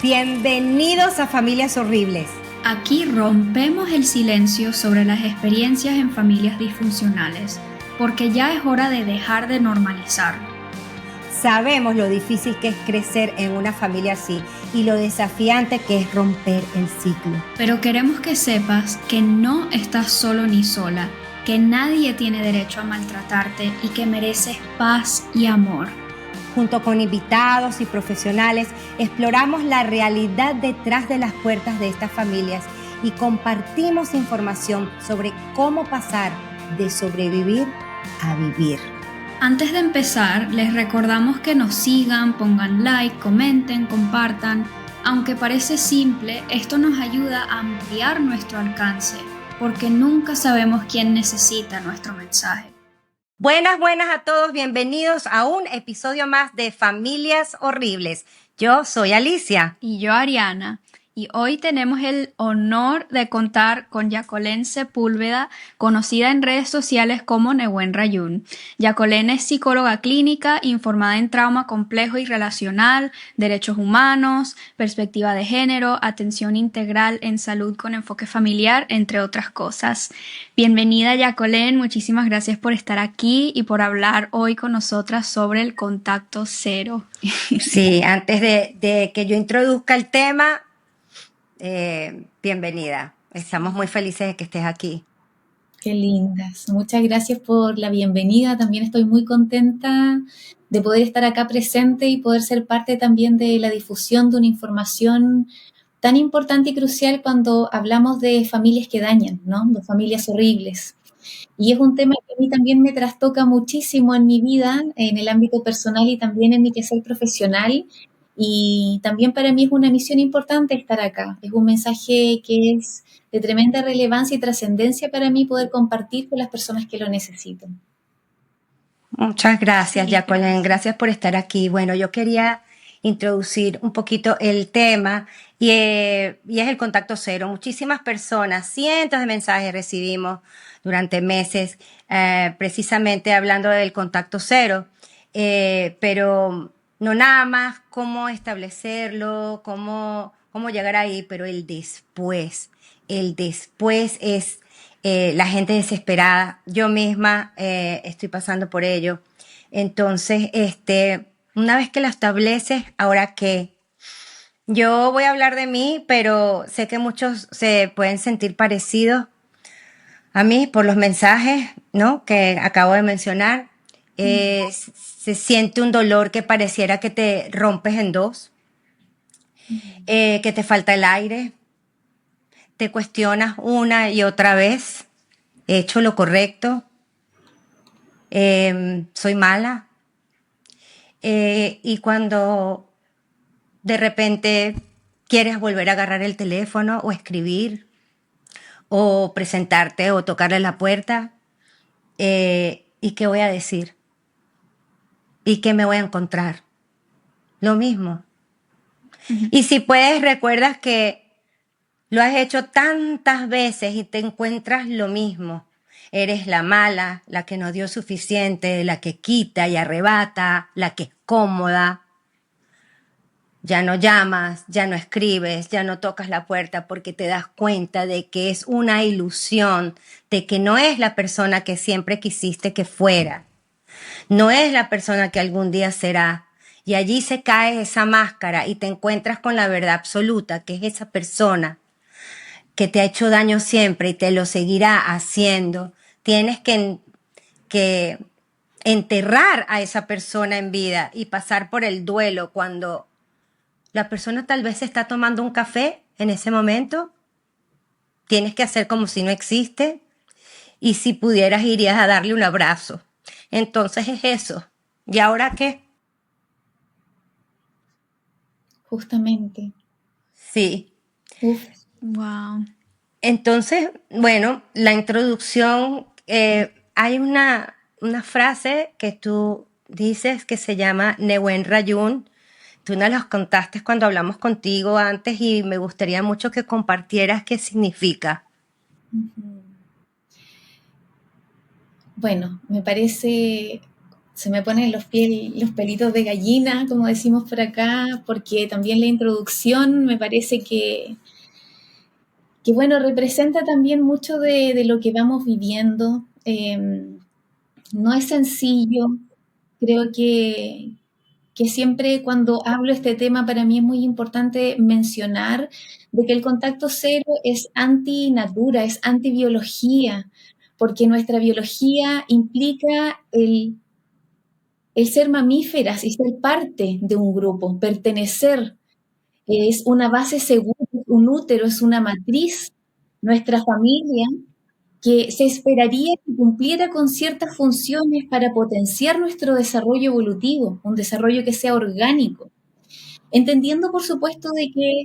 Bienvenidos a Familias Horribles. Aquí rompemos el silencio sobre las experiencias en familias disfuncionales, porque ya es hora de dejar de normalizarlo. Sabemos lo difícil que es crecer en una familia así y lo desafiante que es romper el ciclo. Pero queremos que sepas que no estás solo ni sola, que nadie tiene derecho a maltratarte y que mereces paz y amor. Junto con invitados y profesionales, exploramos la realidad detrás de las puertas de estas familias y compartimos información sobre cómo pasar de sobrevivir a vivir. Antes de empezar, les recordamos que nos sigan, pongan like, comenten, compartan. Aunque parece simple, esto nos ayuda a ampliar nuestro alcance, porque nunca sabemos quién necesita nuestro mensaje. Buenas a todos, bienvenidos a un episodio más de Familias Horribles. Yo soy Alicia. Y yo, Ariana. Y hoy tenemos el honor de contar con Jacqueline Sepúlveda, conocida en redes sociales como Nehuen Rayún. Jacqueline es psicóloga clínica, informada en trauma complejo y relacional, derechos humanos, perspectiva de género, atención integral en salud con enfoque familiar, entre otras cosas. Bienvenida, Jacqueline, muchísimas gracias por estar aquí y por hablar hoy con nosotras sobre el contacto cero. Sí, antes de que yo introduzca el tema, bienvenida. Estamos muy felices de que estés aquí. Qué lindas. Muchas gracias por la bienvenida. También estoy muy contenta de poder estar acá presente y poder ser parte también de la difusión de una información tan importante y crucial cuando hablamos de familias que dañan, ¿no? De familias horribles. Y es un tema que a mí también me trastoca muchísimo en mi vida, en el ámbito personal y también en mi quehacer profesional. Y también para mí es una misión importante estar acá. Es un mensaje que es de tremenda relevancia y trascendencia para mí poder compartir con las personas que lo necesitan. Muchas gracias, Sí, Jacqueline. Gracias por estar aquí. Bueno, yo quería introducir un poquito el tema y es el contacto cero. Muchísimas personas, cientos de mensajes recibimos durante meses precisamente hablando del contacto cero, pero no nada más cómo establecerlo, cómo llegar ahí, pero el después es la gente desesperada. Yo misma estoy pasando por ello. Entonces, una vez que lo estableces, ¿ahora qué? Yo voy a hablar de mí, pero sé que muchos se pueden sentir parecidos a mí por los mensajes, ¿no?, que acabo de mencionar. Se siente un dolor que pareciera que te rompes en dos, que te falta el aire, te cuestionas una y otra vez, ¿he hecho lo correcto? ¿Soy mala? Y cuando de repente quieres volver a agarrar el teléfono o escribir o presentarte o tocarle la puerta, ¿y qué voy a decir? ¿Y qué me voy a encontrar? Lo mismo. Y si puedes, recuerdas que lo has hecho tantas veces y te encuentras lo mismo. Eres la mala, la que no dio suficiente, la que quita y arrebata, la que es cómoda. Ya no llamas, ya no escribes, ya no tocas la puerta porque te das cuenta de que es una ilusión, de que no es la persona que siempre quisiste que fuera. No es la persona que algún día será. Y allí se cae esa máscara y te encuentras con la verdad absoluta, que es esa persona que te ha hecho daño siempre y te lo seguirá haciendo. Tienes que enterrar a esa persona en vida y pasar por el duelo cuando la persona tal vez está tomando un café en ese momento. Tienes que hacer como si no existe y si pudieras irías a darle un abrazo. Entonces es eso. ¿Y ahora qué? Justamente. Sí. Uf. Wow. Entonces, bueno, la introducción, hay una frase que tú dices que se llama Nehuen Rayún. Tú nos los contaste cuando hablamos contigo antes y me gustaría mucho que compartieras qué significa. Bueno, me parece se me ponen los pelitos de gallina, como decimos por acá, porque también la introducción me parece que bueno, representa también mucho de lo que vamos viviendo. No es sencillo, creo que siempre cuando hablo este tema para mí es muy importante mencionar de que el contacto cero es antinatura, es antibiología, porque nuestra biología implica el ser mamíferas y ser parte de un grupo, pertenecer. Es una base segura, un útero, es una matriz. Nuestra familia que se esperaría que cumpliera con ciertas funciones para potenciar nuestro desarrollo evolutivo, un desarrollo que sea orgánico, entendiendo por supuesto de que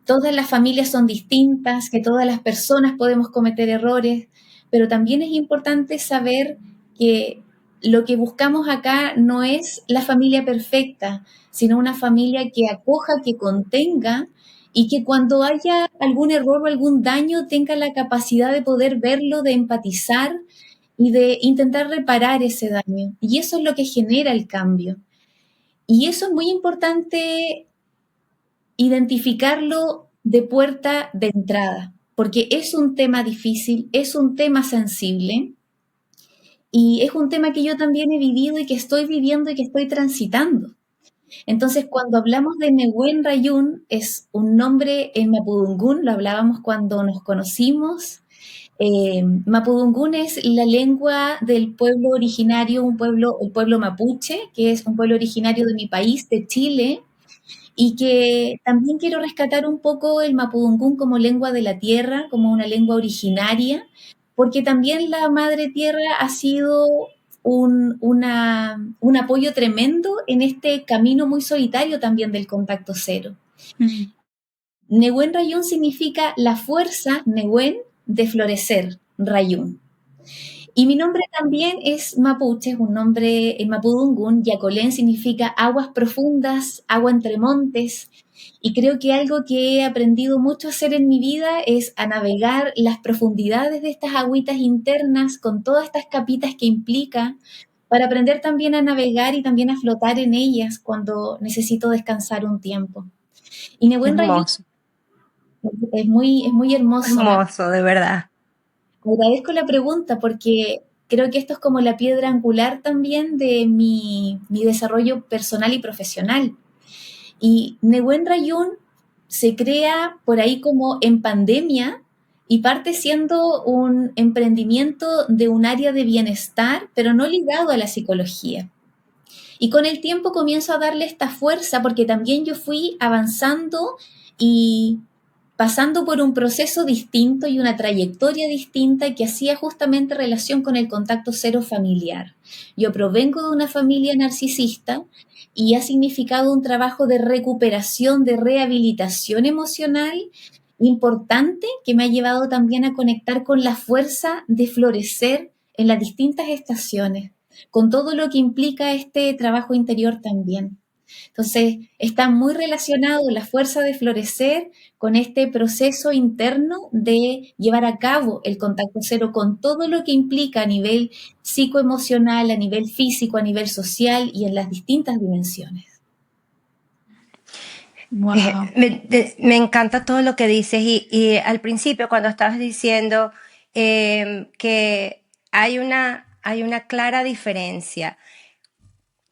todas las familias son distintas, que todas las personas podemos cometer errores, pero también es importante saber que lo que buscamos acá no es la familia perfecta, sino una familia que acoja, que contenga y que cuando haya algún error o algún daño tenga la capacidad de poder verlo, de empatizar y de intentar reparar ese daño. Y eso es lo que genera el cambio. Y eso es muy importante identificarlo de puerta de entrada, porque es un tema difícil, es un tema sensible y es un tema que yo también he vivido y que estoy viviendo y que estoy transitando. Entonces, cuando hablamos de Nehuen Rayún, es un nombre en Mapudungún, lo hablábamos cuando nos conocimos. Mapudungún es la lengua del pueblo originario, el pueblo mapuche, que es un pueblo originario de mi país, de Chile, y que también quiero rescatar un poco el mapudungún como lengua de la tierra, como una lengua originaria, porque también la madre tierra ha sido un apoyo tremendo en este camino muy solitario también del contacto cero. Mm. Nehuen Rayún significa la fuerza, Nehuen, de florecer, Rayún. Y mi nombre también es mapuche, es un nombre en mapudungún. Yacolén significa aguas profundas, agua entre montes. Y creo que algo que he aprendido mucho a hacer en mi vida es a navegar las profundidades de estas agüitas internas con todas estas capitas que implica, para aprender también a navegar y también a flotar en ellas cuando necesito descansar un tiempo. Y Nehuen Rayún Hermoso, es muy hermoso. hermoso, de verdad. Agradezco la pregunta porque creo que esto es como la piedra angular también de mi desarrollo personal y profesional. Y Nehuen Rayún se crea por ahí como en pandemia y parte siendo un emprendimiento de un área de bienestar, pero no ligado a la psicología. Y con el tiempo comienzo a darle esta fuerza porque también yo fui avanzando y pasando por un proceso distinto y una trayectoria distinta que hacía justamente relación con el contacto cero familiar. Yo provengo de una familia narcisista y ha significado un trabajo de recuperación, de rehabilitación emocional importante que me ha llevado también a conectar con la fuerza de florecer en las distintas estaciones, con todo lo que implica este trabajo interior también. Entonces, está muy relacionado la fuerza de florecer con este proceso interno de llevar a cabo el contacto cero con todo lo que implica a nivel psicoemocional, a nivel físico, a nivel social y en las distintas dimensiones. Wow. Me encanta todo lo que dices y al principio cuando estabas diciendo que hay una clara diferencia.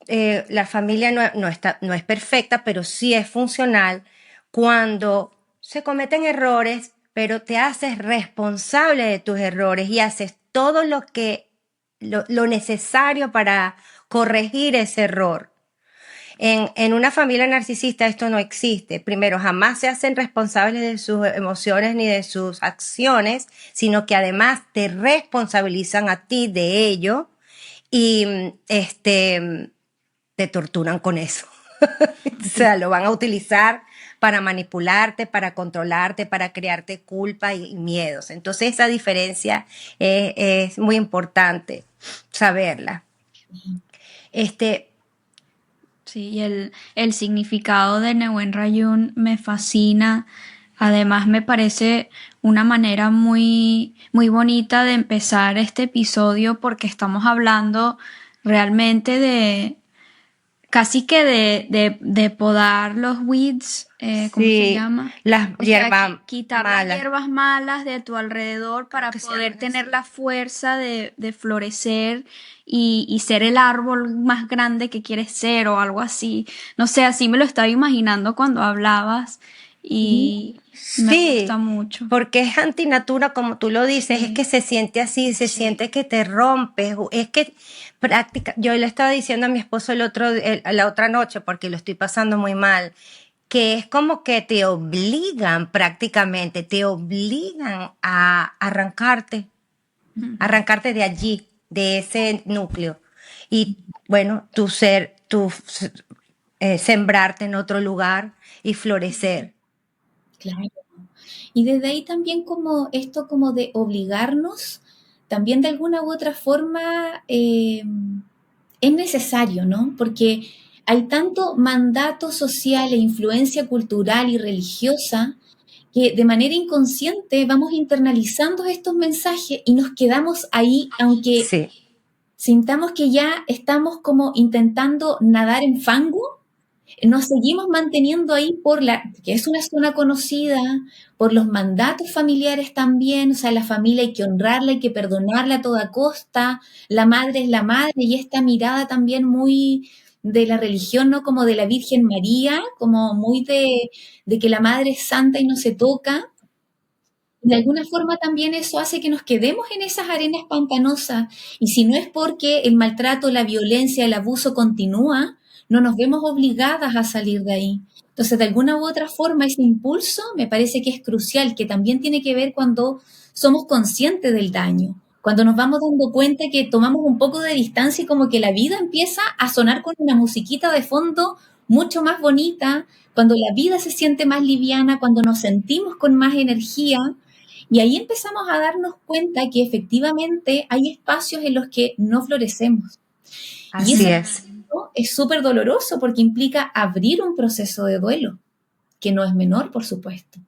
La familia no es perfecta, pero sí es funcional cuando se cometen errores, pero te haces responsable de tus errores y haces todo lo necesario para corregir ese error. En una familia narcisista esto no existe. Primero, jamás se hacen responsables de sus emociones ni de sus acciones, sino que además te responsabilizan a ti de ello y te torturan con eso. O sea, lo van a utilizar para manipularte, para controlarte, para crearte culpa y miedos. Entonces esa diferencia es muy importante saberla. Sí, y el significado de Nehuen Rayún me fascina. Además, me parece una manera muy, muy bonita de empezar este episodio porque estamos hablando realmente casi que de podar los weeds, ¿cómo se Sí, llama? las O sea, hierbas quitar las malas. hierbas malas de tu alrededor para Que se poder llaman tener así. la fuerza de florecer y ser el árbol más grande que quieres ser o algo así. No sé, así me lo estaba imaginando cuando hablabas Sí, y me gusta Sí, mucho. porque es antinatura, como tú lo dices, es Sí. que se siente así, se siente que te rompes, es que práctica, yo le estaba diciendo a mi esposo la otra noche, porque lo estoy pasando muy mal, que es como que te obligan prácticamente, te obligan a arrancarte de allí, de ese núcleo. Y bueno, sembrarte en otro lugar y florecer. claro. Y desde ahí también como esto como de obligarnos, también de alguna u otra forma es necesario, ¿no? Porque hay tanto mandato social e influencia cultural y religiosa que de manera inconsciente vamos internalizando estos mensajes y nos quedamos ahí, aunque Sí. sintamos que ya estamos como intentando nadar en fango, nos seguimos manteniendo ahí que es una zona conocida, por los mandatos familiares también, o sea, la familia hay que honrarla, hay que perdonarla a toda costa, la madre es la madre, y esta mirada también muy de la religión, ¿no? Como de la Virgen María, como muy de que la madre es santa y no se toca. De alguna forma también eso hace que nos quedemos en esas arenas pantanosas y si no es porque el maltrato, la violencia, el abuso continúa, no nos vemos obligadas a salir de ahí. Entonces, de alguna u otra forma, ese impulso me parece que es crucial, que también tiene que ver cuando somos conscientes del daño, cuando nos vamos dando cuenta que tomamos un poco de distancia y como que la vida empieza a sonar con una musiquita de fondo mucho más bonita, cuando la vida se siente más liviana, cuando nos sentimos con más energía, y ahí empezamos a darnos cuenta que efectivamente hay espacios en los que no florecemos. Y Así ese es. proceso es súper doloroso porque implica abrir un proceso de duelo, que no es menor, por supuesto.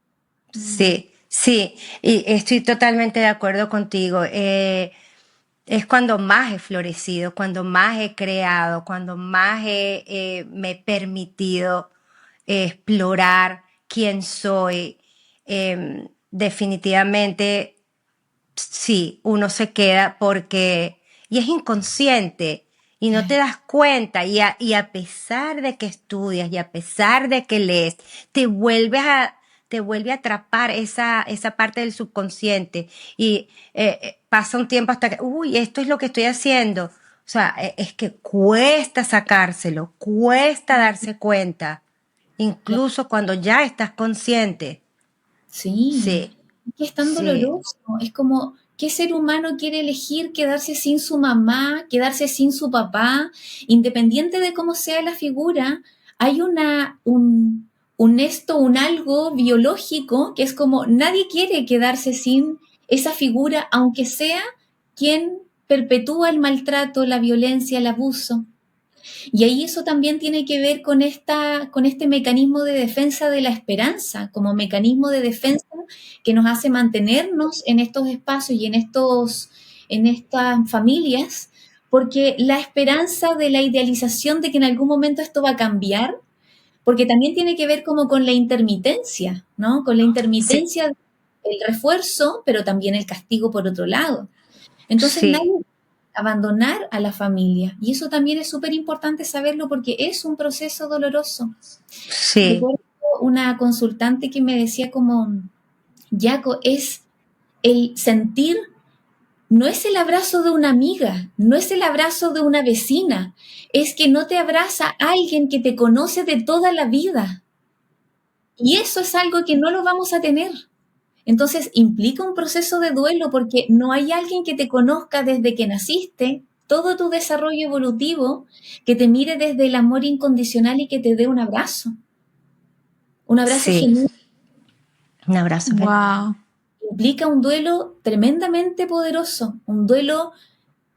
Sí, sí, y estoy totalmente de acuerdo contigo. Es cuando más he florecido, cuando más he creado, cuando más me he permitido explorar quién soy. Definitivamente, sí, uno se queda y es inconsciente y no te das cuenta y a pesar de que estudias y a pesar de que lees, te vuelves te vuelve a atrapar esa parte del subconsciente y pasa un tiempo hasta que, uy, esto es lo que estoy haciendo. O sea, es que cuesta sacárselo, cuesta darse cuenta, incluso cuando ya estás consciente. Sí, Sí, es que es tan sí, doloroso. Es como, ¿qué ser humano quiere elegir quedarse sin su mamá, quedarse sin su papá? Independiente de cómo sea la figura, hay un algo biológico que es como, nadie quiere quedarse sin esa figura, aunque sea quien perpetúa el maltrato, la violencia, el abuso. Y ahí eso también tiene que ver con este mecanismo de defensa de la esperanza, como mecanismo de defensa que nos hace mantenernos en estos espacios y en estas familias, porque la esperanza de la idealización de que en algún momento esto va a cambiar, porque también tiene que ver como con la intermitencia, ¿no? Con la sí, intermitencia del refuerzo, pero también el castigo por otro lado. Entonces nadie sí, abandonar a la familia. Y eso también es súper importante saberlo porque es un proceso doloroso. sí. Recuerdo una consultante que me decía como, Yaco, es el sentir, no es el abrazo de una amiga, no es el abrazo de una vecina, es que no te abraza alguien que te conoce de toda la vida. Y eso es algo que no lo vamos a tener. Entonces implica un proceso de duelo porque no hay alguien que te conozca desde que naciste, todo tu desarrollo evolutivo, que te mire desde el amor incondicional y que te dé un abrazo Sí, genuino. un abrazo. Wow. Implica un duelo tremendamente poderoso, un duelo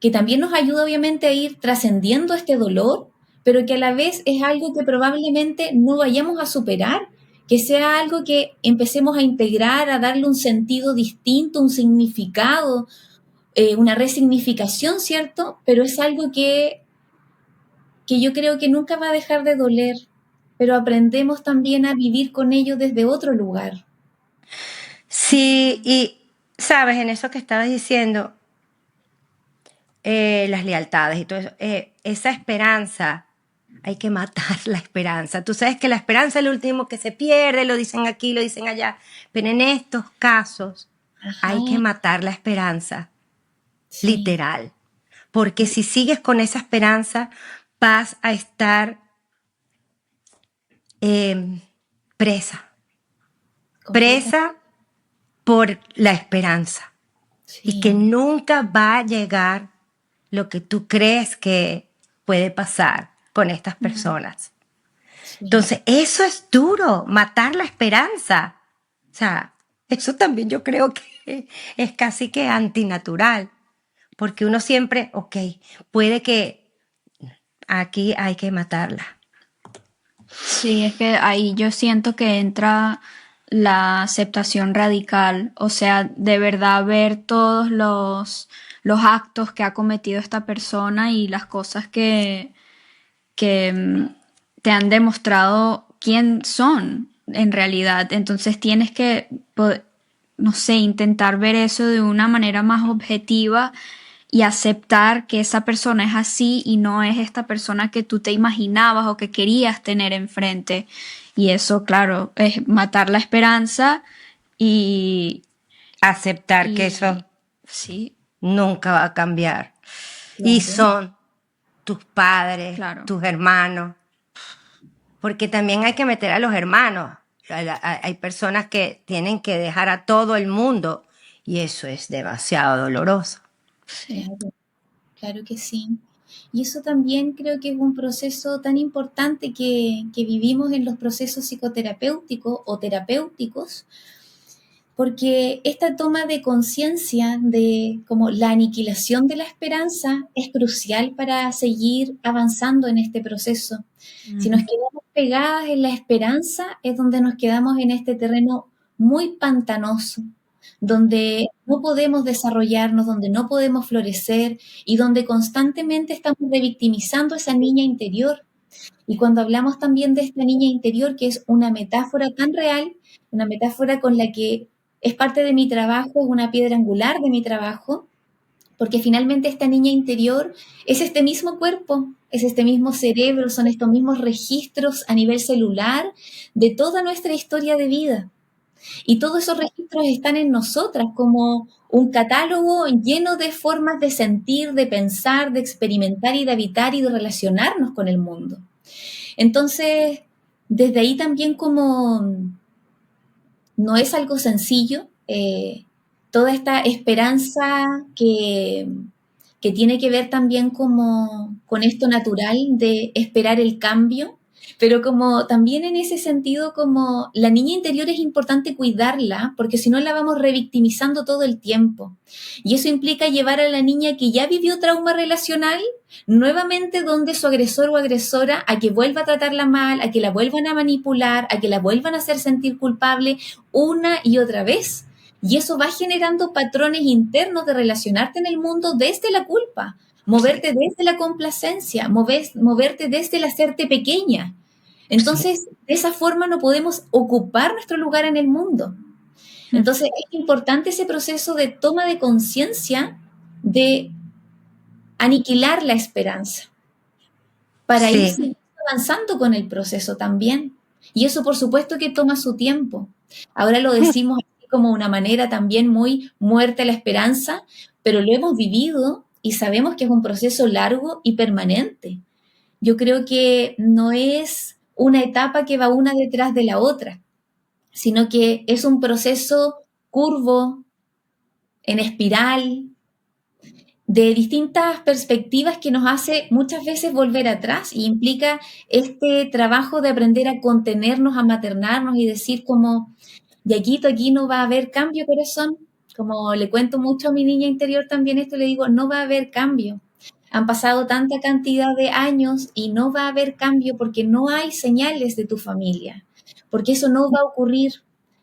que también nos ayuda obviamente a ir trascendiendo este dolor, pero que a la vez es algo que probablemente no vayamos a superar, que sea algo que empecemos a integrar, a darle un sentido distinto, un significado, una resignificación, ¿cierto? Pero es algo que que yo creo que nunca va a dejar de doler, pero aprendemos también a vivir con ello desde otro lugar. Sí, y sabes, en eso que estabas diciendo, las lealtades y todo eso, esa esperanza, hay que matar la esperanza. Tú sabes que la esperanza es lo último que se pierde, lo dicen aquí, lo dicen allá, pero en estos casos Ajá, hay que matar la esperanza, sí, literal, porque si sigues con esa esperanza vas a estar eh, presa, completa, presa por la esperanza y que sí. nunca va a llegar lo que tú crees que puede pasar con estas personas. Sí, Entonces, eso es duro, matar la esperanza. O sea, eso también yo creo que es casi que antinatural, porque uno siempre, ok, puede que aquí hay que matarla. Sí, es que ahí yo siento que entra la aceptación radical, o sea, de verdad ver todos los actos que ha cometido esta persona y las cosas que te han demostrado quién son en realidad. Entonces tienes que, no sé, intentar ver eso de una manera más objetiva y aceptar que esa persona es así y no es esta persona que tú te imaginabas o que querías tener enfrente. Y eso, claro, es matar la esperanza y, Aceptar que y eso sí, nunca va a cambiar. Y claro. son tus padres, claro. tus hermanos, porque también hay que meter a los hermanos. Hay personas que tienen que dejar a todo el mundo y eso es demasiado doloroso. Sí. Claro, claro que sí. Y eso también creo que es un proceso tan importante que vivimos en los procesos psicoterapéuticos o terapéuticos, porque esta toma de conciencia de como la aniquilación de la esperanza es crucial para seguir avanzando en este proceso. Si nos Ujú. quedamos pegadas en la esperanza, es donde nos quedamos en este terreno muy pantanoso, donde no podemos desarrollarnos, donde no podemos florecer y donde constantemente estamos revictimizando a esa niña interior. Y cuando hablamos también de esta niña interior, que es una metáfora tan real, una metáfora con la que es parte de mi trabajo, es una piedra angular de mi trabajo, porque finalmente esta niña interior es este mismo cuerpo, es este mismo cerebro, son estos mismos registros a nivel celular de toda nuestra historia de vida. Y todos esos registros están en nosotras como un catálogo lleno de formas de sentir, de pensar, de experimentar y de habitar y de relacionarnos con el mundo. Entonces, desde ahí también como no es algo sencillo, toda esta esperanza que tiene que ver también como con esto natural de esperar el cambio, pero como también en ese sentido como la niña interior es importante cuidarla, porque si no la vamos revictimizando todo el tiempo. Y eso implica llevar a la niña que ya vivió trauma relacional nuevamente donde su agresor o agresora a que vuelva a tratarla mal, a que la vuelvan a manipular, a que la vuelvan a hacer sentir culpable una y otra vez. Y eso va generando patrones internos de relacionarte en el mundo desde la culpa, moverte desde la complacencia, moverte desde el hacerte pequeña. Sí. Entonces, de esa forma no podemos ocupar nuestro lugar en el mundo. Entonces, es importante ese proceso de toma de conciencia de aniquilar la esperanza para ir Sí. avanzando con el proceso también. Y eso por supuesto que toma su tiempo. Ahora lo decimos así como una manera también muy muerta la esperanza, pero lo hemos vivido y sabemos que es un proceso largo y permanente. Yo creo que no es una etapa que va una detrás de la otra, sino que es un proceso curvo, en espiral, de distintas perspectivas que nos hace muchas veces volver atrás y implica este trabajo de aprender a contenernos, a maternarnos y decir como, Yaquito, aquí no va a haber cambio, corazón. Como le cuento mucho a mi niña interior también esto, le digo, no va a haber cambio. Han pasado tanta cantidad de años y no va a haber cambio porque no hay señales de tu familia, porque eso no va a ocurrir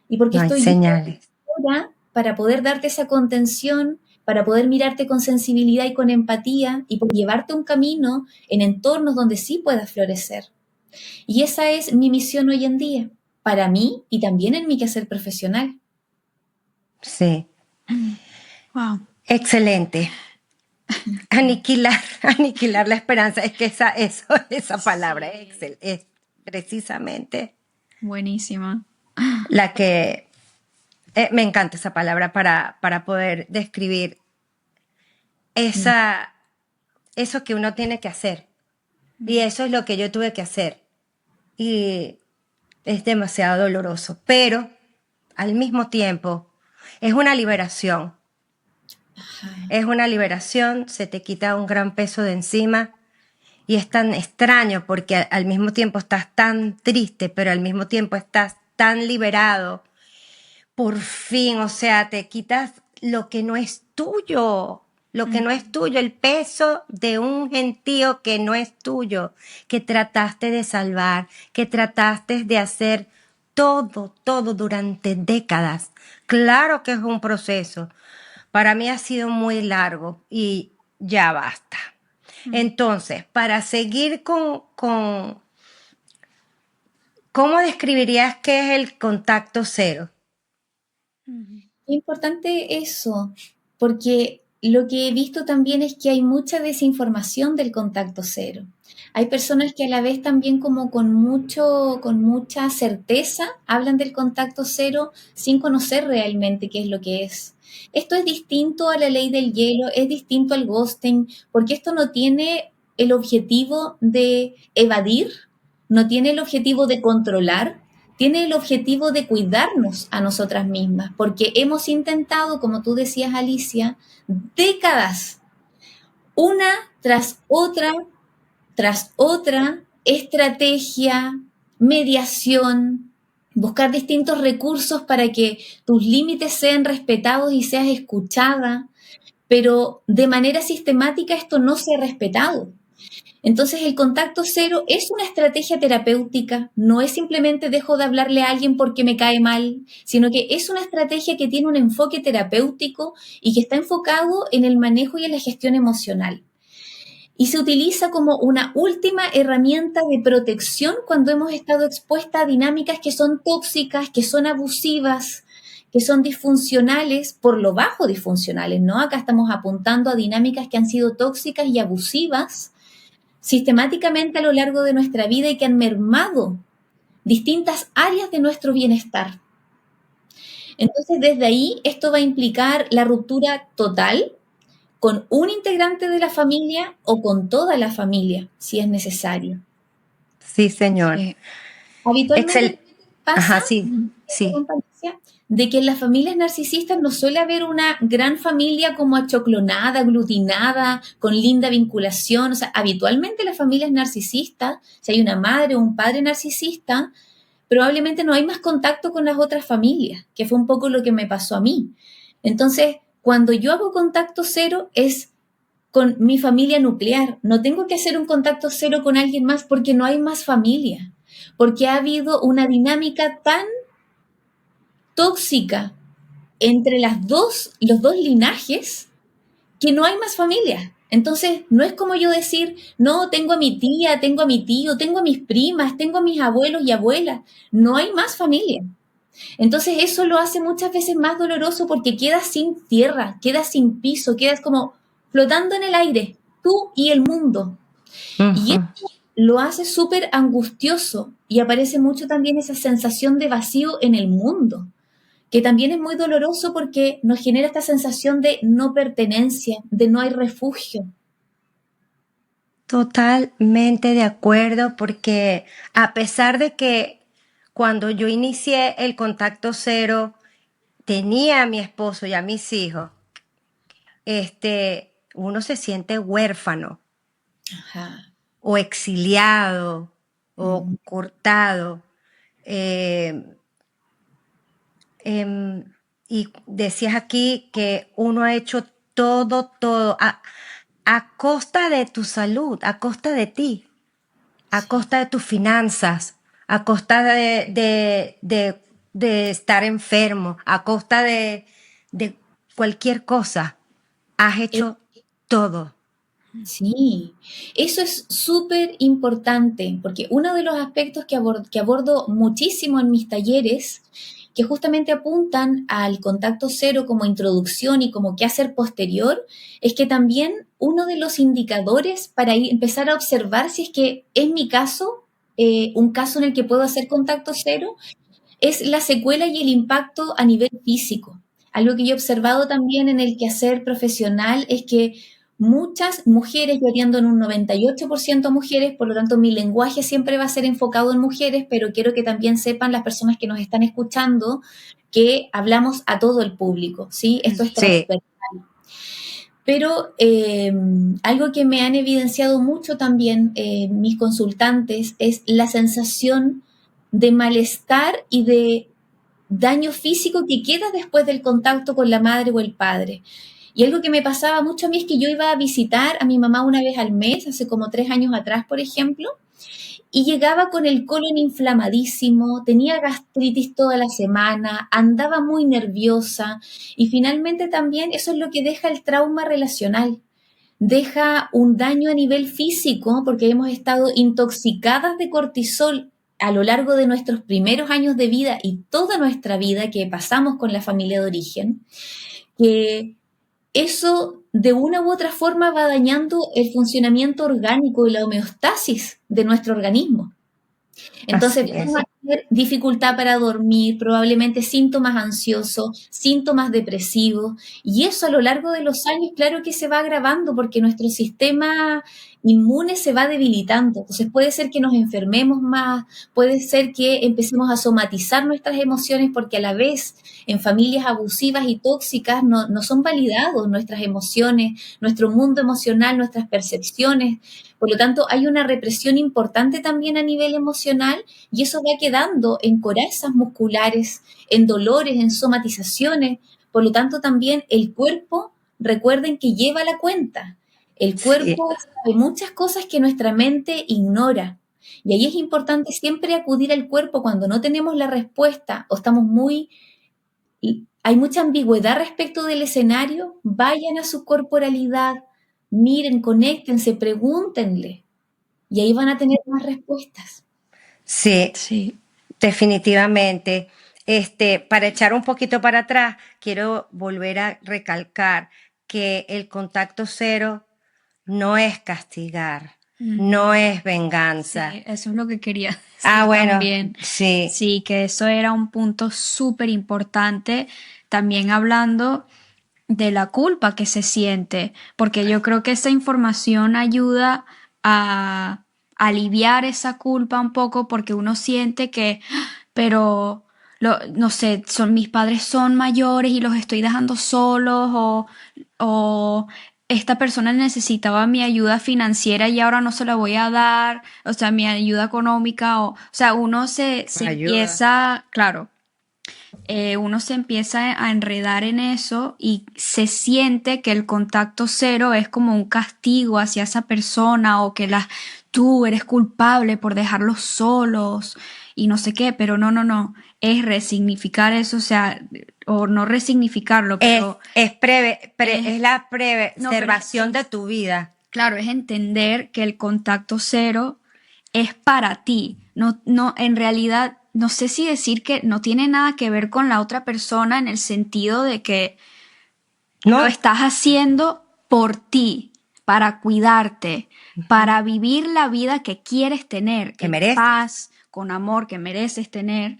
y porque No hay estoy yo señales. ahora para poder darte esa contención, para poder mirarte con sensibilidad y con empatía y por llevarte un camino en entornos donde sí puedas florecer. Y esa es mi misión hoy en día, para mí y también en mi quehacer profesional. Sí, Wow. excelente. Aniquilar la esperanza. Es que esa palabra es precisamente Buenísima. la que me encanta esa palabra para poder describir eso que uno tiene que hacer. Y eso es lo que yo tuve que hacer. Y es demasiado doloroso, pero al mismo tiempo es una liberación. Es una liberación, se te quita un gran peso de encima y es tan extraño porque al mismo tiempo estás tan triste, pero al mismo tiempo estás tan liberado. Por fin, o sea, te quitas lo que no es tuyo, lo que no es tuyo, el peso de un gentío que no es tuyo, que trataste de salvar, que trataste de hacer todo durante décadas. Claro que es un proceso. Para mí ha sido muy largo y ya basta. Entonces, para seguir con ¿cómo describirías qué es el contacto cero? Es importante eso, porque lo que he visto también es que hay mucha desinformación del contacto cero. Hay personas que a la vez también como con mucha certeza hablan del contacto cero sin conocer realmente qué es lo que es. Esto es distinto a la ley del hielo, es distinto al ghosting, porque esto no tiene el objetivo de evadir, no tiene el objetivo de controlar, tiene el objetivo de cuidarnos a nosotras mismas, porque hemos intentado, como tú decías, Alicia, décadas, una tras otra, estrategia, mediación, buscar distintos recursos para que tus límites sean respetados y seas escuchada, pero de manera sistemática esto no se ha respetado. Entonces el contacto cero es una estrategia terapéutica, no es simplemente dejo de hablarle a alguien porque me cae mal, sino que es una estrategia que tiene un enfoque terapéutico y que está enfocado en el manejo y en la gestión emocional. Y se utiliza como una última herramienta de protección cuando hemos estado expuestas a dinámicas que son tóxicas, que son abusivas, que son disfuncionales, por lo bajo disfuncionales, ¿no? Acá estamos apuntando a dinámicas que han sido tóxicas y abusivas sistemáticamente a lo largo de nuestra vida y que han mermado distintas áreas de nuestro bienestar. Entonces, desde ahí, esto va a implicar la ruptura total con un integrante de la familia o con toda la familia, si es necesario. Sí, señor. Sí. Habitualmente pasa, Ajá, sí. de que en las familias narcisistas no suele haber una gran familia como achoclonada, aglutinada, con linda vinculación. O sea, habitualmente las familias narcisistas, si hay una madre o un padre narcisista, probablemente no hay más contacto con las otras familias, que fue un poco lo que me pasó a mí. Entonces, cuando yo hago contacto cero es con mi familia nuclear. No tengo que hacer un contacto cero con alguien más porque no hay más familia, porque ha habido una dinámica tan tóxica entre los dos linajes que no hay más familia. Entonces, no es como yo decir, no, tengo a mi tía, tengo a mi tío, tengo a mis primas, tengo a mis abuelos y abuelas. No hay más familia. Entonces, eso lo hace muchas veces más doloroso porque quedas sin tierra, quedas sin piso, quedas como flotando en el aire, tú y el mundo. Y Ujú. eso lo hace súper angustioso y aparece mucho también esa sensación de vacío en el mundo, que también es muy doloroso porque nos genera esta sensación de no pertenencia, de no hay refugio. Totalmente de acuerdo, porque a pesar de que cuando yo inicié el contacto cero tenía a mi esposo y a mis hijos, uno se siente huérfano Ajá. o exiliado o Mm. cortado. Eh, y decías aquí que uno ha hecho todo a costa de tu salud, a costa de ti, a Sí. costa de tus finanzas, a costa de estar enfermo, a costa de cualquier cosa. has hecho todo. Sí, eso es súper importante, porque uno de los aspectos que abordo muchísimo en mis talleres, que justamente apuntan al contacto cero como introducción y como qué hacer posterior, es que también uno de los indicadores para empezar a observar si es que es mi caso, un caso en el que puedo hacer contacto cero, es la secuela y el impacto a nivel físico. Algo que yo he observado también en el quehacer profesional es que muchas mujeres, yo atiendo en un 98% mujeres, por lo tanto mi lenguaje siempre va a ser enfocado en mujeres, pero quiero que también sepan las personas que nos están escuchando que hablamos a todo el público, ¿sí? Esto es Sí, transversal. Pero algo que me han evidenciado mucho también mis consultantes es la sensación de malestar y de daño físico que queda después del contacto con la madre o el padre. Y algo que me pasaba mucho a mí es que yo iba a visitar a mi mamá una vez al mes, hace como 3 años atrás, por ejemplo, y llegaba con el colon inflamadísimo, tenía gastritis toda la semana, andaba muy nerviosa y finalmente también eso es lo que deja el trauma relacional. Deja un daño a nivel físico porque hemos estado intoxicadas de cortisol a lo largo de nuestros primeros años de vida y toda nuestra vida que pasamos con la familia de origen, que eso de una u otra forma va dañando el funcionamiento orgánico y la homeostasis de nuestro organismo. Entonces así vamos es. a tener dificultad para dormir, probablemente síntomas ansiosos, síntomas depresivos, y eso a lo largo de los años, claro que se va agravando porque nuestro sistema inmune se va debilitando. Entonces puede ser que nos enfermemos más, puede ser que empecemos a somatizar nuestras emociones porque a la vez en familias abusivas y tóxicas no son validados nuestras emociones, nuestro mundo emocional, nuestras percepciones. Por lo tanto, hay una represión importante también a nivel emocional y eso va quedando en corazas musculares, en dolores, en somatizaciones. Por lo tanto, también el cuerpo, recuerden que lleva la cuenta. El Sí, cuerpo sabe muchas cosas que nuestra mente ignora. Y ahí es importante siempre acudir al cuerpo cuando no tenemos la respuesta o estamos hay mucha ambigüedad respecto del escenario, vayan a su corporalidad, miren, conéctense, pregúntenle y ahí van a tener más respuestas. sí, Sí. definitivamente. Para echar un poquito para atrás, quiero volver a recalcar que el contacto cero no es castigar, no es venganza. Sí, eso es lo que quería Ah, decir bueno, también. sí, Sí, que eso era un punto súper importante, también hablando de la culpa que se siente, porque yo creo que esa información ayuda a aliviar esa culpa un poco porque uno siente que, pero no sé, mis padres son mayores y los estoy dejando solos o esta persona necesitaba mi ayuda financiera y ahora no se la voy a dar, o sea, mi ayuda económica, o sea, uno se ayuda. empieza, claro, uno se empieza a enredar en eso y se siente que el contacto cero es como un castigo hacia esa persona o que tú eres culpable por dejarlos solos y no sé qué, pero no, es resignificar eso, o sea, o no resignificarlo, pero es, Es la no, pero preservación de tu vida. claro, es entender que el contacto cero es para ti. No, en realidad, no sé si decir que no tiene nada que ver con la otra persona en el sentido de que lo No, estás haciendo por ti, para cuidarte, para vivir la vida que quieres tener, que en mereces. paz, con amor, que mereces tener.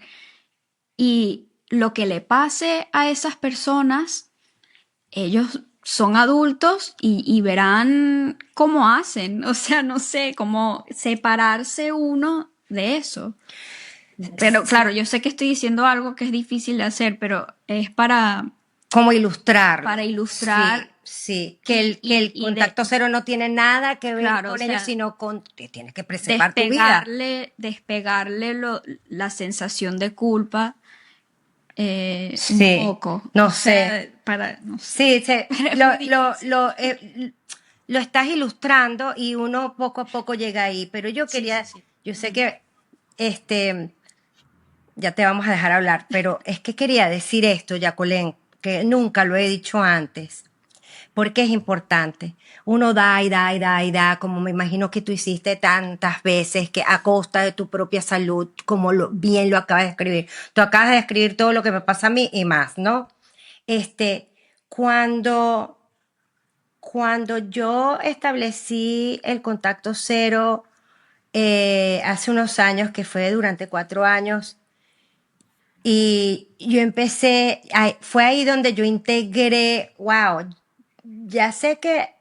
Y lo que le pase a esas personas ellos son adultos y verán cómo hacen, o sea, no sé, cómo separarse uno de eso. Pero claro, yo sé que estoy diciendo algo que es difícil de hacer, pero es Como ilustrarlo. para ilustrar Sí, sí. Que el y de, contacto cero no tiene nada que ver claro, o con ellos, sea, sino con que tienes que preservar tu vida. despegarle la sensación de culpa un Sí, poco, o no sé. sea, para, no sé, Sí, pero es muy difícil. lo estás ilustrando y uno poco a poco llega ahí. Pero yo Sí, sí, quería, sí. yo sé que ya te vamos a dejar hablar, pero es que quería decir esto, Jacqueline, que nunca lo he dicho antes. porque es importante. Uno da y da y da y da, como me imagino que tú hiciste tantas veces, que a costa de tu propia salud, como bien lo acabas de escribir. Tú acabas de escribir todo lo que me pasa a mí y más, ¿no? Cuando, cuando yo establecí el contacto cero hace unos años, que fue durante 4 años, y yo empecé, fue ahí donde yo integré, wow, ya sé que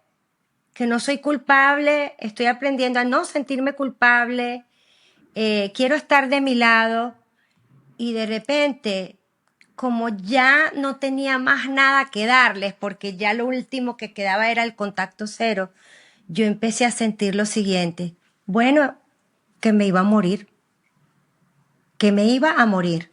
no soy culpable, estoy aprendiendo a no sentirme culpable, quiero estar de mi lado, y de repente, como ya no tenía más nada que darles, porque ya lo último que quedaba era el contacto cero, yo empecé a sentir lo siguiente, bueno, que me iba a morir, que me iba a morir.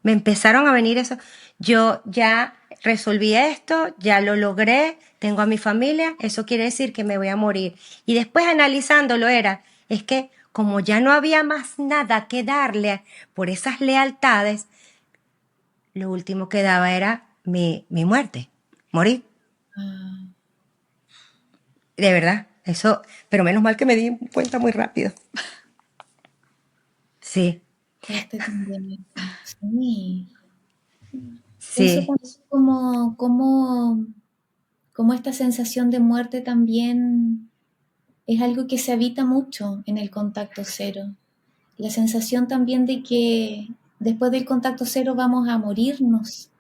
Me empezaron a venir eso. Yo ya resolví esto, ya lo logré, tengo a mi familia, eso quiere decir que me voy a morir. Y después analizándolo es que como ya no había más nada que darle por esas lealtades, lo último que daba era mi muerte, morir. Ah, De verdad, eso, pero menos mal que me di cuenta muy rápido. Sí, fuerte también. Sí. Pienso sí, también como esta sensación de muerte también es algo que se habita mucho en el contacto cero. La sensación también de que después del contacto cero vamos a morirnos.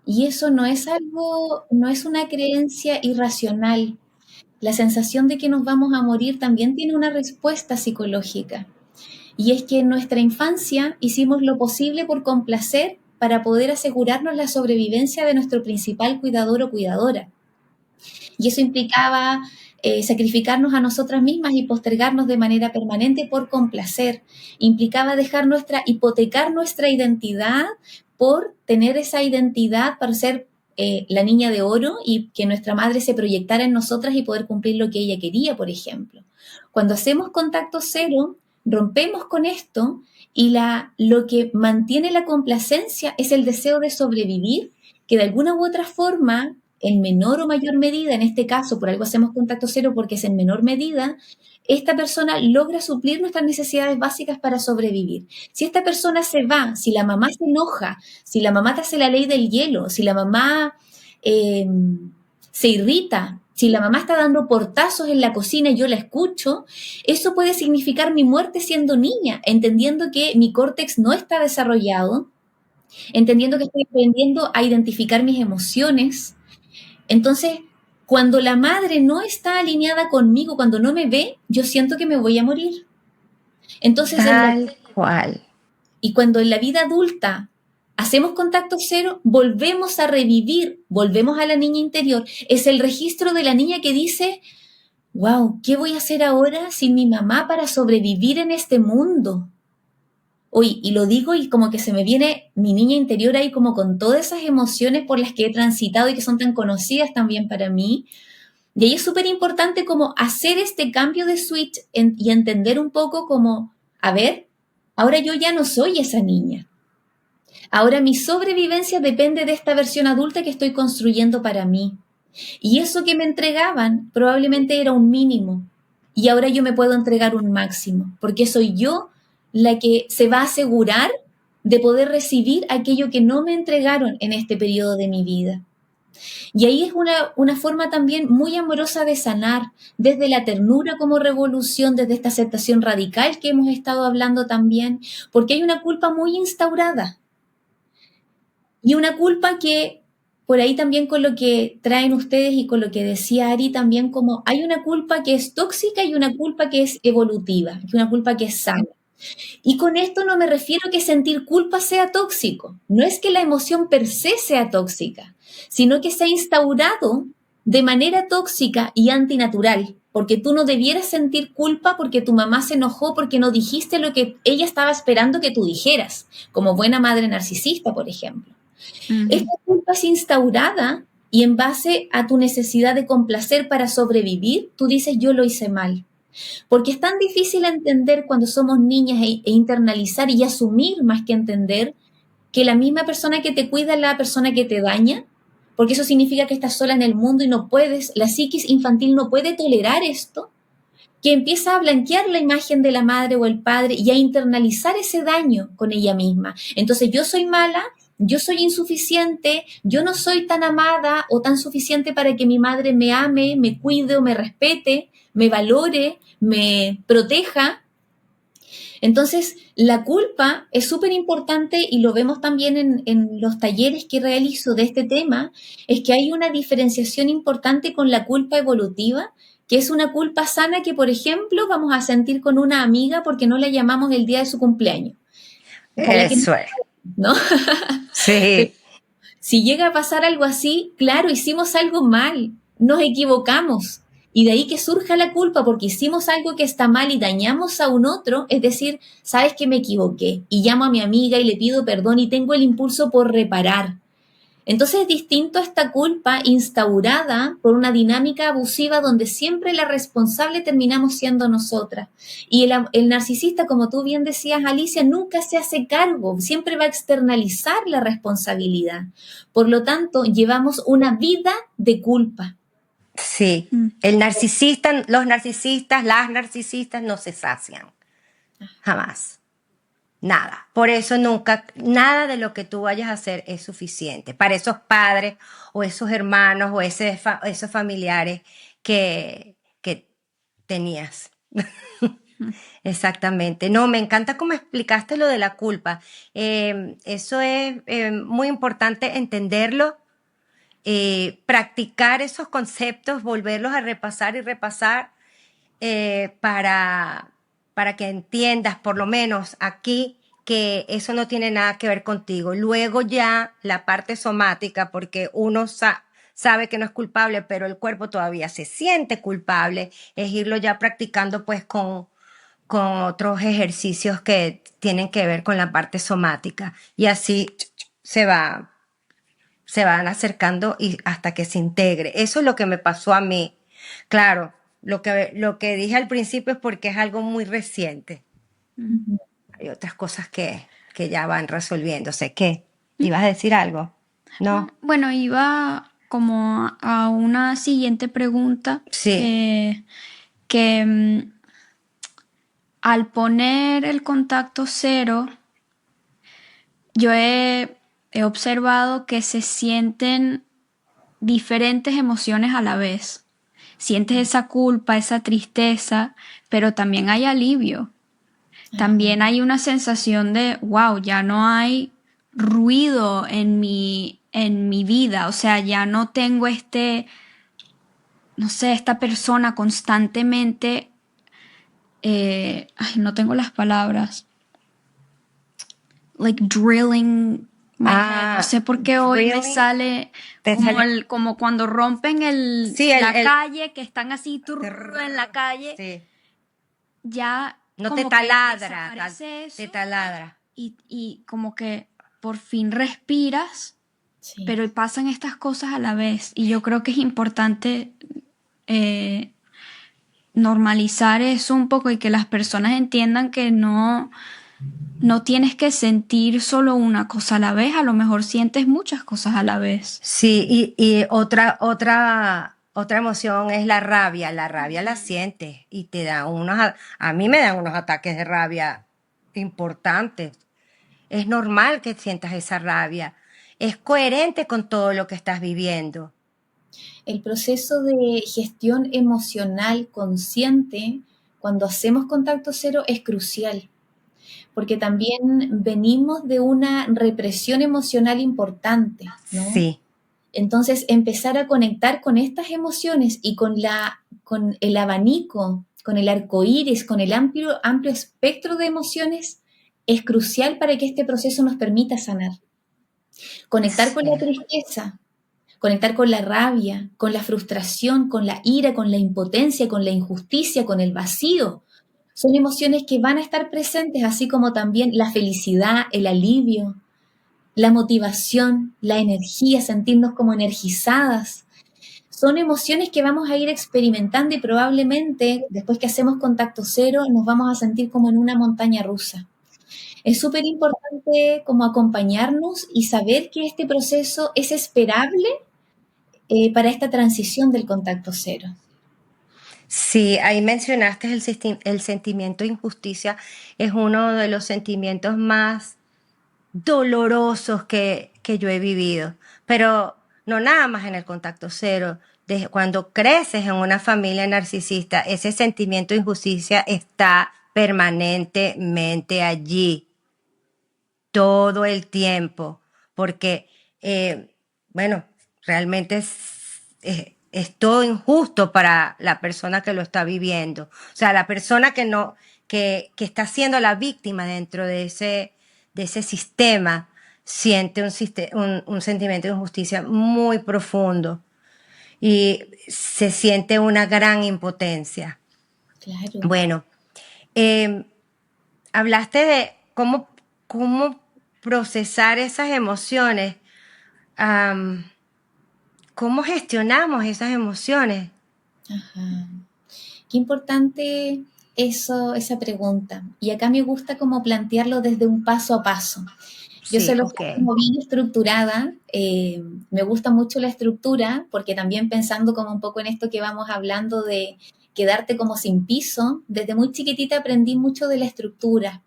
Y eso no es algo, no es una creencia irracional. La sensación de que nos vamos a morir también tiene una respuesta psicológica. Y es que en nuestra infancia hicimos lo posible por complacer para poder asegurarnos la sobrevivencia de nuestro principal cuidador o cuidadora. Y eso implicaba sacrificarnos a nosotras mismas y postergarnos de manera permanente por complacer. Implicaba hipotecar nuestra identidad por tener esa identidad para ser la niña de oro y que nuestra madre se proyectara en nosotras y poder cumplir lo que ella quería, por ejemplo. Cuando hacemos contacto cero, rompemos con esto y lo que mantiene la complacencia es el deseo de sobrevivir, que de alguna u otra forma, en menor o mayor medida, en este caso, por algo hacemos contacto cero porque es en menor medida, esta persona logra suplir nuestras necesidades básicas para sobrevivir. Si esta persona se va, si la mamá se enoja, si la mamá te hace la ley del hielo, si la mamá eh, se irrita, si la mamá está dando portazos en la cocina y yo la escucho, eso puede significar mi muerte siendo niña, entendiendo que mi córtex no está desarrollado, entendiendo que estoy aprendiendo a identificar mis emociones. Entonces, cuando la madre no está alineada conmigo, cuando no me ve, yo siento que me voy a morir. Entonces, tal cual. y cuando en la vida adulta hacemos contacto cero, volvemos a revivir, volvemos a la niña interior. Es el registro de la niña que dice, wow, ¿qué voy a hacer ahora sin mi mamá para sobrevivir en este mundo? Uy, y lo digo y como que se me viene mi niña interior ahí como con todas esas emociones por las que he transitado y que son tan conocidas también para mí. Y ahí es súper importante como hacer este cambio de switch y entender un poco como, a ver, ahora yo ya no soy esa niña. Ahora mi sobrevivencia depende de esta versión adulta que estoy construyendo para mí. Y eso que me entregaban probablemente era un mínimo. Y ahora yo me puedo entregar un máximo, porque soy yo la que se va a asegurar de poder recibir aquello que no me entregaron en este periodo de mi vida. Y ahí es una forma también muy amorosa de sanar, desde la ternura como revolución, desde esta aceptación radical que hemos estado hablando también, porque hay una culpa muy instaurada. Y una culpa que, por ahí también con lo que traen ustedes y con lo que decía Ari también, como hay una culpa que es tóxica y una culpa que es evolutiva, y una culpa que es sana. Y con esto no me refiero a que sentir culpa sea tóxico. No es que la emoción per se sea tóxica, sino que se ha instaurado de manera tóxica y antinatural, porque tú no debieras sentir culpa porque tu mamá se enojó porque no dijiste lo que ella estaba esperando que tú dijeras, como buena madre narcisista, por ejemplo. Esta culpa es instaurada y en base a tu necesidad de complacer para sobrevivir, tú dices yo lo hice mal. Porque es tan difícil entender cuando somos niñas e internalizar y asumir más que entender que la misma persona que te cuida es la persona que te daña, porque eso significa que estás sola en el mundo y no puedes, la psiquis infantil no puede tolerar esto, que empieza a blanquear la imagen de la madre o el padre y a internalizar ese daño con ella misma. Entonces yo soy mala, yo soy insuficiente, yo no soy tan amada o tan suficiente para que mi madre me ame, me cuide o me respete, me valore, me proteja. Entonces, la culpa es súper importante y lo vemos también en los talleres que realizo de este tema, es que hay una diferenciación importante con la culpa evolutiva, que es una culpa sana que, por ejemplo, vamos a sentir con una amiga porque no la llamamos el día de su cumpleaños. Ojalá que Eso es. no. Sí. Si llega a pasar algo así, claro, hicimos algo mal, nos equivocamos. Y de ahí que surja la culpa porque hicimos algo que está mal y dañamos a un otro, es decir, sabes que me equivoqué y llamo a mi amiga y le pido perdón y tengo el impulso por reparar. Entonces es distinto a esta culpa instaurada por una dinámica abusiva donde siempre la responsable terminamos siendo nosotras. Y el narcisista, como tú bien decías, Alicia, nunca se hace cargo, siempre va a externalizar la responsabilidad. Por lo tanto, llevamos una vida de culpa. Sí. El narcisista, los narcisistas, las narcisistas no se sacian. Jamás. Nada. Por eso nunca, nada de lo que tú vayas a hacer es suficiente. Para esos padres o esos hermanos o esos familiares que tenías. Exactamente. No, me encanta cómo explicaste lo de la culpa. Eso es muy importante entenderlo, practicar esos conceptos, volverlos a repasar y repasar para que entiendas, por lo menos aquí, que eso no tiene nada que ver contigo. Luego ya la parte somática, porque uno sabe que no es culpable, pero el cuerpo todavía se siente culpable, es irlo ya practicando pues con otros ejercicios que tienen que ver con la parte somática. Y así se van acercando y hasta que se integre. Eso es lo que me pasó a mí. Claro, lo que dije al principio es porque es algo muy reciente. Hay otras cosas que ya van resolviéndose. ¿Qué? ¿Ibas a decir algo? No. Bueno, iba como a una siguiente pregunta Sí. que al poner el contacto cero, yo he observado que se sienten diferentes emociones a la vez. Sientes esa culpa, esa tristeza, pero también hay alivio. También hay una sensación de, wow, ya no hay ruido en mi vida. O sea, ya no tengo no sé, esta persona constantemente, no tengo las palabras. Like drilling my head. No sé por qué hoy me drilling. sale como cuando rompen la calle, que están así en la calle. Sí. Ya no como te que taladra, desaparece eso, te taladra. y como que por fin respiras, Sí. pero pasan estas cosas a la vez. Y yo creo que es importante normalizar eso un poco y que las personas entiendan que no tienes que sentir solo una cosa a la vez, a lo mejor sientes muchas cosas a la vez. Sí, y otra emoción es la rabia. La rabia la sientes y te da a mí me dan unos ataques de rabia importantes. Es normal que sientas esa rabia. Es coherente con todo lo que estás viviendo. El proceso de gestión emocional consciente, cuando hacemos contacto cero, es crucial, porque también venimos de una represión emocional importante, ¿no? Sí. Entonces, empezar a conectar con estas emociones y con el abanico, con el arco iris, con el amplio espectro de emociones, es crucial para que este proceso nos permita sanar. Conectar con la tristeza, conectar con la rabia, con la frustración, con la ira, con la impotencia, con la injusticia, con el vacío. Son emociones que van a estar presentes, así como también la felicidad, el alivio, la motivación, la energía, sentirnos como energizadas. Son emociones que vamos a ir experimentando y probablemente después que hacemos contacto cero nos vamos a sentir como en una montaña rusa. Es súper importante como acompañarnos y saber que este proceso es esperable para esta transición del contacto cero? Sí, ahí mencionaste el sentimiento de injusticia, es uno de los sentimientos más dolorosos que yo he vivido, pero no nada más en el contacto cero. Cuando creces en una familia narcisista, ese sentimiento de injusticia está permanentemente allí, todo el tiempo, porque, bueno, realmente es todo injusto para la persona que lo está viviendo. O sea, la persona que no, que está siendo la víctima dentro de ese sistema, siente un sentimiento de injusticia muy profundo y se siente una gran impotencia. Claro. Bueno, eh, hablaste de cómo procesar esas emociones. Am, ¿Cómo gestionamos esas emociones? Ajá. Qué importante eso, esa pregunta. Y acá me gusta como plantearlo desde un paso a paso. Yo Sí, suelo ok. ser como bien estructurada, me gusta mucho la estructura, porque también pensando como un poco en esto que vamos hablando de quedarte como sin piso, desde muy chiquitita aprendí mucho de la estructura.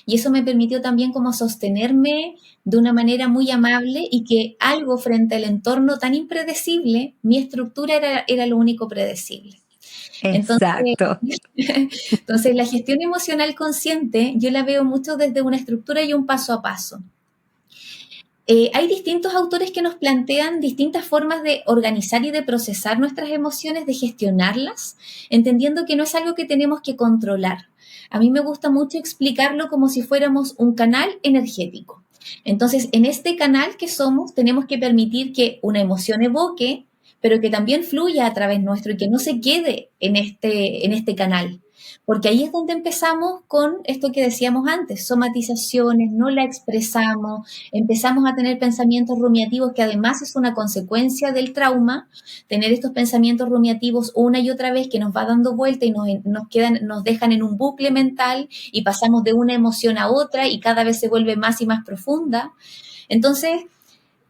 Y eso me permitió también como sostenerme de una manera muy amable y que algo frente al entorno tan impredecible, mi estructura era lo único predecible. Entonces, Exacto. entonces, la gestión emocional consciente yo la veo mucho desde una estructura y un paso a paso. Hay distintos autores que nos plantean distintas formas de organizar y de procesar nuestras emociones, de gestionarlas, entendiendo que no es algo que tenemos que controlar. A mí me gusta mucho explicarlo como si fuéramos un canal energético. Entonces, en este canal que somos, tenemos que permitir que una emoción evoque, pero que también fluya a través nuestro y que no se quede en este canal. Porque ahí es donde empezamos con esto que decíamos antes, somatizaciones, no la expresamos, empezamos a tener pensamientos rumiativos que además es una consecuencia del trauma, tener estos pensamientos rumiativos una y otra vez que nos va dando vuelta y nos dejan en un bucle mental y pasamos de una emoción a otra y cada vez se vuelve más y más profunda. Entonces,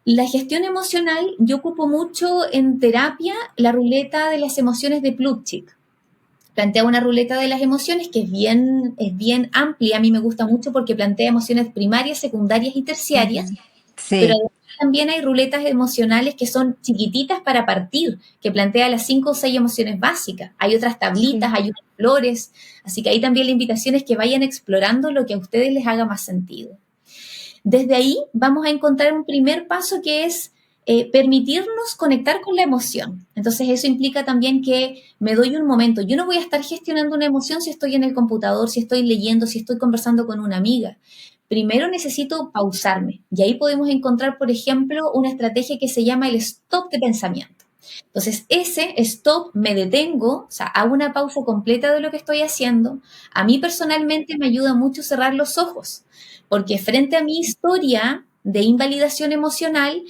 la gestión emocional, yo ocupo mucho en terapia la ruleta de las emociones de Plutchik. Plantea una ruleta de las emociones que es bien amplia. A mí me gusta mucho porque plantea emociones primarias, secundarias y terciarias, Ujú. pero Sí, además también hay ruletas emocionales que son chiquititas para partir, que plantea las 5 o 6 emociones básicas. Hay otras tablitas, sí. hay unas flores, así que ahí también la invitación es que vayan explorando lo que a ustedes les haga más sentido. Desde ahí vamos a encontrar un primer paso que es permitirnos conectar con la emoción. Entonces eso implica también que me doy un momento. Yo no voy a estar gestionando una emoción si estoy en el computador, si estoy leyendo, si estoy conversando con una amiga. Primero necesito pausarme y ahí podemos encontrar, por ejemplo, una estrategia que se llama el stop de pensamiento. Entonces, ese stop, me detengo, o sea, hago una pausa completa de lo que estoy haciendo. A mí personalmente me ayuda mucho cerrar los ojos, porque frente a mi historia de invalidación emocional,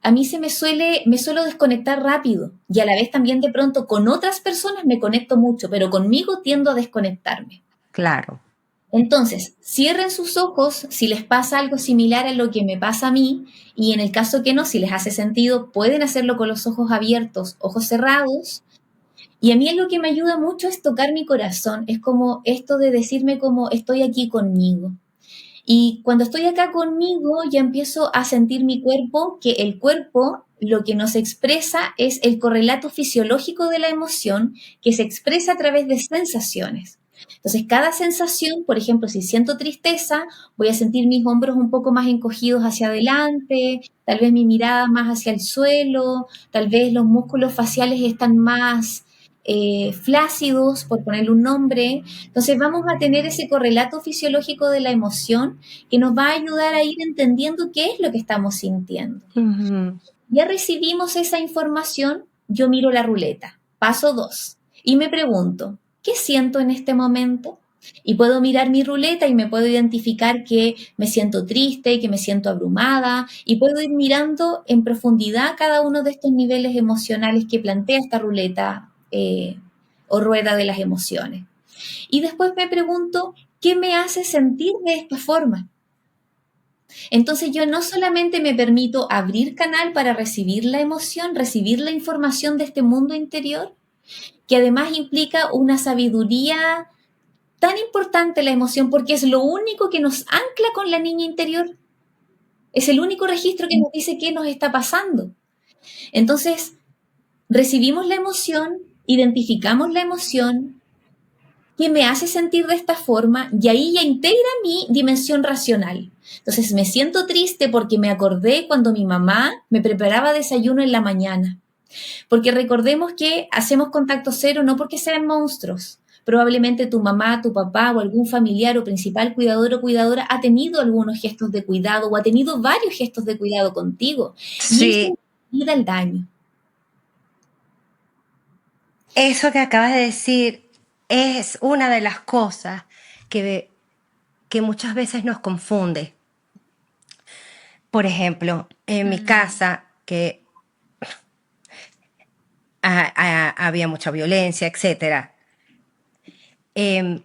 a mí me suelo desconectar rápido y a la vez también de pronto con otras personas me conecto mucho, pero conmigo tiendo a desconectarme. Claro. Entonces, cierren sus ojos si les pasa algo similar a lo que me pasa a mí y en el caso que no, si les hace sentido, pueden hacerlo con los ojos abiertos, ojos cerrados. Y a mí lo que me ayuda mucho es tocar mi corazón, es como esto de decirme como estoy aquí conmigo. Y cuando estoy acá conmigo, ya empiezo a sentir mi cuerpo, que el cuerpo lo que nos expresa es el correlato fisiológico de la emoción, que se expresa a través de sensaciones. Entonces, cada sensación, por ejemplo, si siento tristeza, voy a sentir mis hombros un poco más encogidos hacia adelante, tal vez mi mirada más hacia el suelo, tal vez los músculos faciales están más flácidos, por ponerle un nombre. Entonces vamos a tener ese correlato fisiológico de la emoción que nos va a ayudar a ir entendiendo qué es lo que estamos sintiendo. Ujú. Ya recibimos esa información, yo miro la ruleta, paso 2, y me pregunto, ¿qué siento en este momento? Y puedo mirar mi ruleta y me puedo identificar que me siento triste, que me siento abrumada, y puedo ir mirando en profundidad cada uno de estos niveles emocionales que plantea esta ruleta o rueda de las emociones. Y después me pregunto, ¿qué me hace sentir de esta forma? Entonces yo no solamente me permito abrir canal para recibir la emoción, recibir la información de este mundo interior, que además implica una sabiduría tan importante la emoción, porque es lo único que nos ancla con la niña interior. Es el único registro que nos dice qué nos está pasando. Entonces, recibimos la emoción, identificamos la emoción, que me hace sentir de esta forma, y ahí ya integra mi dimensión racional. Entonces, me siento triste porque me acordé cuando mi mamá me preparaba desayuno en la mañana. Porque recordemos que hacemos contacto cero no porque sean monstruos. Probablemente tu mamá, tu papá o algún familiar o principal cuidador o cuidadora ha tenido algunos gestos de cuidado o ha tenido varios gestos de cuidado contigo. Y eso Sí, da el daño. eso que acabas de decir es una de las cosas que muchas veces nos confunde. Por ejemplo, en mi casa, que había mucha violencia, etcétera,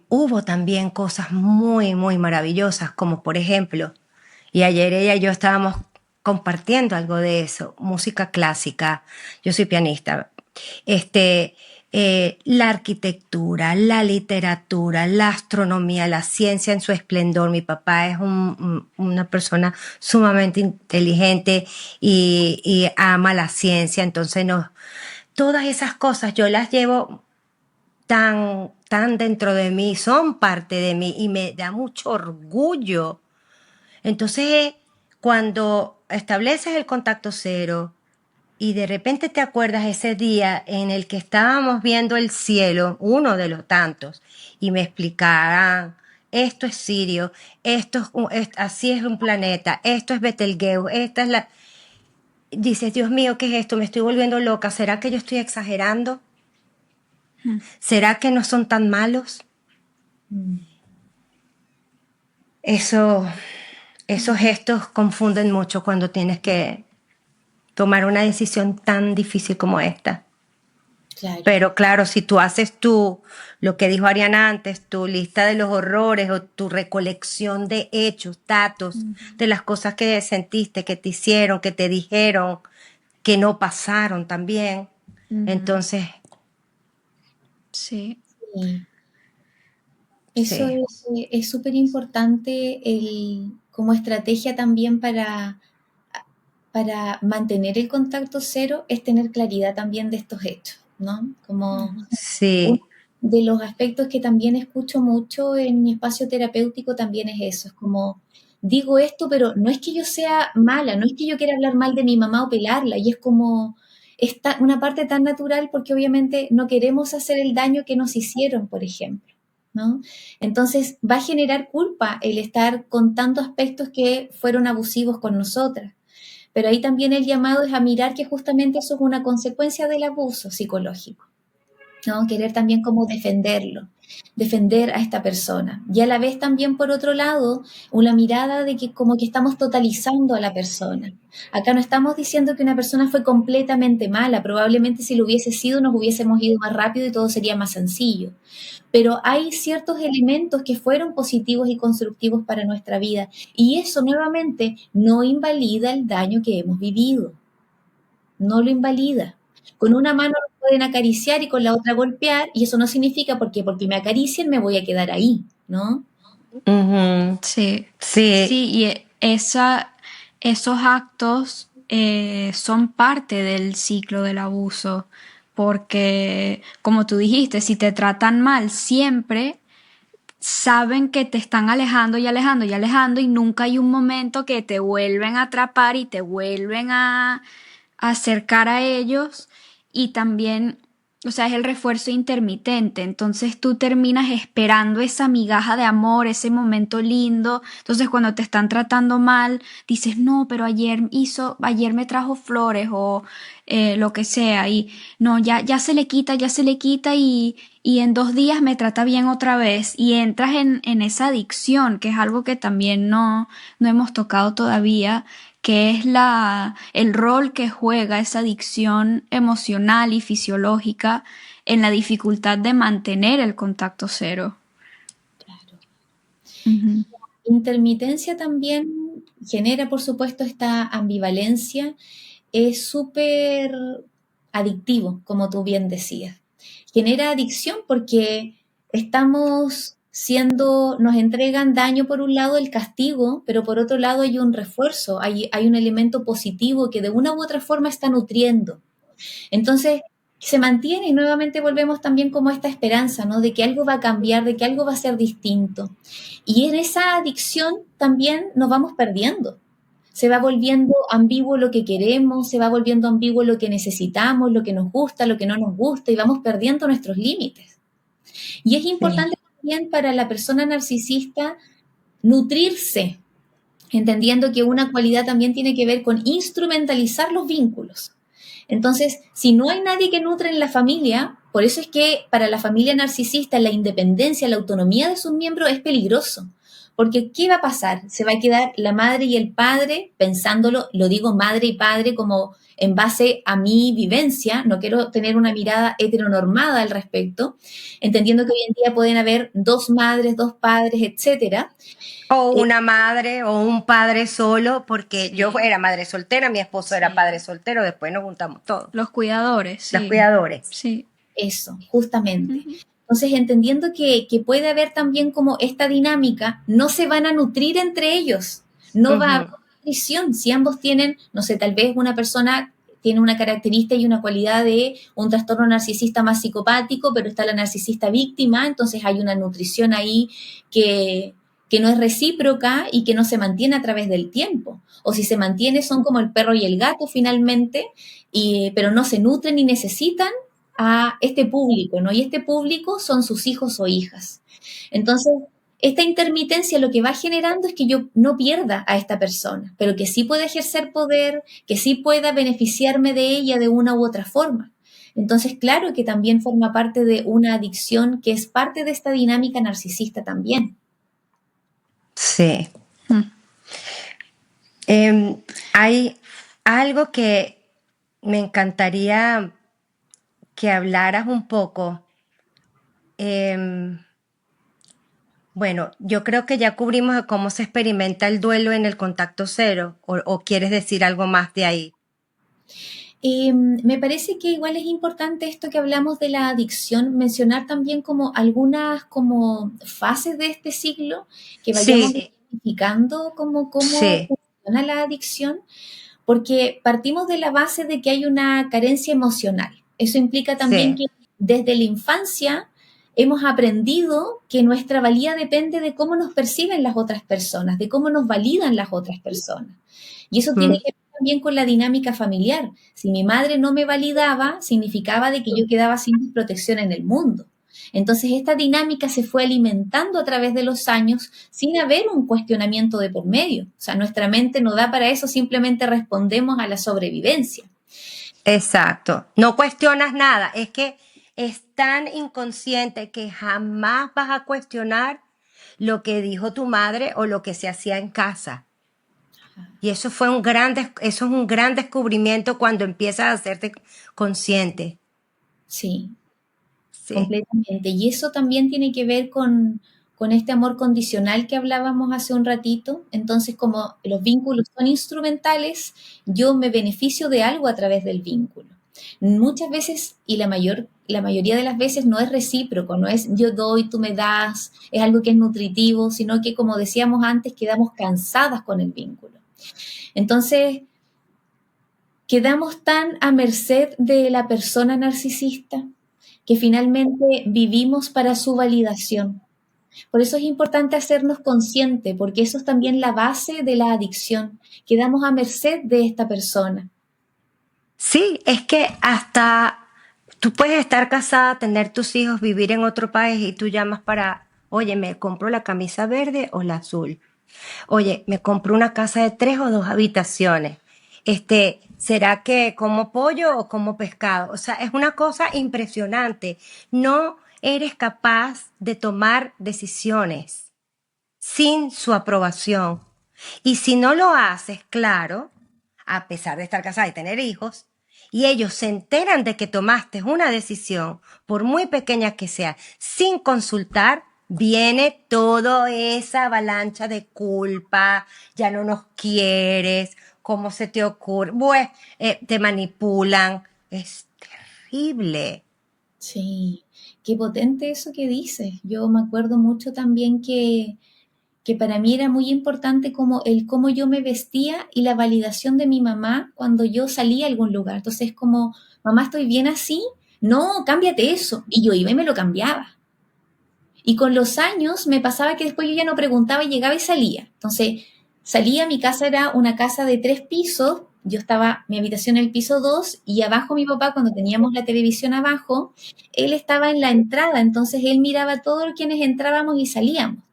hubo también cosas muy, muy maravillosas, como por ejemplo, y ayer ella y yo estábamos compartiendo algo de eso, música clásica, yo soy pianista, la arquitectura, la literatura, la astronomía, la ciencia en su esplendor. Mi papá es una persona sumamente inteligente y ama la ciencia, entonces todas esas cosas yo las llevo tan dentro de mí, son parte de mí y me da mucho orgullo. Entonces, cuando estableces el contacto cero y de repente te acuerdas ese día en el que estábamos viendo el cielo, uno de los tantos, y me explicaran, esto es Sirio, así es un planeta, esto es Betelgeuse, esta es la... Dices, Dios mío, ¿qué es esto? Me estoy volviendo loca. ¿Será que yo estoy exagerando? ¿Será que no son tan malos? Eso, esos gestos confunden mucho cuando tienes que tomar una decisión tan difícil como esta. Claro. Pero claro, si tú haces lo que dijo Ariana antes, tu lista de los horrores o tu recolección de hechos, datos, de las cosas que sentiste, que te hicieron, que te dijeron, que no pasaron también, entonces... Sí. Sí. Eso Sí. es súper importante como estrategia también para mantener el contacto cero, es tener claridad también de estos hechos, ¿no? Como uno Sí. de los aspectos que también escucho mucho en mi espacio terapéutico también es eso, es como, digo esto, pero no es que yo sea mala, no es que yo quiera hablar mal de mi mamá o pelarla, y es como una parte tan natural porque obviamente no queremos hacer el daño que nos hicieron, por ejemplo, ¿no? Entonces va a generar culpa el estar contando aspectos que fueron abusivos con nosotras. Pero ahí también el llamado es a mirar que justamente eso es una consecuencia del abuso psicológico, ¿no? Querer también como defender a esta persona. Y a la vez también, por otro lado, una mirada de que como que estamos totalizando a la persona. Acá no estamos diciendo que una persona fue completamente mala, probablemente si lo hubiese sido nos hubiésemos ido más rápido y todo sería más sencillo. Pero hay ciertos elementos que fueron positivos y constructivos para nuestra vida, y eso nuevamente no invalida el daño que hemos vivido, no lo invalida. Con una mano nos pueden acariciar y con la otra golpear, y eso no significa porque me acaricien me voy a quedar ahí, ¿no? Ujú. Sí. Sí. Sí, y esos actos son parte del ciclo del abuso, porque como tú dijiste, si te tratan mal siempre, saben que te están alejando y alejando y alejando y nunca hay un momento que te vuelven a atrapar y te vuelven a acercar a ellos y también, o sea, es el refuerzo intermitente, entonces tú terminas esperando esa migaja de amor, ese momento lindo, entonces cuando te están tratando mal, dices, no, pero ayer me trajo flores o lo que sea y no, ya se le quita, y en 2 días me trata bien otra vez y entras en esa adicción, que es algo que también no hemos tocado todavía, que es el rol que juega esa adicción emocional y fisiológica en la dificultad de mantener el contacto cero. Claro. Ujú. Intermitencia también genera, por supuesto, esta ambivalencia, es súper adictivo, como tú bien decías. Genera adicción porque estamos siendo, nos entregan daño por un lado el castigo, pero por otro lado hay un refuerzo, hay un elemento positivo que de una u otra forma está nutriendo. Entonces, se mantiene y nuevamente volvemos también como a esta esperanza, ¿no? De que algo va a cambiar, de que algo va a ser distinto. Y en esa adicción también nos vamos perdiendo. Se va volviendo ambiguo lo que queremos, se va volviendo ambiguo lo que necesitamos, lo que nos gusta, lo que no nos gusta, y vamos perdiendo nuestros límites. Y es Sí. importante también para la persona narcisista nutrirse, entendiendo que una cualidad también tiene que ver con instrumentalizar los vínculos. Entonces, si no hay nadie que nutre en la familia, por eso es que para la familia narcisista la independencia, la autonomía de sus miembros es peligroso. Porque ¿qué va a pasar? Se va a quedar la madre y el padre pensándolo, lo digo madre y padre como en base a mi vivencia, no quiero tener una mirada heteronormada al respecto, entendiendo que hoy en día pueden haber dos madres, dos padres, etcétera. O Eh, una madre o un padre solo, porque yo sí, era madre soltera, mi esposo era sí. padre soltero, después nos juntamos todos, Los cuidadores, los sí. cuidadores. Sí. Eso, justamente. Ujú. Entonces, entendiendo que puede haber también como esta dinámica, no se van a nutrir entre ellos, no va a haber Ujú. nutrición. Si ambos tienen, no sé, tal vez una persona tiene una característica y una cualidad de un trastorno narcisista más psicopático, pero está la narcisista víctima, entonces hay una nutrición ahí que, que no es recíproca y que no se mantiene a través del tiempo. O si se mantiene, son como el perro y el gato finalmente, pero no se nutren ni necesitan a este público, ¿no? Y este público son sus hijos o hijas. Entonces, esta intermitencia lo que va generando es que yo no pierda a esta persona, pero que sí pueda ejercer poder, que sí pueda beneficiarme de ella de una u otra forma. Entonces, claro que también forma parte de una adicción que es parte de esta dinámica narcisista también. Sí. Mm. Hay algo que me encantaría que hablaras un poco. Em, bueno, yo creo que ya cubrimos de cómo se experimenta el duelo en el contacto cero, o quieres decir algo más de ahí. Me parece que igual es importante esto que hablamos de la adicción, mencionar también como algunas como fases de este ciclo, que vayamos Sí, identificando como cómo sí, funciona la adicción, porque partimos de la base de que hay una carencia emocional. Eso implica también sí. que desde la infancia hemos aprendido que nuestra valía depende de cómo nos perciben las otras personas, de cómo nos validan las otras personas. Y eso tiene Mm. que ver también con la dinámica familiar. Si mi madre no me validaba, significaba de que yo quedaba sin protección en el mundo. Entonces esta dinámica se fue alimentando a través de los años sin haber un cuestionamiento de por medio. O sea, nuestra mente no da para eso, simplemente respondemos a la sobrevivencia. Exacto. No cuestionas nada. Es que es tan inconsciente que jamás vas a cuestionar lo que dijo tu madre o lo que se hacía en casa. Y eso eso es un gran descubrimiento cuando empiezas a hacerte consciente. Sí, Sí, completamente. Y eso también tiene que ver con este amor condicional que hablábamos hace un ratito. Entonces, como los vínculos son instrumentales, yo me beneficio de algo a través del vínculo. Muchas veces, y la mayoría de las veces no es recíproco, no es yo doy, tú me das, es algo que es nutritivo, sino que, como decíamos antes, quedamos cansadas con el vínculo. Entonces, quedamos tan a merced de la persona narcisista que finalmente vivimos para su validación. Por eso es importante hacernos consciente, porque eso es también la base de la adicción. Quedamos a merced de esta persona. sí, es que hasta tú puedes estar casada, tener tus hijos, vivir en otro país y tú llamas para, oye, me compro la camisa verde o la azul. Oye, me compro una casa de 3 o 2 habitaciones. ¿Será que como pollo o como pescado? O sea, es una cosa impresionante. No eres capaz de tomar decisiones sin su aprobación. Y si no lo haces, claro, a pesar de estar casada y tener hijos, y ellos se enteran de que tomaste una decisión, por muy pequeña que sea, sin consultar, viene toda esa avalancha de culpa, ya no nos quieres, ¿cómo se te ocurre? Pues, te manipulan. Es terrible. Sí, qué potente eso que dices. Yo me acuerdo mucho también que para mí era muy importante como el cómo yo me vestía y la validación de mi mamá cuando yo salía a algún lugar. Entonces, como, mamá, ¿estoy bien así? No, cámbiate eso. Y yo iba y me lo cambiaba. Y con los años me pasaba que después yo ya no preguntaba y llegaba y salía. Entonces, salía, mi casa era una casa de 3 pisos, yo estaba, mi habitación en el piso 2 y abajo mi papá, cuando teníamos la televisión abajo, él estaba en la entrada, entonces él miraba todos quienes entrábamos y salíamos.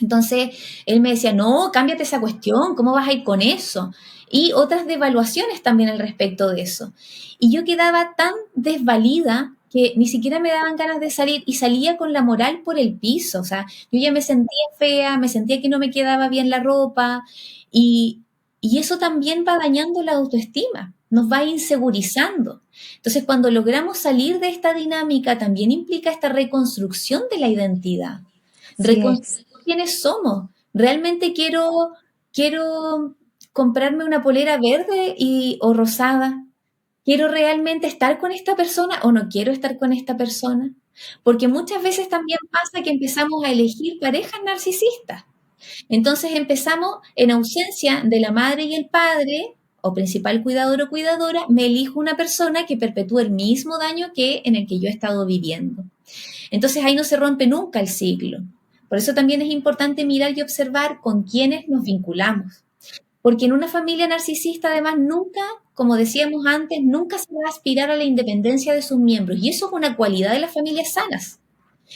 Entonces él me decía, no, cámbiate esa cuestión, ¿cómo vas a ir con eso? Y otras devaluaciones también al respecto de eso. Y yo quedaba tan desvalida que ni siquiera me daban ganas de salir y salía con la moral por el piso. O sea, yo ya me sentía fea, me sentía que no me quedaba bien la ropa y, y eso también va dañando la autoestima, nos va insegurizando. Entonces, cuando logramos salir de esta dinámica, también implica esta reconstrucción de la identidad, Sí es. quiénes somos. Realmente quiero comprarme una polera verde o rosada. ¿Quiero realmente estar con esta persona o no quiero estar con esta persona? Porque muchas veces también pasa que empezamos a elegir parejas narcisistas. Entonces empezamos, en ausencia de la madre y el padre, o principal cuidador o cuidadora, me elijo una persona que perpetúa el mismo daño que en el que yo he estado viviendo. Entonces ahí no se rompe nunca el ciclo. Por eso también es importante mirar y observar con quiénes nos vinculamos. Porque en una familia narcisista, además, nunca, como decíamos antes, nunca se va a aspirar a la independencia de sus miembros. Y eso es una cualidad de las familias sanas,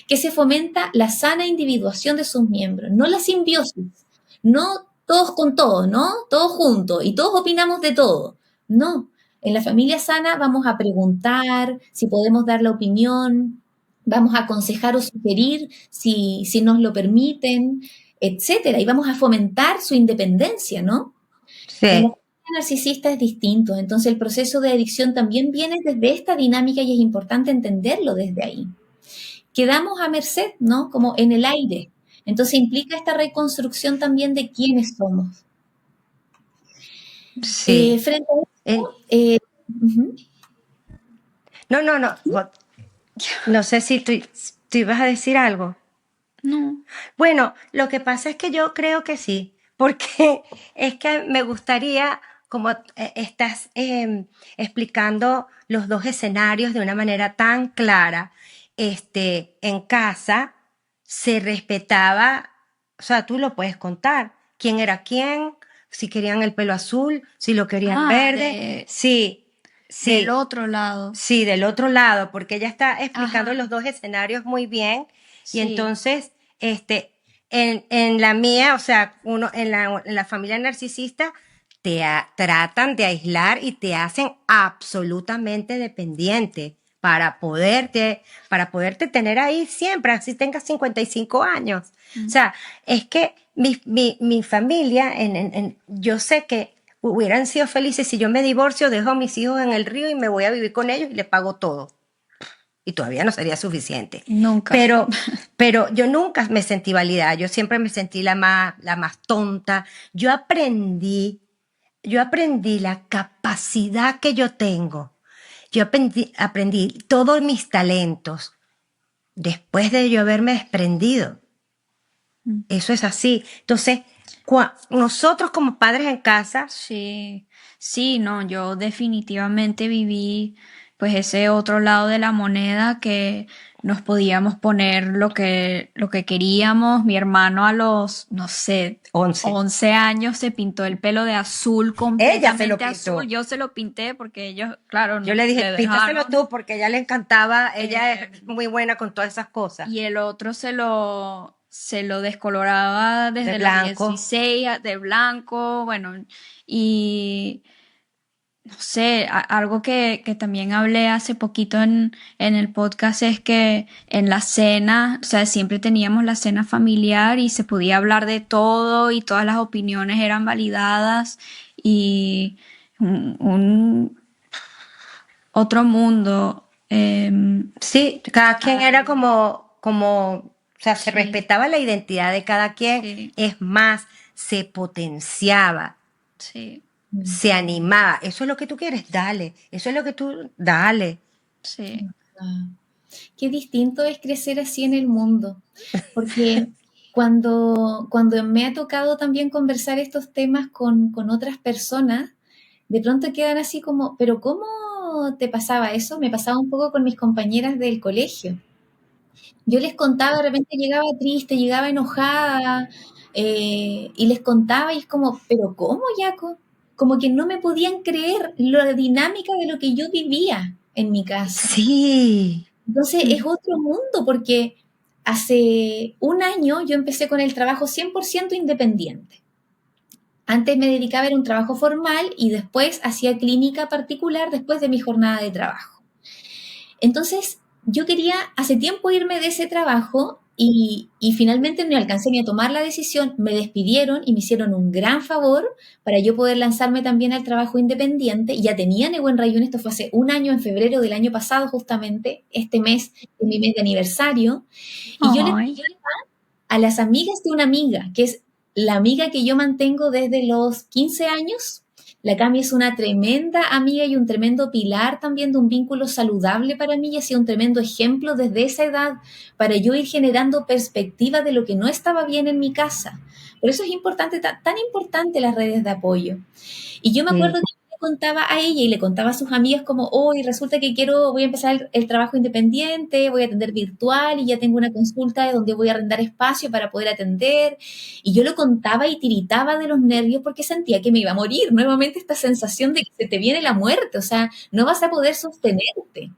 que se fomenta la sana individuación de sus miembros, no la simbiosis, no todos con todos, ¿no? Todos juntos y todos opinamos de todo. No, en la familia sana vamos a preguntar si podemos dar la opinión, vamos a aconsejar o sugerir si nos lo permiten, etcétera, y vamos a fomentar su independencia, ¿no? En la Sí. familia narcisista es distinto, entonces el proceso de adicción también viene desde esta dinámica y es importante entenderlo desde ahí. Quedamos a merced, ¿no? Como en el aire. Entonces implica esta reconstrucción también de quiénes somos. Sí. Frente a Eh, esto, ujú. no, no, no. No sé si tú ibas a decir algo. No. Bueno, lo que pasa es que yo creo que sí, porque es que me gustaría, como estás explicando los dos escenarios de una manera tan clara, en casa se respetaba, o sea, tú lo puedes contar, quién era quién, si querían el pelo azul, si lo querían Ah, verde, sí, del sí. otro lado. Sí, del otro lado, porque ella está explicando Ajá, los dos escenarios muy bien. Y sí. entonces, en la mía, o sea, en la familia narcisista, tratan de aislar y te hacen absolutamente dependiente para poderte tener ahí siempre, así tengas 55 años. O Mm. sea, es que mi familia, yo sé que hubieran sido felices si yo me divorcio, dejo a mis hijos en el río y me voy a vivir con ellos y les pago todo. Y todavía no sería suficiente. Nunca. Pero yo nunca me sentí validada, yo siempre me sentí la más tonta. Yo aprendí la capacidad que yo tengo. Aprendí todos mis talentos después de yo haberme desprendido. Mm. Eso es así. Entonces, nosotros como padres en casa, Sí, sí, no, yo definitivamente viví pues ese otro lado de la moneda que nos podíamos poner lo que queríamos. Mi hermano a los, no sé, 11. 11 años se pintó el pelo de azul, Ella se lo completamente azul. pintó. Yo se lo pinté porque ellos, claro, Yo le dije, le píntaselo dejaron. tú porque a ella le encantaba, ella eh, es muy buena con todas esas cosas. y el otro se lo descoloraba De desde los blanco. 16 de blanco, bueno, y no sé, algo que también hablé hace poquito en el podcast es que en la cena, o sea, siempre teníamos la cena familiar y se podía hablar de todo y todas las opiniones eran validadas y un otro mundo. Sí, cada quien era Ay, como sea, se Sí, respetaba la identidad de cada quien. sí, Es más, se potenciaba, sí, Mm. se animaba. Eso es lo que tú quieres, dale. Eso es lo que tú, dale. sí, Ah, qué distinto es crecer así en el mundo, porque cuando me ha tocado también conversar estos temas con otras personas, de pronto quedan así como, pero ¿cómo te pasaba eso? Me pasaba un poco con mis compañeras del colegio. Yo les contaba, de repente llegaba triste, llegaba enojada, y les contaba y es como, pero ¿cómo, Yaco? Como que no me podían creer la dinámica de lo que yo vivía en mi casa. Sí. Entonces es mm, otro mundo porque hace un año yo empecé con el trabajo 100% independiente. Antes me dedicaba a un trabajo formal y después hacía clínica particular después de mi jornada de trabajo. Entonces, yo quería hace tiempo irme de ese trabajo y finalmente no alcancé ni a tomar la decisión, me despidieron y me hicieron un gran favor para yo poder lanzarme también al trabajo independiente. Ya tenía Nehuen Rayún, esto fue hace un año, en febrero del año pasado justamente, este mes es mi mes de aniversario, y yo le ay, a las amigas de una amiga, que es la amiga que yo mantengo desde los 15 años. La Cami es una tremenda amiga y un tremendo pilar también de un vínculo saludable para mí y ha sido un tremendo ejemplo desde esa edad para yo ir generando perspectiva de lo que no estaba bien en mi casa. Por eso es importante, tan importante las redes de apoyo. Y yo me acuerdo Sí. que le contaba a ella y le contaba a sus amigas como, hoy resulta que voy a empezar el trabajo independiente, voy a atender virtual y ya tengo una consulta donde voy a arrendar espacio para poder atender. Y yo lo contaba y tiritaba de los nervios porque sentía que me iba a morir. Nuevamente esta sensación de que se te viene la muerte, o sea, no vas a poder sostenerte.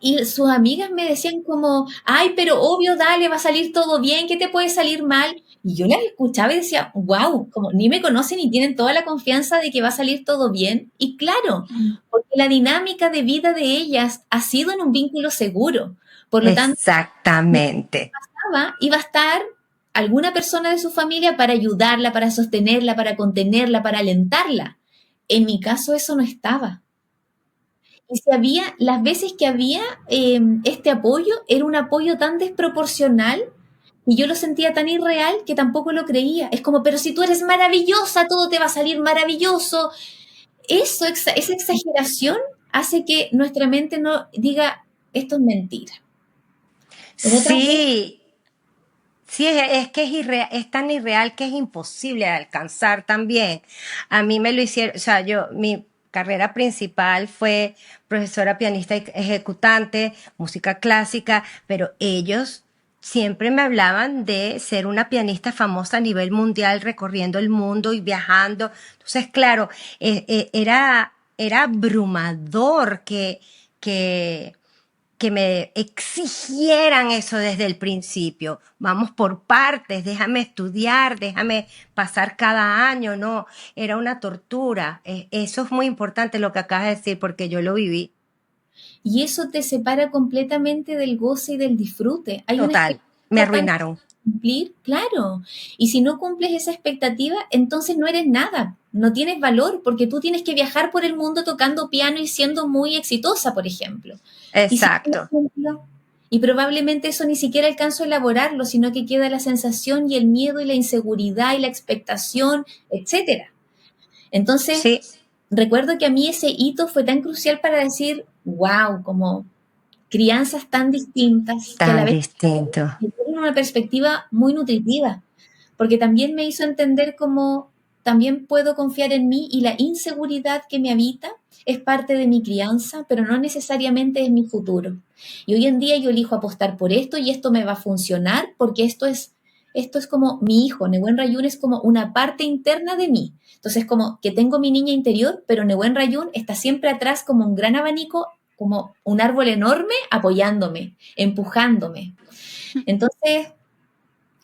Y sus amigas me decían como, ay, pero obvio, dale, va a salir todo bien, ¿qué te puede salir mal? Y yo las escuchaba y decía, wow, como ni me conocen y tienen toda la confianza de que va a salir todo bien. Y claro, mm, porque la dinámica de vida de ellas ha sido en un vínculo seguro. Por lo tanto, Exactamente. iba a estar alguna persona de su familia para ayudarla, para sostenerla, para contenerla, para alentarla. En mi caso eso no estaba. Y si había, las veces que había este apoyo, era un apoyo tan desproporcional y yo lo sentía tan irreal que tampoco lo creía. Es como, pero si tú eres maravillosa, todo te va a salir maravilloso. Esa exageración hace que nuestra mente no diga, esto es mentira. En otras veces, Sí, sí, es que es tan irreal que es imposible de alcanzar también. A mí me lo hicieron, o sea, mi carrera principal fue profesora pianista y ejecutante, música clásica, pero ellos siempre me hablaban de ser una pianista famosa a nivel mundial, recorriendo el mundo y viajando. Entonces, claro, era abrumador que que me exigieran eso desde el principio. Vamos por partes, déjame estudiar, déjame pasar cada año, no, era una tortura. Eso es muy importante lo que acabas de decir porque yo lo viví. y eso te separa completamente del goce y del disfrute. Hay una Total, me expectativa tan arruinaron. cumplir, claro. Y si no cumples esa expectativa, entonces no eres nada, no tienes valor, porque tú tienes que viajar por el mundo tocando piano y siendo muy exitosa, por ejemplo. Y si no lo Exacto. cumplo, y probablemente eso ni siquiera alcanzo a elaborarlo, sino que queda la sensación y el miedo y la inseguridad y la expectación, etcétera. Entonces, Sí, recuerdo que a mí ese hito fue tan crucial para decir, wow, como crianzas tan distintas que a la tan vez distinto. tienen una perspectiva muy nutritiva, porque también me hizo entender cómo también puedo confiar en mí y la inseguridad que me habita es parte de mi crianza, pero no necesariamente es mi futuro. Y hoy en día yo elijo apostar por esto y esto me va a funcionar porque esto es como mi hijo. Nehuen Rayún es como una parte interna de mí. Entonces, como que tengo mi niña interior, pero Nehuen Rayún está siempre atrás como un gran abanico, como un árbol enorme apoyándome, empujándome. Entonces,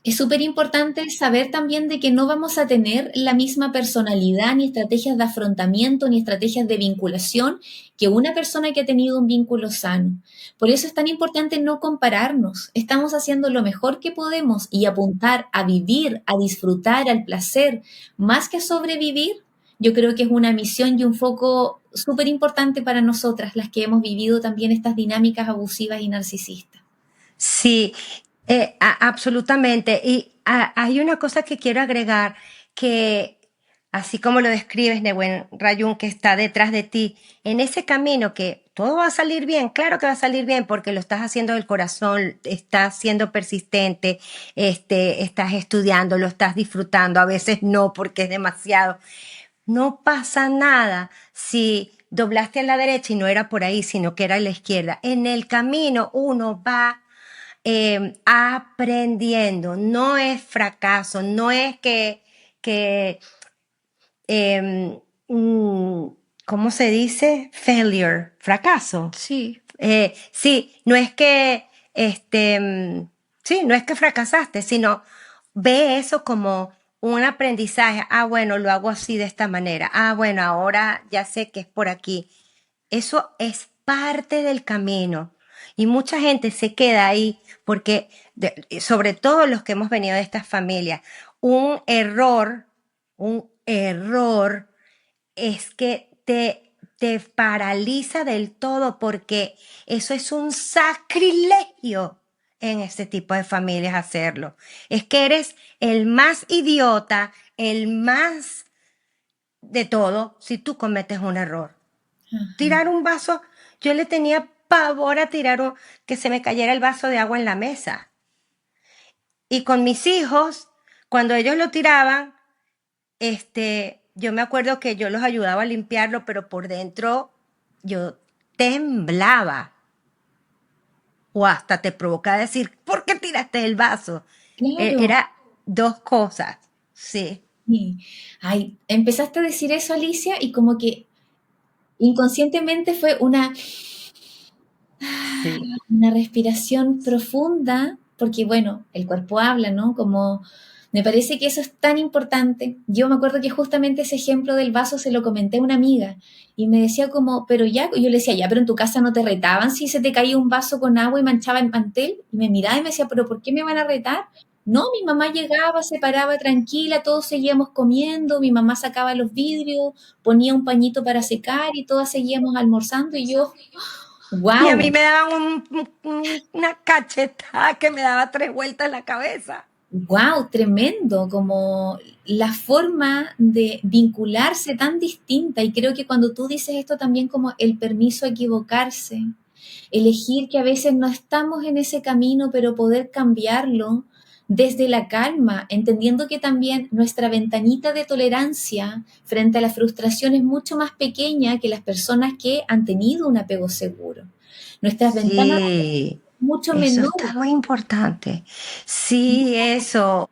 es súper importante saber también de que no vamos a tener la misma personalidad, ni estrategias de afrontamiento, ni estrategias de vinculación que una persona que ha tenido un vínculo sano. Por eso es tan importante no compararnos. Estamos haciendo lo mejor que podemos y apuntar a vivir, a disfrutar, al placer, más que a sobrevivir. Yo creo que es una misión y un foco súper importante para nosotras, las que hemos vivido también estas dinámicas abusivas y narcisistas. Sí, Absolutamente. Y hay una cosa que quiero agregar, que así como lo describes, Nehuen Rayun, que está detrás de ti, en ese camino que todo va a salir bien, claro que va a salir bien porque lo estás haciendo del corazón, estás siendo persistente, estás estudiando, lo estás disfrutando, a veces no porque es demasiado. No pasa nada si doblaste a la derecha y no era por ahí, sino que era a la izquierda. En el camino uno va aprendiendo, no es fracaso, no es que eh, mm, ¿cómo se dice? Failure, fracaso. Sí, Sí, no es que, sí, no es que fracasaste, sino ve eso como un aprendizaje. Ah, bueno, lo hago así de esta manera. Ah, bueno, ahora ya sé que es por aquí. Eso es parte del camino. Y mucha gente se queda ahí porque, sobre todo los que hemos venido de estas familias, un error es que te paraliza del todo porque eso es un sacrilegio en este tipo de familias hacerlo. Es que eres el más idiota, el más de todo si tú cometes un error. Ajá. Tirar un vaso, yo le tenía pavor a que se me cayera el vaso de agua en la mesa. Y con mis hijos, cuando ellos lo tiraban, yo me acuerdo que yo los ayudaba a limpiarlo, pero por dentro yo temblaba. O hasta te provoca decir, ¿por qué tiraste el vaso? Claro. Era dos cosas, sí. Sí. Ay, empezaste a decir eso, Alicia, y como que inconscientemente fue Sí. una respiración profunda, porque bueno, el cuerpo habla, ¿no? Como me parece que eso es tan importante. Yo me acuerdo que justamente ese ejemplo del vaso se lo comenté a una amiga y me decía como, pero ya, yo le decía, ya, pero en tu casa no te retaban si se te caía un vaso con agua y manchaba el mantel. Y me miraba y me decía, pero ¿por qué me van a retar? No, mi mamá llegaba, se paraba tranquila, todos seguíamos comiendo, mi mamá sacaba los vidrios, ponía un pañito para secar y todas seguíamos almorzando y yo, Y a wow. mí me daban una cachetada que me daba 3 vueltas en la cabeza. Wow, tremendo, como la forma de vincularse tan distinta. Y creo que cuando tú dices esto también como el permiso a equivocarse, elegir que a veces no estamos en ese camino, pero poder cambiarlo desde la calma, entendiendo que también nuestra ventanita de tolerancia frente a la frustración es mucho más pequeña que las personas que han tenido un apego seguro. Nuestras ventanas Sí, mucho eso menores. está muy importante. Sí, eso.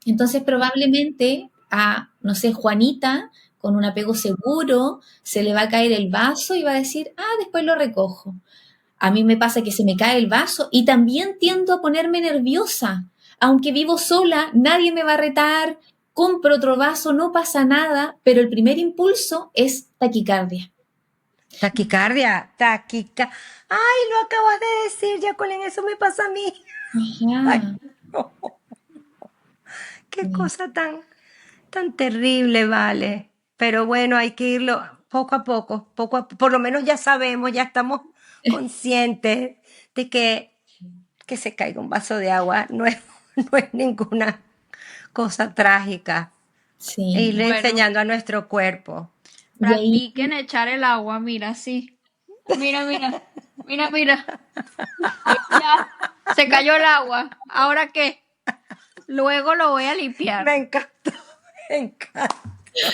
Entonces probablemente a, no sé, Juanita, con un apego seguro, se le va a caer el vaso y va a decir, ah, después lo recojo. A mí me pasa que se me cae el vaso y también tiendo a ponerme nerviosa. Aunque vivo sola, nadie me va a retar, compro otro vaso, no pasa nada, pero el primer impulso es taquicardia. Taquicardia. Ay, lo acabas de decir, Jacqueline, eso me pasa a mí. Ay, Ajá. no, qué Sí. cosa tan terrible, vale. Pero bueno, hay que irlo por lo menos ya sabemos, ya estamos conscientes de que se caiga un vaso de agua no es, no es ninguna cosa trágica. E Sí. irle bueno, enseñando a nuestro cuerpo. Y ahí, practiquen echar el agua, mira, sí. Mira, mira, mira, mira. Ya, se cayó el agua. ¿Ahora qué? Luego lo voy a limpiar. Me encantó, me encanta.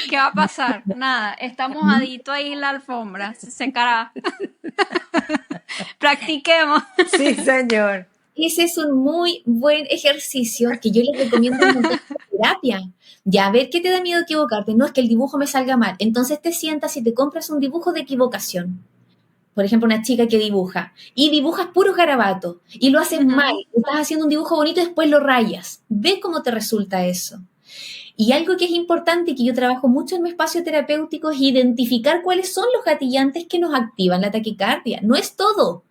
¿Qué va a pasar? Nada, está mojadito ahí la alfombra, se secará. Practiquemos. Sí, señor. ese es un muy buen ejercicio que yo les recomiendo un montón de terapia. Ya, a ver, ¿qué te da miedo equivocarte? No es que el dibujo me salga mal. Entonces te sientas y te compras un dibujo de equivocación. Por ejemplo, una chica que dibuja y dibujas puros garabatos y lo haces mal. Ujú. Estás haciendo un dibujo bonito y después lo rayas. Ve cómo te resulta eso. Y algo que es importante y que yo trabajo mucho en mi espacio terapéutico es identificar cuáles son los gatillantes que nos activan la taquicardia. No es todo.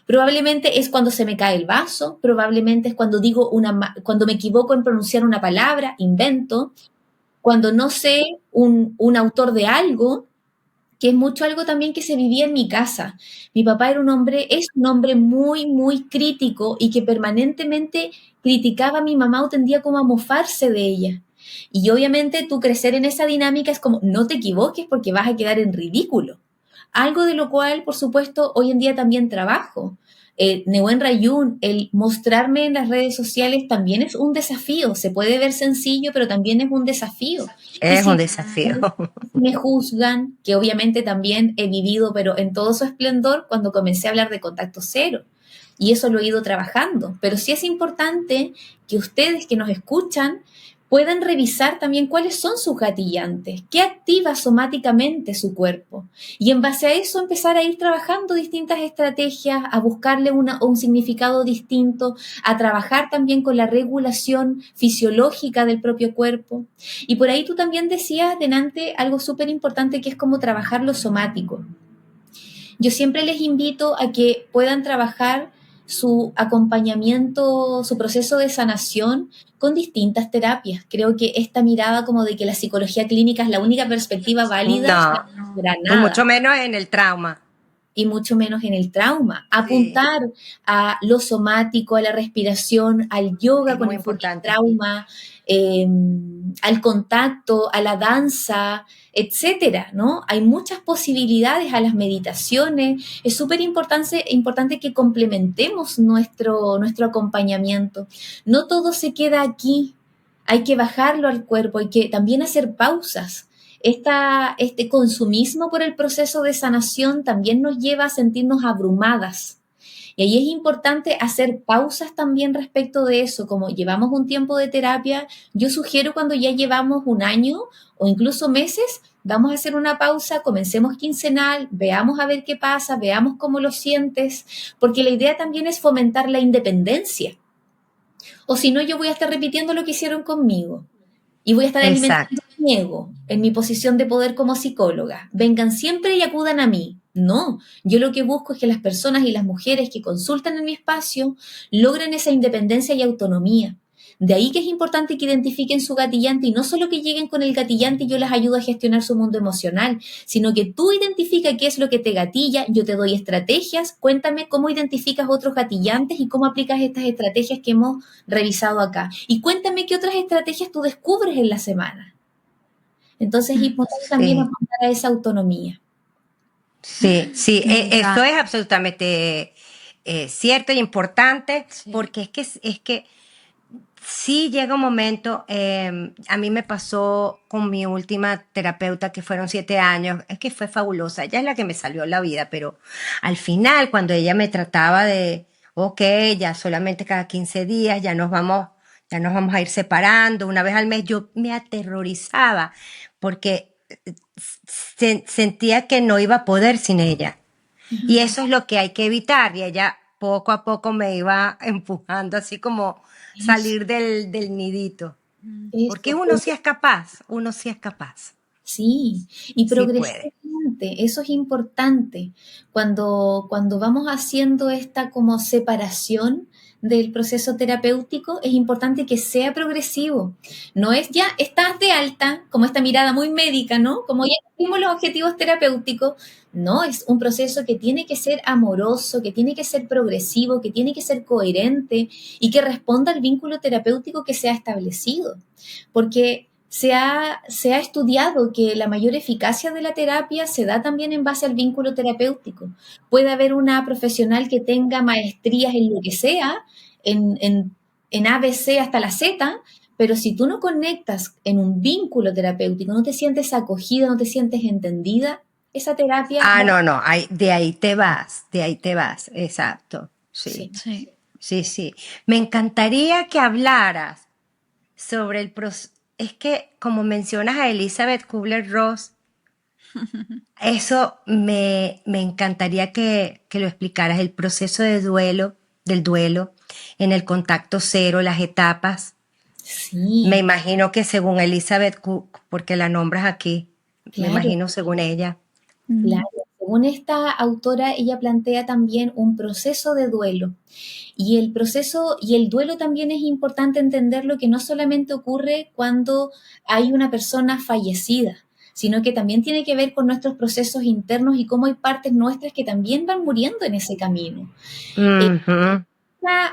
Probablemente es cuando se me cae el vaso, probablemente es cuando digo cuando me equivoco en pronunciar una palabra, invento, cuando no sé un autor de algo, que es mucho algo también que se vivía en mi casa. Mi papá es un hombre muy, muy crítico y que permanentemente criticaba a mi mamá o tendía como a mofarse de ella. Y obviamente tú crecer en esa dinámica es como, no te equivoques porque vas a quedar en ridículo. Algo de lo cual, por supuesto, hoy en día también trabajo. Nehuen Rayún, el mostrarme en las redes sociales también es un desafío. Se puede ver sencillo, pero también es un desafío. Y Es un si desafío. me juzgan, que obviamente también he vivido, pero en todo su esplendor, cuando comencé a hablar de contacto cero. Y eso lo he ido trabajando. Pero sí es importante que ustedes que nos escuchan puedan revisar también cuáles son sus gatillantes, qué activa somáticamente su cuerpo. Y en base a eso empezar a ir trabajando distintas estrategias, a buscarle un significado distinto, a trabajar también con la regulación fisiológica del propio cuerpo. Y por ahí tú también decías delante algo súper importante que es como trabajar lo somático. Yo siempre les invito a que puedan trabajar su acompañamiento, su proceso de sanación con distintas terapias. Creo que esta mirada como de que la psicología clínica es la única perspectiva válida, No, para y mucho nada, menos en el trauma. y mucho menos en el trauma. Sí, Apuntar a lo somático, a la respiración, al yoga es con muy enfoque en importante. trauma, eh, al contacto, a la danza, etcétera, ¿no? Hay muchas posibilidades a las meditaciones. Es súper importante que complementemos nuestro acompañamiento. No todo se queda aquí. Hay que bajarlo al cuerpo, hay que también hacer pausas. Este consumismo por el proceso de sanación también nos lleva a sentirnos abrumadas. Y ahí es importante hacer pausas también respecto de eso, como llevamos un tiempo de terapia, yo sugiero cuando ya llevamos un año o incluso meses, vamos a hacer una pausa, comencemos quincenal, veamos a ver qué pasa, veamos cómo lo sientes, porque la idea también es fomentar la independencia. O si no, yo voy a estar repitiendo lo que hicieron conmigo. Y voy a estar alimentando Exacto. mi ego en mi posición de poder como psicóloga. Vengan siempre y acudan a mí. No, yo lo que busco es que las personas y las mujeres que consultan en mi espacio logren esa independencia y autonomía. De ahí que es importante que identifiquen su gatillante y no solo que lleguen con el gatillante y yo les ayudo a gestionar su mundo emocional, sino que tú identifica qué es lo que te gatilla, yo te doy estrategias, cuéntame cómo identificas otros gatillantes y cómo aplicas estas estrategias que hemos revisado acá. Y cuéntame qué otras estrategias tú descubres en la semana. Entonces es importante también Sí, apuntar a esa autonomía. sí, sí. Me Esto es encanta. absolutamente cierto y importante Sí. porque es que sí llega un momento, a mí me pasó con mi última terapeuta que fueron 7 años, es que fue fabulosa, ella es la que me salió la vida, pero al final cuando ella me trataba de, ok, ya solamente cada 15 días, ya nos vamos a ir separando, una vez al mes, yo me aterrorizaba porque sentía que no iba a poder sin ella. Y Ujú. eso es lo que hay que evitar. Y ella poco a poco me iba empujando, así como Eso, salir del nidito. Porque eso. uno sí es capaz, uno sí es capaz, Sí, y sí puede. progresivamente, eso es importante. Cuando vamos haciendo esta como separación del proceso terapéutico, es importante que sea progresivo. No es ya, estás de alta, como esta mirada muy médica, ¿no? Como ya cumplimos los objetivos terapéuticos. No, es un proceso que tiene que ser amoroso, que tiene que ser progresivo, que tiene que ser coherente y que responda al vínculo terapéutico que se ha establecido. Porque se ha estudiado que la mayor eficacia de la terapia se da también en base al vínculo terapéutico. Puede haber una profesional que tenga maestrías en lo que sea, en ABC hasta la Z, pero si tú no conectas en un vínculo terapéutico, no te sientes acogida, no te sientes entendida, esa terapia Ah, va a... no, no, de ahí te vas, exacto. Sí, Sí, Sí. sí, sí. Me encantaría que hablaras sobre el proceso. Es que, como mencionas a Elizabeth Kubler-Ross, eso me encantaría que lo explicaras, el proceso de duelo, del duelo, en el contacto cero, las etapas. Me sí, imagino que según Elizabeth Cook, porque la nombras aquí, me claro. imagino según ella. Claro, Mm. según esta autora, ella plantea también un proceso de duelo. Y el proceso y el duelo también es importante entenderlo que no solamente ocurre cuando hay una persona fallecida. sino que también tiene que ver con nuestros procesos internos y cómo hay partes nuestras que también van muriendo en ese camino. Ujú.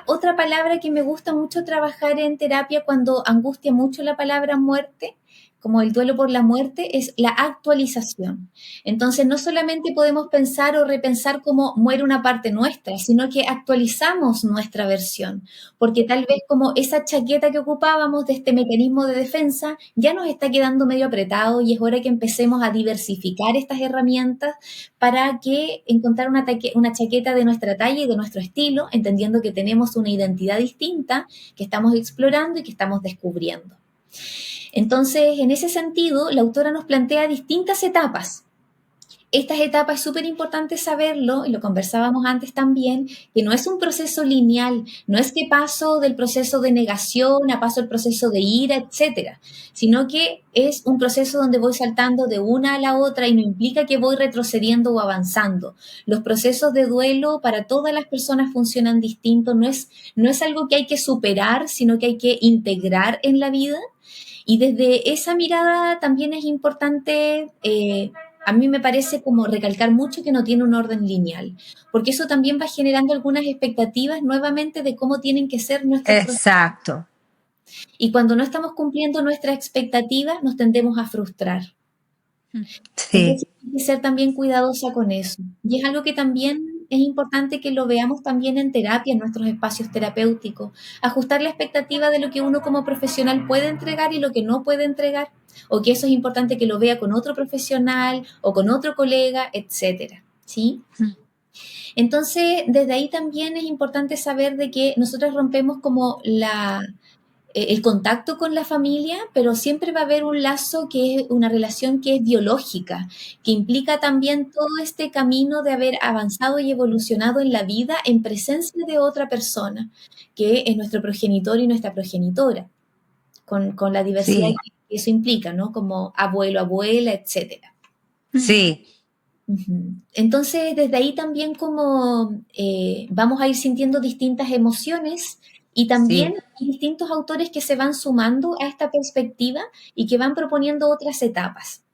Otra palabra que me gusta mucho trabajar en terapia cuando angustia mucho la palabra muerte, como el duelo por la muerte, es la actualización. Entonces, no solamente podemos pensar o repensar cómo muere una parte nuestra, sino que actualizamos nuestra versión, porque tal vez como esa chaqueta que ocupábamos de este mecanismo de defensa ya nos está quedando medio apretado y es hora que empecemos a diversificar estas herramientas para que encontrar una chaqueta de nuestra talla y de nuestro estilo, entendiendo que tenemos una identidad distinta que estamos explorando y que estamos descubriendo. Entonces, en ese sentido, la autora nos plantea distintas etapas. Estas etapas es súper importante saberlo, y lo conversábamos antes también, que no es un proceso lineal, no es que paso del proceso de negación a paso el proceso de ira, etcétera, sino que es un proceso donde voy saltando de una a la otra y no implica que voy retrocediendo o avanzando. Los procesos de duelo para todas las personas funcionan distinto, no es algo que hay que superar, sino que hay que integrar en la vida. Y desde esa mirada también es importante, a mí me parece como recalcar mucho que no tiene un orden lineal, porque eso también va generando algunas expectativas nuevamente de cómo tienen que ser nuestros procesos. Exacto. Y cuando no estamos cumpliendo nuestras expectativas, nos tendemos a frustrar. Sí, Entonces hay que ser también cuidadosa con eso. Y es algo que también es importante que lo veamos también en terapia, en nuestros espacios terapéuticos. Ajustar la expectativa de lo que uno como profesional puede entregar y lo que no puede entregar. O que eso es importante que lo vea con otro profesional o con otro colega, etcétera. ¿Sí? Entonces, desde ahí también es importante saber de que nosotros rompemos como el contacto con la familia, pero siempre va a haber un lazo que es una relación que es biológica, que implica también todo este camino de haber avanzado y evolucionado en la vida en presencia de otra persona, que es nuestro progenitor y nuestra progenitora, con la diversidad sí, que eso implica, ¿no? Como abuelo, abuela, etcétera. sí, Ujú. Entonces, desde ahí también como vamos a ir sintiendo distintas emociones y también sí, hay distintos autores que se van sumando a esta perspectiva y que van proponiendo otras etapas.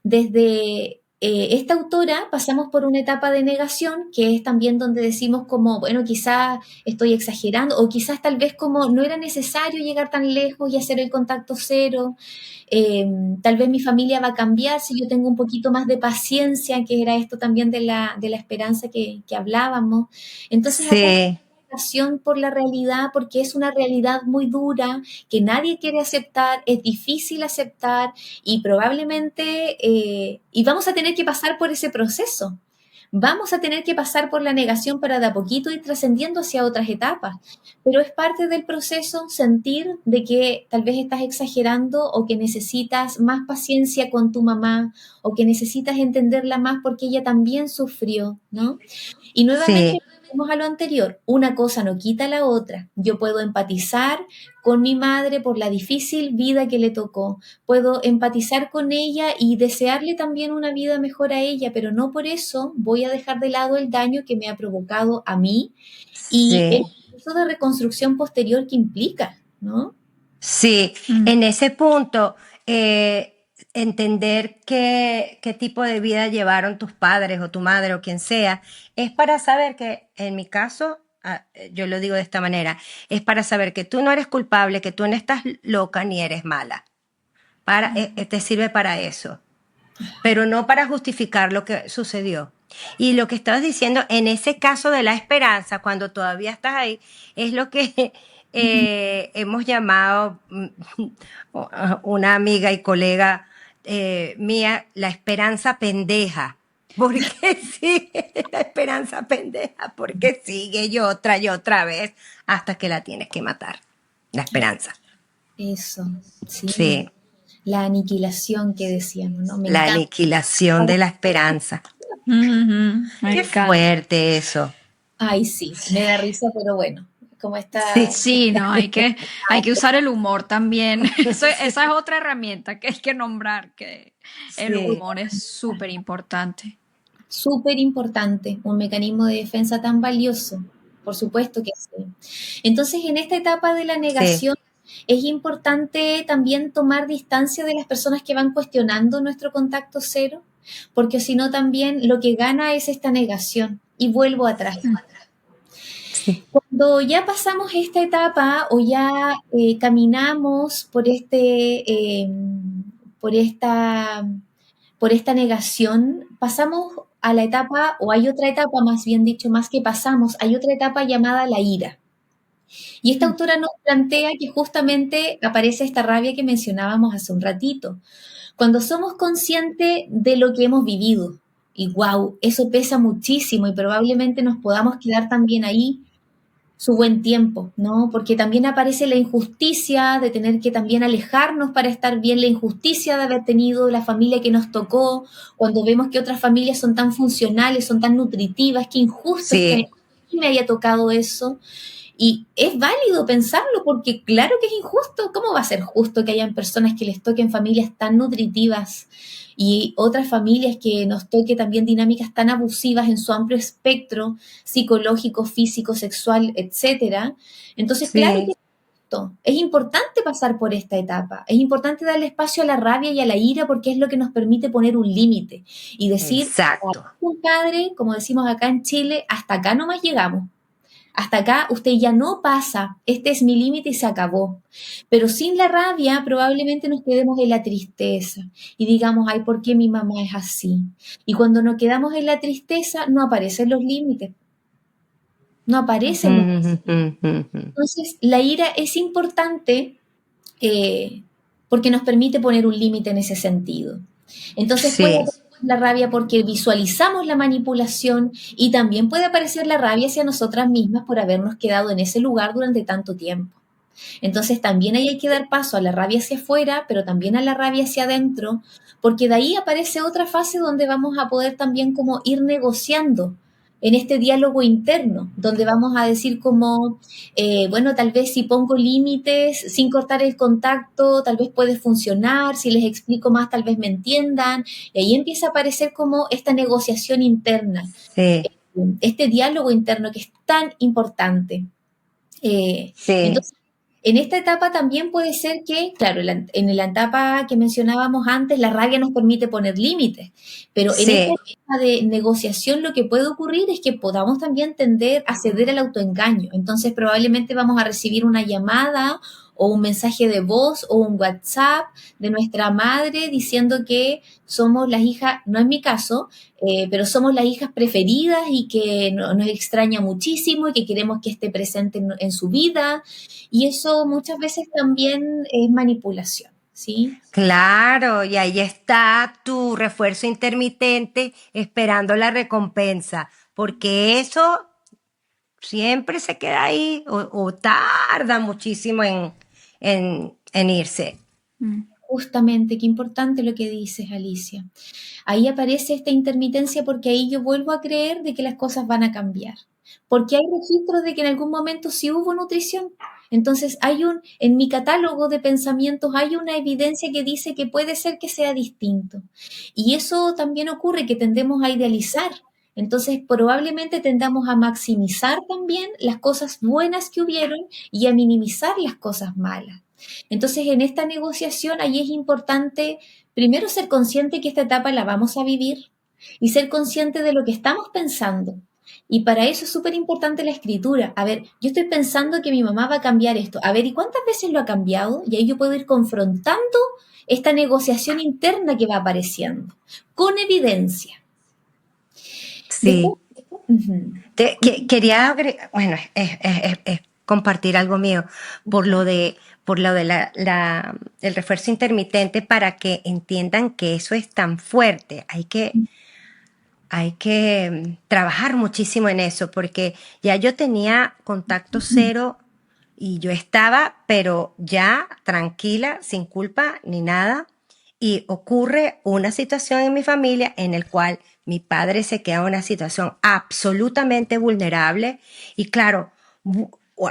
Desde esta autora pasamos por una etapa de negación, que es también donde decimos como, bueno, quizás estoy exagerando o quizás tal vez como no era necesario llegar tan lejos y hacer el contacto cero. Tal vez mi familia va a cambiar si yo tengo un poquito más de paciencia, que era esto también de la esperanza que hablábamos. Entonces acá sí, por la realidad, porque es una realidad muy dura, que nadie quiere aceptar, es difícil aceptar y probablemente, y vamos a tener que pasar por ese proceso. Vamos a tener que pasar por la negación para de a poquito ir trascendiendo hacia otras etapas, pero es parte del proceso sentir de que tal vez estás exagerando o que necesitas más paciencia con tu mamá o que necesitas entenderla más porque ella también sufrió, ¿no? Y nuevamente sí, volvemos a lo anterior, una cosa no quita la otra. Yo puedo empatizar con mi madre por la difícil vida que le tocó. Puedo empatizar con ella y desearle también una vida mejor a ella, pero no por eso voy a dejar de lado el daño que me ha provocado a mí y el sí. proceso de reconstrucción posterior que implica, ¿no? Sí, Mm. en ese punto, entender qué tipo de vida llevaron tus padres o tu madre o quien sea, es para saber que, en mi caso, yo lo digo de esta manera, es para saber que tú no eres culpable, que tú no estás loca ni eres mala. Te sirve para eso, pero no para justificar lo que sucedió. Y lo que estabas diciendo, en ese caso de la esperanza, cuando todavía estás ahí, es lo que hemos llamado una amiga y colega mía la esperanza pendeja. ¿Por qué sigue la esperanza pendeja? Porque sigue y otra vez hasta que la tienes que matar. La esperanza. Eso, sí. Sí, La aniquilación que decíamos, ¿no? Me la encanta. aniquilación de la esperanza. Ujú, me Qué encanta. fuerte eso. Ay, sí, me da risa, pero bueno, como Sí, está Sí, no, hay que usar el humor también. Esa es otra herramienta que hay que nombrar, que el sí, humor es súper importante. súper importante, un mecanismo de defensa tan valioso, por supuesto que sí. Entonces, en esta etapa de la sí, negación, Es importante también tomar distancia de las personas que van cuestionando nuestro contacto cero, porque si no también lo que gana es esta negación. Y vuelvo atrás. Sí. Cuando ya pasamos esta etapa o ya caminamos por esta, por esta negación, pasamos a la etapa, o hay otra etapa, más bien dicho, más que pasamos, hay otra etapa llamada la ira. Y esta autora nos plantea que justamente aparece esta rabia que mencionábamos hace un ratito. Cuando somos conscientes de lo que hemos vivido, y wow, eso pesa muchísimo y probablemente nos podamos quedar también ahí su buen tiempo, ¿no? Porque también aparece la injusticia de tener que también alejarnos para estar bien, la injusticia de haber tenido la familia que nos tocó, cuando vemos que otras familias son tan funcionales, son tan nutritivas, qué injusto es que a Sí, mí me haya tocado eso. Y es válido pensarlo porque claro que es injusto. ¿Cómo va a ser justo que hayan personas que les toquen familias tan nutritivas y otras familias que nos toque también dinámicas tan abusivas en su amplio espectro psicológico, físico, sexual, etcétera? Entonces, claro que sí, es justo. Es importante pasar por esta etapa. Es importante darle espacio a la rabia y a la ira porque es lo que nos permite poner un límite y decir, exacto. compadre, como decimos acá en Chile, hasta acá nomás llegamos. Hasta acá usted ya no pasa, este es mi límite y se acabó. Pero sin la rabia probablemente nos quedemos en la tristeza y digamos, ay, ¿por qué mi mamá es así? Y cuando nos quedamos en la tristeza no aparecen los límites, no aparecen los... Entonces, la ira es importante eh, porque nos permite poner un límite en ese sentido. Entonces puede Sí, aparecer la rabia porque visualizamos la manipulación y también puede aparecer la rabia hacia nosotras mismas por habernos quedado en ese lugar durante tanto tiempo. Entonces también ahí hay que dar paso a la rabia hacia afuera, pero también a la rabia hacia adentro, porque de ahí aparece otra fase donde vamos a poder también como ir negociando en este diálogo interno, donde vamos a decir como, bueno, tal vez si pongo límites sin cortar el contacto, tal vez puede funcionar, si les explico más, tal vez me entiendan, y ahí empieza a aparecer como esta negociación interna, sí, este diálogo interno que es tan importante. sí. Entonces, en esta etapa también puede ser que, claro, en la etapa que mencionábamos antes, la rabia nos permite poner límites, pero en esta Sí, etapa de negociación lo que puede ocurrir es que podamos también tender a ceder al autoengaño. Entonces, probablemente vamos a recibir una llamada o un mensaje de voz o un WhatsApp de nuestra madre diciendo que somos las hijas, no es mi caso, pero somos las hijas preferidas y que nos extraña muchísimo y que queremos que esté presente en su vida. Y eso muchas veces también es manipulación, ¿sí? claro, y ahí está tu refuerzo intermitente esperando la recompensa, porque eso siempre se queda ahí o tarda muchísimo en irse. Mm. Justamente, qué importante lo que dices, Alicia. Ahí aparece esta intermitencia porque ahí yo vuelvo a creer de que las cosas van a cambiar. Porque hay registros de que en algún momento sí hubo nutrición. Entonces en mi catálogo de pensamientos hay una evidencia que dice que puede ser que sea distinto. Y eso también ocurre, que tendemos a idealizar. Entonces probablemente tendamos a maximizar también las cosas buenas que hubieron y a minimizar las cosas malas. Entonces en esta negociación ahí es importante primero ser consciente que esta etapa la vamos a vivir y ser consciente de lo que estamos pensando. Y para eso es súper importante la escritura. A ver, yo estoy pensando que mi mamá va a cambiar esto. A ver, ¿y cuántas veces lo ha cambiado? Y ahí yo puedo ir confrontando esta negociación interna que va apareciendo, con evidencia. Después, Sí. ujú, Quería bueno, es compartir algo mío por lo de el refuerzo intermitente para que entiendan que eso es tan fuerte. Hay que trabajar muchísimo en eso porque ya yo tenía contacto cero y yo estaba, pero ya tranquila, sin culpa ni nada. Y ocurre una situación en mi familia en el cual mi padre se queda en una situación absolutamente vulnerable y claro,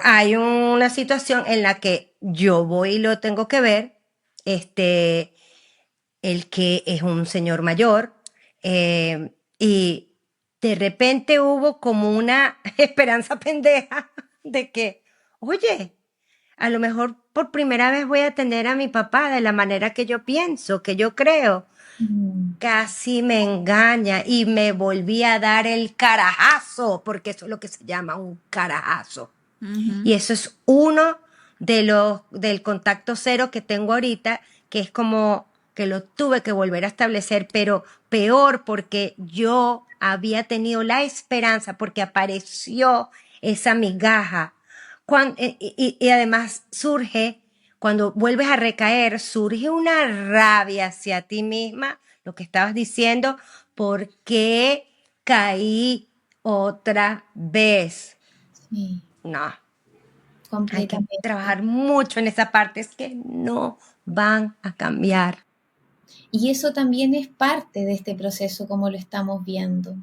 hay una situación en la que yo voy y lo tengo que ver, el que es un señor mayor, y de repente hubo como una esperanza pendeja de que, oye, a lo mejor por primera vez voy a atender a mi papá de la manera que yo pienso, que yo creo. Mm, Casi me engaña y me volví a dar el carajazo, porque eso es lo que se llama un carajazo. Ujú. Y eso es uno del contacto cero que tengo ahorita, que es como que lo tuve que volver a establecer, pero peor porque yo había tenido la esperanza, porque apareció esa migaja. Y además surge, cuando vuelves a recaer, surge una rabia hacia ti misma, lo que estabas diciendo, ¿por qué caí otra vez? sí, No, hay que completamente. trabajar mucho en esa parte, es que no van a cambiar. Y eso también es parte de este proceso, como lo estamos viendo.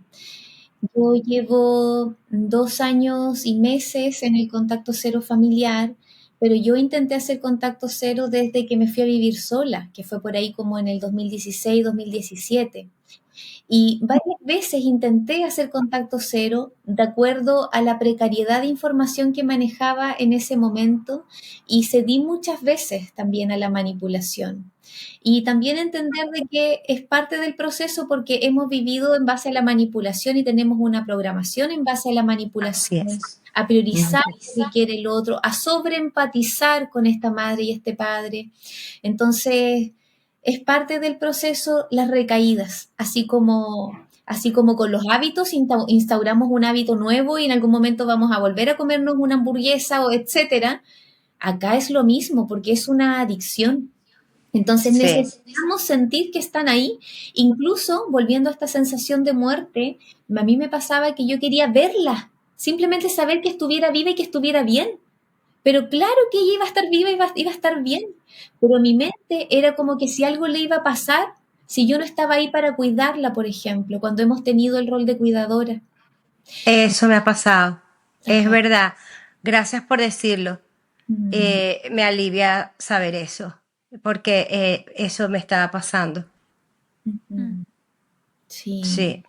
Yo llevo 2 años y meses en el contacto cero familiar, pero yo intenté hacer contacto cero desde que me fui a vivir sola, que fue por ahí como en el 2016, 2017. Y varias veces intenté hacer contacto cero de acuerdo a la precariedad de información que manejaba en ese momento y cedí muchas veces también a la manipulación. Y también entender de que es parte del proceso porque hemos vivido en base a la manipulación y tenemos una programación en base a la Así manipulación, es. a priorizar Ujú. lo que quiere el otro, a sobreempatizar con esta madre y este padre. Entonces, es parte del proceso las recaídas, así como con los hábitos instauramos un hábito nuevo y en algún momento vamos a volver a comernos una hamburguesa o etcétera. Acá es lo mismo porque es una adicción. Entonces Sí. necesitamos sentir que están ahí, incluso volviendo a esta sensación de muerte, a mí me pasaba que yo quería verla, simplemente saber que estuviera viva y que estuviera bien. Pero claro que ella iba a estar viva, iba a estar bien. Pero mi mente era como que si algo le iba a pasar, si yo no estaba ahí para cuidarla, por ejemplo, cuando hemos tenido el rol de cuidadora. Eso me ha pasado. Es Ajá. verdad. Gracias por decirlo. Mm, Me alivia saber eso, porque eso me estaba pasando. Mm. ujú. Sí. Sí,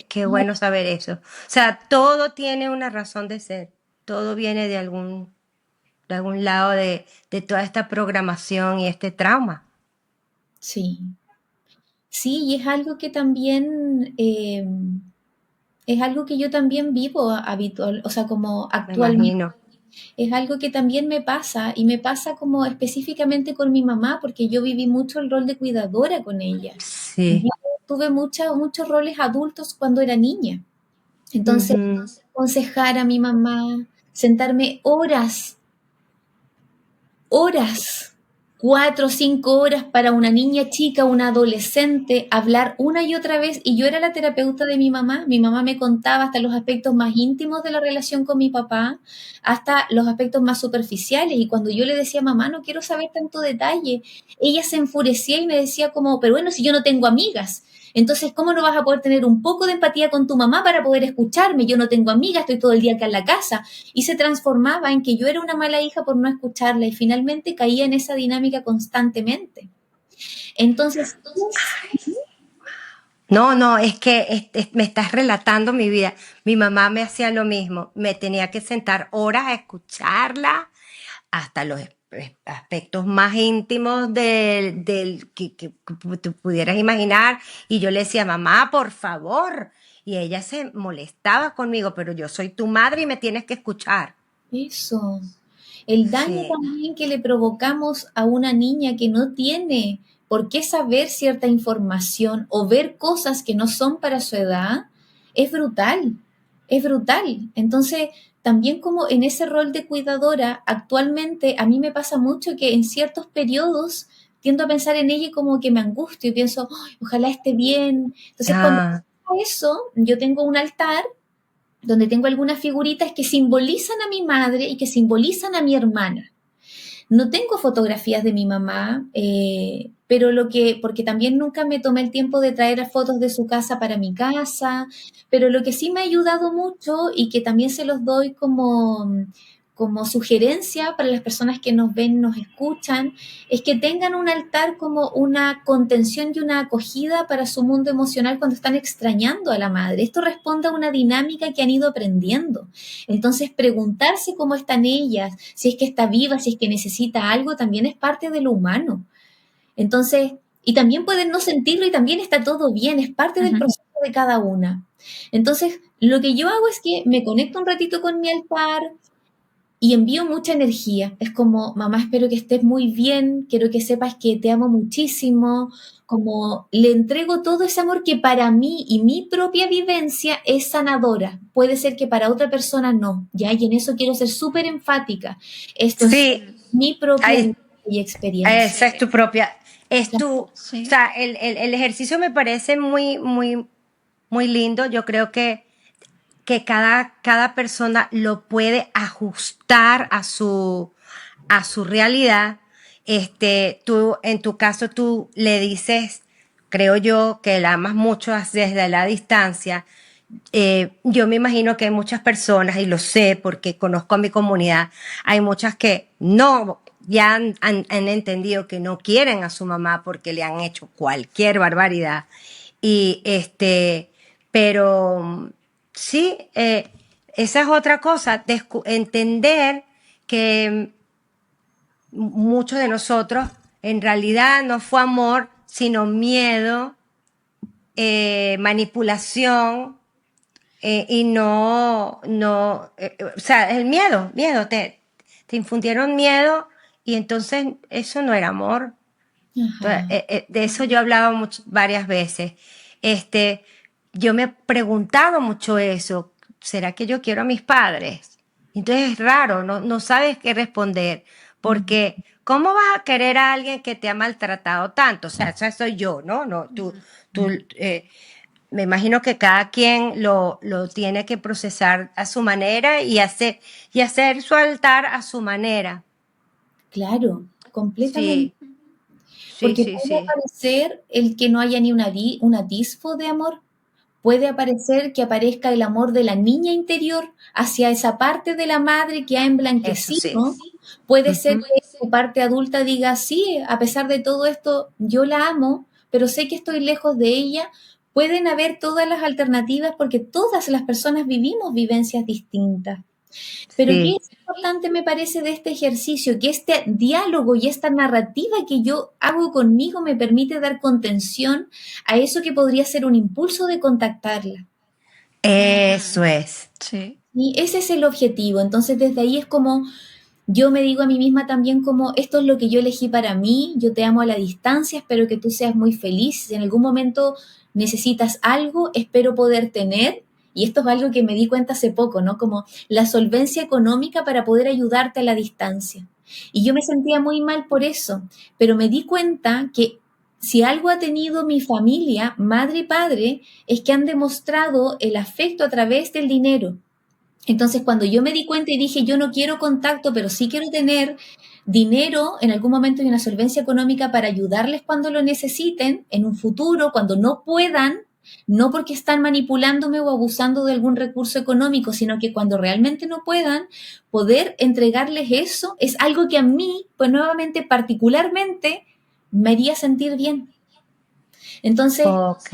qué bueno saber eso. O sea, todo tiene una razón de ser. Todo viene de algún lado de toda esta programación y este trauma. Sí. Sí, y es algo que también, es algo que yo también vivo habitual, o sea, como Me actualmente. imagino. Es algo que también me pasa y me pasa como específicamente con mi mamá, porque yo viví mucho el rol de cuidadora con ella. Sí. Yo tuve muchos roles adultos cuando era niña. Entonces, Ujú. aconsejar a mi mamá, sentarme horas, 4 o 5 horas para una niña chica, una adolescente, hablar una y otra vez. Y yo era la terapeuta de mi mamá. Mi mamá me contaba hasta los aspectos más íntimos de la relación con mi papá, hasta los aspectos más superficiales. Y cuando yo le decía, mamá, no quiero saber tanto detalle, ella se enfurecía y me decía como, pero bueno, si yo no tengo amigas. Entonces, ¿cómo no vas a poder tener un poco de empatía con tu mamá para poder escucharme? Yo no tengo amigas, estoy todo el día acá en la casa y se transformaba en que yo era una mala hija por no escucharla y finalmente caía en esa dinámica constantemente. Entonces, No, no, es que me estás relatando mi vida. Mi mamá me hacía lo mismo. Me tenía que sentar horas a escucharla hasta los aspectos más íntimos que tú pudieras imaginar. Y yo le decía, mamá, por favor. Y ella se molestaba conmigo, pero yo soy tu madre y me tienes que escuchar. eso, el daño Sí, también que le provocamos a una niña que no tiene por qué saber cierta información o ver cosas que no son para su edad, es brutal, es brutal. Entonces, también como en ese rol de cuidadora, actualmente a mí me pasa mucho que en ciertos periodos tiendo a pensar en ella y como que me angustio y pienso, "Ay, ojalá esté bien". Entonces, cuando ah, pasa eso, yo tengo un altar donde tengo algunas figuritas que simbolizan a mi madre y que simbolizan a mi hermana. No tengo fotografías de mi mamá, pero porque también nunca me tomé el tiempo de traer fotos de su casa para mi casa, pero lo que sí me ha ayudado mucho y que también se los doy como sugerencia para las personas que nos ven, nos escuchan, es que tengan un altar como una contención y una acogida para su mundo emocional cuando están extrañando a la madre. Esto responde a una dinámica que han ido aprendiendo. Entonces, preguntarse cómo están ellas, si es que está viva, si es que necesita algo, también es parte de lo humano. Entonces, y también pueden no sentirlo y también está todo bien, es parte del proceso de cada una. Entonces, lo que yo hago es que me conecto un ratito con mi altar y envío mucha energía. Es como, mamá, espero que estés muy bien, quiero que sepas que te amo muchísimo, como le entrego todo ese amor que para mí y mi propia vivencia es sanadora. Puede ser que para otra persona no, ¿ya? Y en eso quiero ser súper enfática. Esto es Sí, mi propia ahí, vivencia y experiencia. esa es tu propia, es tu, o Sí. sea, el ejercicio me parece muy, muy, muy lindo. Yo creo que cada persona lo puede ajustar a su realidad. Tú, en tu caso, tú le dices, creo yo, que la amas mucho desde la distancia. Yo me imagino que hay muchas personas, y lo sé porque conozco a mi comunidad, hay muchas que no, ya han entendido que no quieren a su mamá porque le han hecho cualquier barbaridad. Y pero sí, esa es otra cosa, entender que muchos de nosotros en realidad no fue amor, sino miedo, manipulación, y o sea, el miedo, te infundieron miedo y entonces eso no era amor. Entonces, Ajá. de eso yo he hablado varias veces. Este, yo me he preguntado mucho eso. ¿Será que yo quiero a mis padres? Entonces es raro, no sabes qué responder, porque ¿cómo vas a querer a alguien que te ha maltratado tanto? O sea, esa soy yo, ¿no? No, tú, me imagino que cada quien lo tiene que procesar a su manera y hacer su altar a su manera. Claro, completamente. Sí, sí, Porque sí, puede sí. aparecer el que no haya ni un atisbo de amor. Puede aparecer que aparezca el amor de la niña interior hacia esa parte de la madre que ha Eso sí. emblanquecido. Puede ser Ujú. que su parte adulta diga, sí, a pesar de todo esto, yo la amo, pero sé que estoy lejos de ella. Pueden haber todas las alternativas porque todas las personas vivimos vivencias distintas. Pero ¿qué Sí. es importante me parece de este ejercicio? Que este diálogo y esta narrativa que yo hago conmigo me permite dar contención a eso que podría ser un impulso de contactarla. Eso es. Sí. Y ese es el objetivo. Entonces desde ahí es como yo me digo a mí misma también como esto es lo que yo elegí para mí, yo te amo a la distancia, espero que tú seas muy feliz. Si en algún momento necesitas algo, espero poder tener. Y esto es algo que me di cuenta hace poco, ¿no? Como la solvencia económica para poder ayudarte a la distancia. Y yo me sentía muy mal por eso, pero me di cuenta que si algo ha tenido mi familia, madre y padre, es que han demostrado el afecto a través del dinero. Entonces, cuando yo me di cuenta y dije, yo no quiero contacto, pero sí quiero tener dinero en algún momento y una solvencia económica para ayudarles cuando lo necesiten, en un futuro, cuando no puedan, no porque están manipulándome o abusando de algún recurso económico, sino que cuando realmente no puedan, poder entregarles eso es algo que a mí, pues nuevamente, particularmente, me haría sentir bien. Entonces, Ok.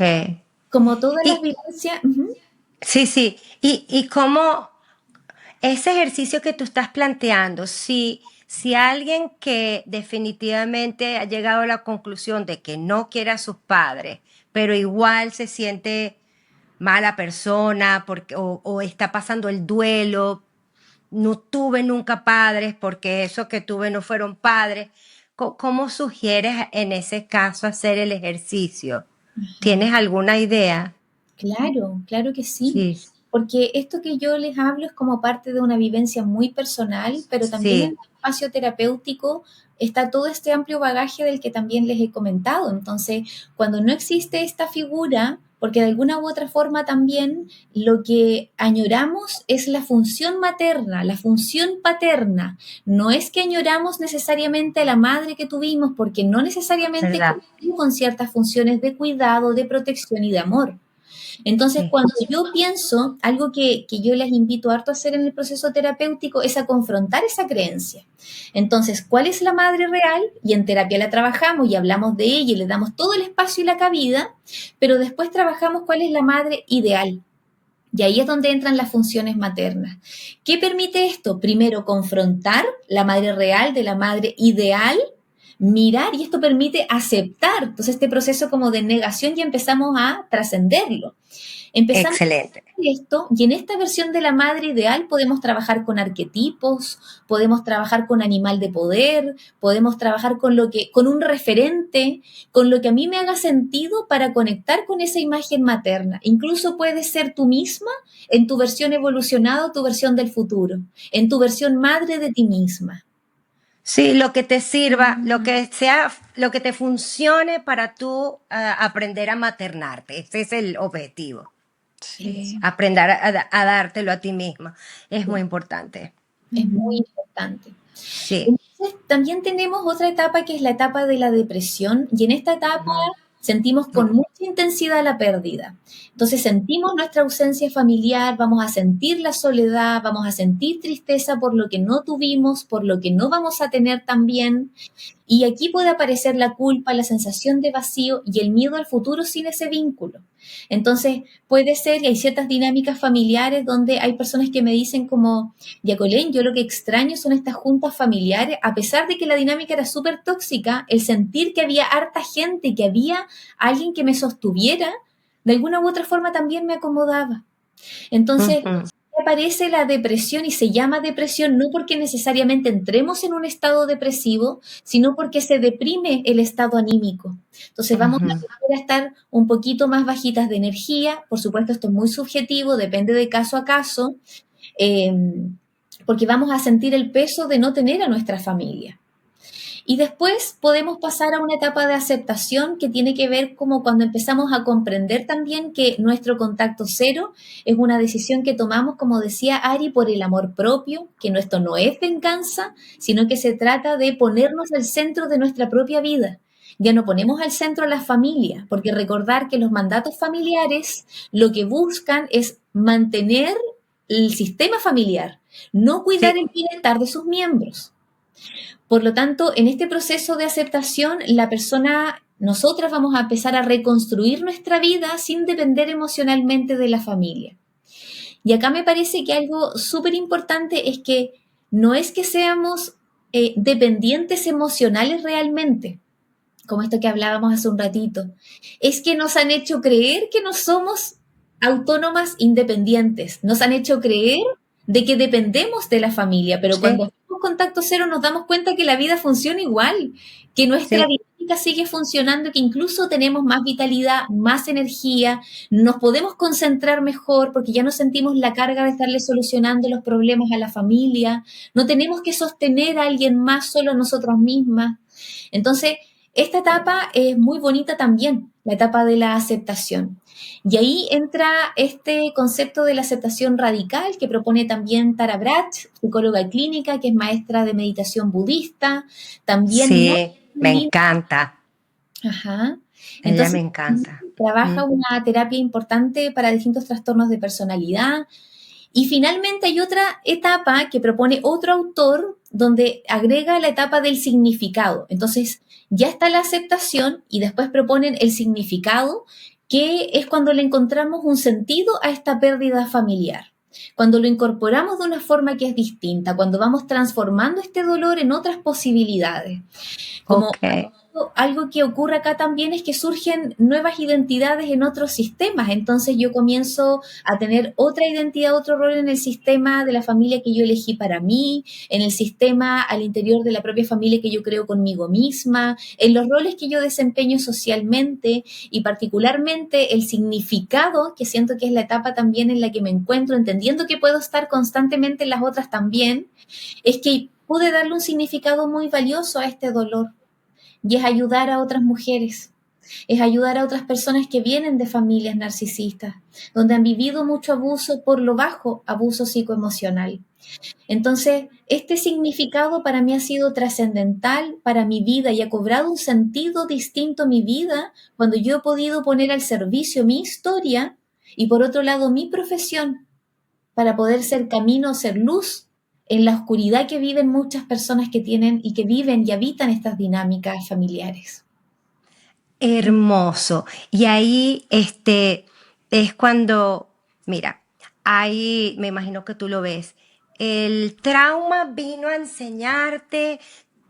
como todas las Y vivencias, ujú, sí, sí. Y cómo ese ejercicio que tú estás planteando, si alguien que definitivamente ha llegado a la conclusión de que no quiere a sus padres, pero igual se siente mala persona porque, o está pasando el duelo, no tuve nunca padres porque eso que tuve no fueron padres. ¿Cómo sugieres en ese caso hacer el ejercicio? ¿Tienes alguna idea? claro, claro que sí. Sí, Porque esto que yo les hablo es como parte de una vivencia muy personal, pero también en sí, el espacio terapéutico está todo este amplio bagaje del que también les he comentado. Entonces, cuando no existe esta figura, porque de alguna u otra forma también lo que añoramos es la función materna, la función paterna. No es que añoramos necesariamente a la madre que tuvimos, porque no necesariamente ¿verdad? cumplimos con ciertas funciones de cuidado, de protección y de amor. Entonces, Sí. cuando yo pienso, algo que yo les invito harto a hacer en el proceso terapéutico es a confrontar esa creencia. Entonces, ¿cuál es la madre real? Y en terapia la trabajamos y hablamos de ella y le damos todo el espacio y la cabida, pero después trabajamos cuál es la madre ideal. Y ahí es donde entran las funciones maternas. ¿Qué permite esto? Primero, confrontar la madre real de la madre ideal, mirar, y esto permite aceptar. Entonces, este proceso como de negación ya empezamos a trascenderlo. Empezamos Excelente. esto y en esta versión de la madre ideal podemos trabajar con arquetipos, podemos trabajar con animal de poder, podemos trabajar con un referente, con lo que a mí me haga sentido para conectar con esa imagen materna. Incluso puedes ser tú misma en tu versión evolucionada o tu versión del futuro, en tu versión madre de ti misma. Sí, lo que te sirva, lo que sea, lo que te funcione para tú aprender a maternarte. Ese es el objetivo. Sí. Aprender a dártelo a ti misma. Es muy importante. Es muy importante. Sí. Entonces, también tenemos otra etapa que es la etapa de la depresión y en esta etapa sentimos con mucha intensidad la pérdida. Entonces sentimos nuestra ausencia familiar, vamos a sentir la soledad, vamos a sentir tristeza por lo que no tuvimos, por lo que no vamos a tener también. Y aquí puede aparecer la culpa, la sensación de vacío y el miedo al futuro sin ese vínculo. Entonces puede ser, y hay ciertas dinámicas familiares donde hay personas que me dicen como, Yacolén, yo lo que extraño son estas juntas familiares, a pesar de que la dinámica era súper tóxica, el sentir que había harta gente, que había alguien que me sostuviera, de alguna u otra forma también me acomodaba. Entonces, aparece la depresión y se llama depresión no porque necesariamente entremos en un estado depresivo, sino porque se deprime el estado anímico. Entonces vamos a estar un poquito más bajitas de energía, por supuesto esto es muy subjetivo, depende de caso a caso, porque vamos a sentir el peso de no tener a nuestra familia. Y después podemos pasar a una etapa de aceptación que tiene que ver como cuando empezamos a comprender también que nuestro contacto cero es una decisión que tomamos, como decía Ari, por el amor propio, que esto no es venganza, sino que se trata de ponernos al centro de nuestra propia vida. Ya no ponemos al centro a la familia, porque recordar que los mandatos familiares lo que buscan es mantener el sistema familiar, no cuidar el bienestar de sus miembros. Por lo tanto, en este proceso de aceptación, nosotras vamos a empezar a reconstruir nuestra vida sin depender emocionalmente de la familia. Y acá me parece que algo súper importante es que no es que seamos dependientes emocionales realmente, como esto que hablábamos hace un ratito, es que nos han hecho creer que no somos autónomas independientes, nos han hecho creer de que dependemos de la familia, pero cuando hacemos contacto cero nos damos cuenta que la vida funciona igual, que nuestra dinámica sigue funcionando, que incluso tenemos más vitalidad, más energía, nos podemos concentrar mejor porque ya no sentimos la carga de estarle solucionando los problemas a la familia, no tenemos que sostener a alguien más, solo nosotros mismas. Entonces, esta etapa es muy bonita también, la etapa de la aceptación. Y ahí entra este concepto de la aceptación radical que propone también Tara Brach, psicóloga clínica, que es maestra de meditación budista. También sí, me encanta. Ajá. Entonces, ella me encanta. Trabaja una terapia importante para distintos trastornos de personalidad. Y finalmente hay otra etapa que propone otro autor donde agrega la etapa del significado. Entonces ya está la aceptación y después proponen el significado, que es cuando le encontramos un sentido a esta pérdida familiar. Cuando lo incorporamos de una forma que es distinta, cuando vamos transformando este dolor en otras posibilidades. Como algo que ocurre acá también es que surgen nuevas identidades en otros sistemas. Entonces yo comienzo a tener otra identidad, otro rol en el sistema de la familia que yo elegí para mí, en el sistema al interior de la propia familia que yo creo conmigo misma, en los roles que yo desempeño socialmente y particularmente el significado, que siento que es la etapa también en la que me encuentro, entendiendo que puedo estar constantemente en las otras también, es que pude darle un significado muy valioso a este dolor. Y es ayudar a otras mujeres, es ayudar a otras personas que vienen de familias narcisistas, donde han vivido mucho abuso, por lo bajo, abuso psicoemocional. Entonces, este significado para mí ha sido trascendental para mi vida y ha cobrado un sentido distinto a mi vida cuando yo he podido poner al servicio mi historia Y por otro lado, mi profesión, para poder ser camino, ser luz en la oscuridad que viven muchas personas que tienen y que viven y habitan estas dinámicas familiares. Hermoso. Y ahí es cuando, mira, ahí me imagino que tú lo ves. El trauma vino a enseñarte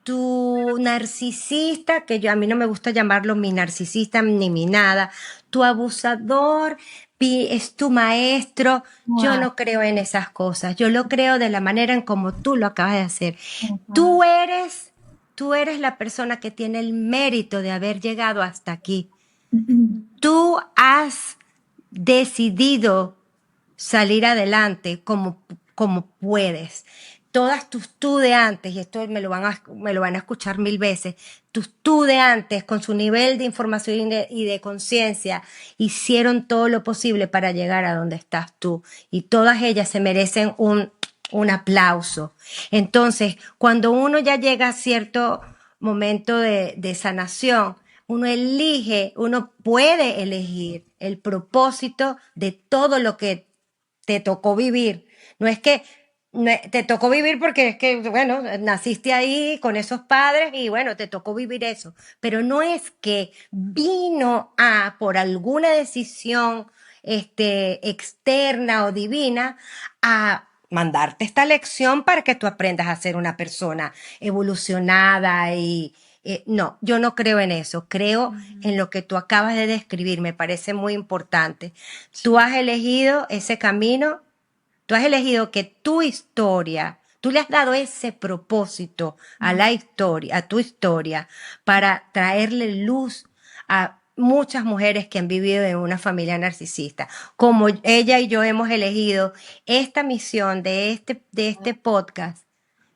tu narcisista, que yo a mí no me gusta llamarlo mi narcisista ni mi nada, tu abusador es tu maestro. Yo Wow. no creo en esas cosas. Yo lo creo de la manera en como tú lo acabas de hacer. Ajá. Tú eres, tú eres la persona que tiene el mérito de haber llegado hasta aquí. Tú has decidido salir adelante como puedes. Todas tus tú de antes, y esto me lo van a escuchar 1000 veces, tus tú de antes, con su nivel de información y de conciencia, hicieron todo lo posible para llegar a donde estás tú. Y todas ellas se merecen un aplauso. Entonces, cuando uno ya llega a cierto momento de sanación, uno puede elegir el propósito de todo lo que te tocó vivir. No es que te tocó vivir porque es que, bueno, naciste ahí con esos padres y bueno, te tocó vivir eso. Pero no es que vino por alguna decisión externa o divina a mandarte esta lección para que tú aprendas a ser una persona evolucionada y no, yo no creo en eso, creo en lo que tú acabas de describir, me parece muy importante. Tú has elegido ese camino, tú has elegido que tu historia, tú le has dado ese propósito a la historia, a tu historia, para traerle luz a muchas mujeres que han vivido en una familia narcisista. Como ella y yo hemos elegido esta misión de este podcast,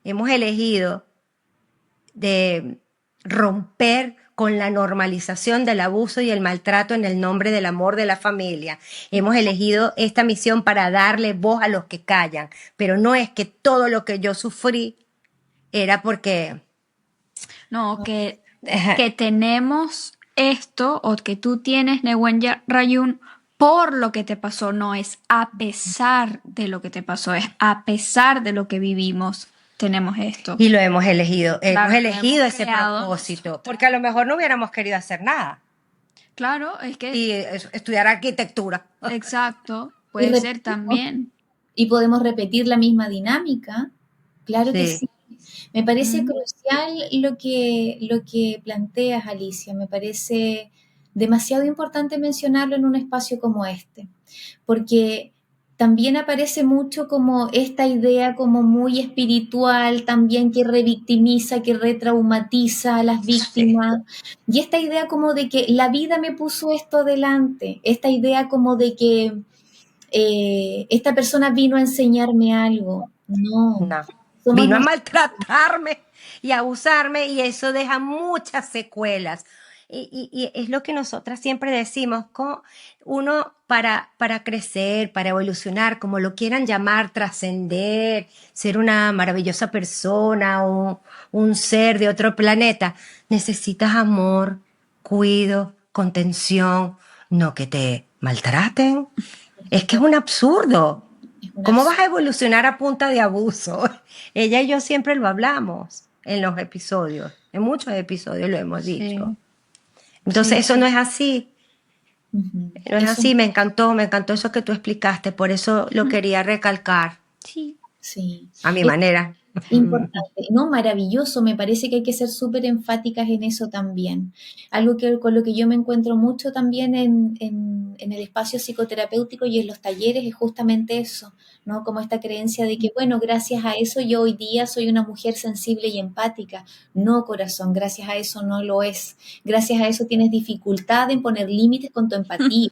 hemos elegido de romper con la normalización del abuso y el maltrato en el nombre del amor de la familia. Hemos elegido esta misión para darle voz a los que callan, pero no es que todo lo que yo sufrí era porque... No, que tenemos esto o que tú tienes, Nehuen Rayun, por lo que te pasó, no es a pesar de lo que te pasó, es a pesar de lo que vivimos, tenemos esto. Y lo hemos elegido, Claro, hemos lo elegido hemos ese creado. propósito, porque a lo mejor no hubiéramos querido hacer nada Claro, es que, y estudiar arquitectura. exacto, Y puede ser repetimos, también. y podemos repetir la misma dinámica. Claro que Sí. sí. Me parece Mm. crucial lo que planteas, Alicia. Me parece demasiado importante mencionarlo en un espacio como este, porque también aparece mucho como esta idea como muy espiritual, también que revictimiza, que retraumatiza a las víctimas, y esta idea como de que la vida me puso esto delante, esta idea como de que esta persona vino a enseñarme algo. No, No. somos Vino a nosotros. maltratarme y a abusarme y eso deja muchas secuelas. Y es lo que nosotras siempre decimos, uno para crecer, para evolucionar, como lo quieran llamar, trascender, ser una maravillosa persona, un ser de otro planeta, necesitas amor, cuido, contención, no que te maltraten. Es que es un absurdo. Es un ¿Cómo vas absurdo. a evolucionar a punta de abuso? Ella y yo siempre lo hablamos en los episodios, en muchos episodios lo hemos dicho. Sí, Entonces sí, eso sí. no es así, Ujú. no es Eso, así, me encantó eso que tú explicaste, por eso lo quería recalcar Sí. sí. a mi Es manera. importante, no, maravilloso, me parece que hay que ser súper enfáticas en eso también. Algo que con lo que yo me encuentro mucho también en el espacio psicoterapéutico y en los talleres es justamente eso, ¿no? Como esta creencia de que, bueno, gracias a eso yo hoy día soy una mujer sensible y empática. No, corazón, gracias a eso no lo es. Gracias a eso tienes dificultad en poner límites con tu empatía.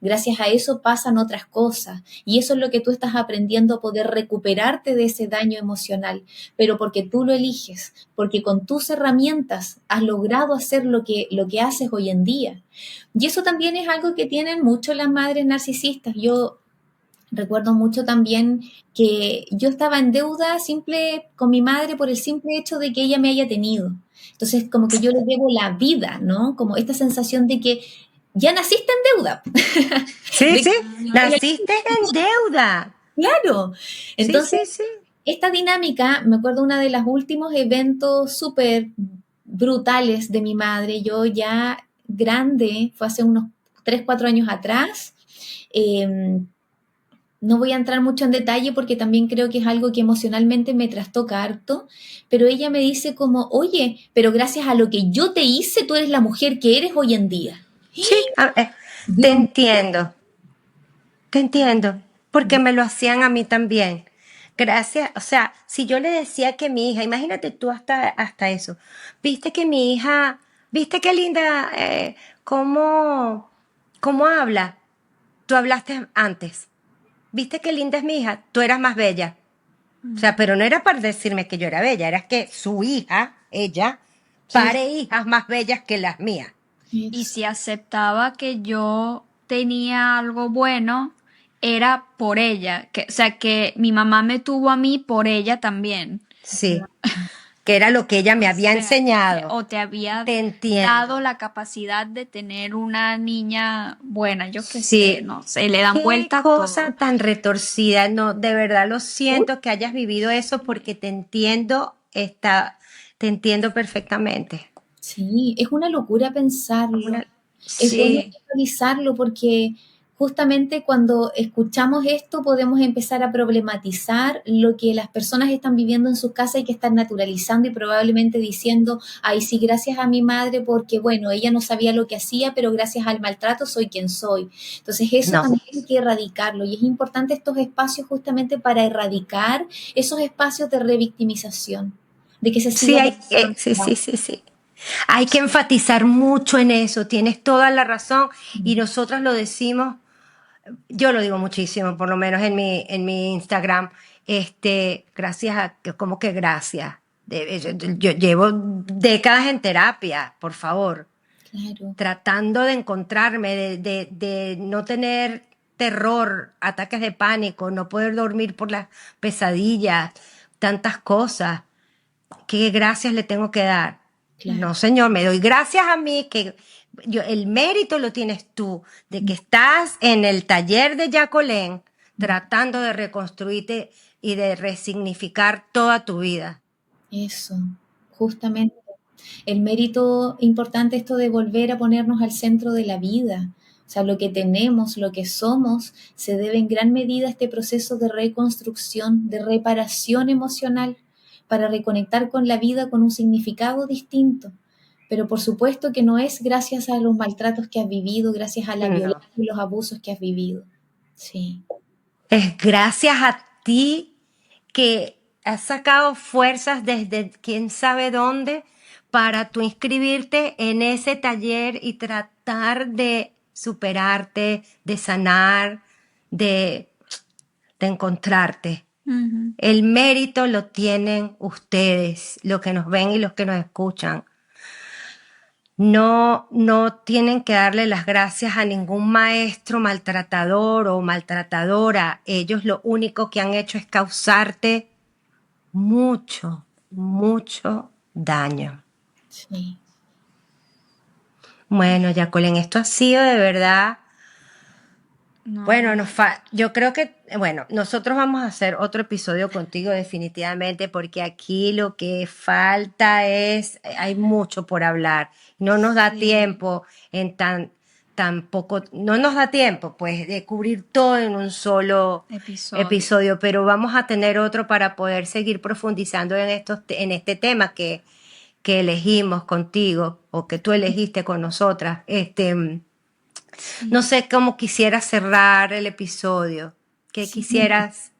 Gracias a eso pasan otras cosas y eso es lo que tú estás aprendiendo a poder recuperarte de ese daño emocional, pero porque tú lo eliges, porque con tus herramientas has logrado hacer lo que haces hoy en día. Y eso también es algo que tienen mucho las madres narcisistas. Yo recuerdo mucho también que yo estaba en deuda simple con mi madre por el simple hecho de que ella me haya tenido. Entonces, como que yo le debo la vida, ¿no? Como esta sensación de que ya naciste en deuda. Sí, De- sí, naciste en deuda. Claro. Sí, Entonces, sí, sí. esta dinámica, me acuerdo uno de los últimos eventos súper brutales de mi madre, yo ya grande, fue hace unos 3 4 años atrás. eh, no voy a entrar mucho en detalle porque también creo que es algo que emocionalmente me trastoca harto, pero ella me dice como, oye, pero gracias a lo que yo te hice, tú eres la mujer que eres hoy en día. Sí, te Dios entiendo, te entiendo, porque mío. me lo hacían a mí también. Gracias, o sea, si yo le decía que mi hija, imagínate tú hasta eso, viste que mi hija, viste qué linda, cómo, cómo habla, tú hablaste antes, viste qué linda es mi hija, tú eras más bella. O sea, pero no era para decirme que yo era bella, era que su hija, ella, Sí, pare hijas más bellas que las mías. Y eso. si aceptaba que yo tenía algo bueno, era por ella. O sea, que mi mamá me tuvo a mí por ella también. Sí, que era lo que ella me O había sea, enseñado. o te había Te dado entiendo. la capacidad de tener una niña buena, yo qué sé, Sí, no sé, le dan qué vuelta a cosa todo. tan retorcida. No, de verdad lo Uy, siento que hayas vivido eso porque te entiendo perfectamente. sí, es una locura pensarlo. Es bueno Sí, revisarlo porque justamente cuando escuchamos esto podemos empezar a problematizar lo que las personas están viviendo en sus casas y que están naturalizando y probablemente diciendo, ay, sí, gracias a mi madre porque, bueno, ella no sabía lo que hacía, pero gracias al maltrato soy quien soy. Entonces eso no. también hay que erradicarlo y es importante estos espacios justamente para erradicar esos espacios de revictimización, de que se Sí, siga perpetuando. sí, sí, sí, sí. Hay que enfatizar mucho en eso, tienes toda la razón y nosotros lo decimos, yo lo digo muchísimo, por lo menos en mi Instagram, gracias a, como que gracias. Yo llevo décadas en terapia, por favor, Claro. tratando de encontrarme, de no tener terror, ataques de pánico, no poder dormir por las pesadillas, tantas cosas. ¿Qué gracias le tengo que dar? Claro, No, señor, me doy gracias a mí que el mérito lo tienes tú de que estás en el taller de Jacolén tratando de reconstruirte y de resignificar toda tu vida. eso, justamente. El mérito importante esto de volver a ponernos al centro de la vida. O sea, lo que tenemos, lo que somos, se debe en gran medida a este proceso de reconstrucción, de reparación emocional, para reconectar con la vida con un significado distinto. Pero por supuesto que no es gracias a los maltratos que has vivido, gracias a la No. violencia y los abusos que has vivido. Sí, Es gracias a ti que has sacado fuerzas desde quién sabe dónde para tú inscribirte en ese taller y tratar de superarte, de sanar, de, de encontrarte. Ujú. El mérito lo tienen ustedes, los que nos ven y los que nos escuchan. No, no tienen que darle las gracias a ningún maestro maltratador o maltratadora. Ellos lo único que han hecho es causarte mucho, mucho daño. sí. Bueno, Jacqueline, esto ha sido de verdad. No, Bueno, yo creo que, bueno, nosotros vamos a hacer otro episodio contigo definitivamente porque aquí lo que falta es, hay mucho por hablar. No nos da sí, tiempo en tan poco, no nos da tiempo pues de cubrir todo en un solo episodio. episodio, pero vamos a tener otro para poder seguir profundizando en este tema que elegimos contigo o que tú elegiste con nosotras. No Sí. sé cómo quisieras cerrar el episodio, qué Sí, quisieras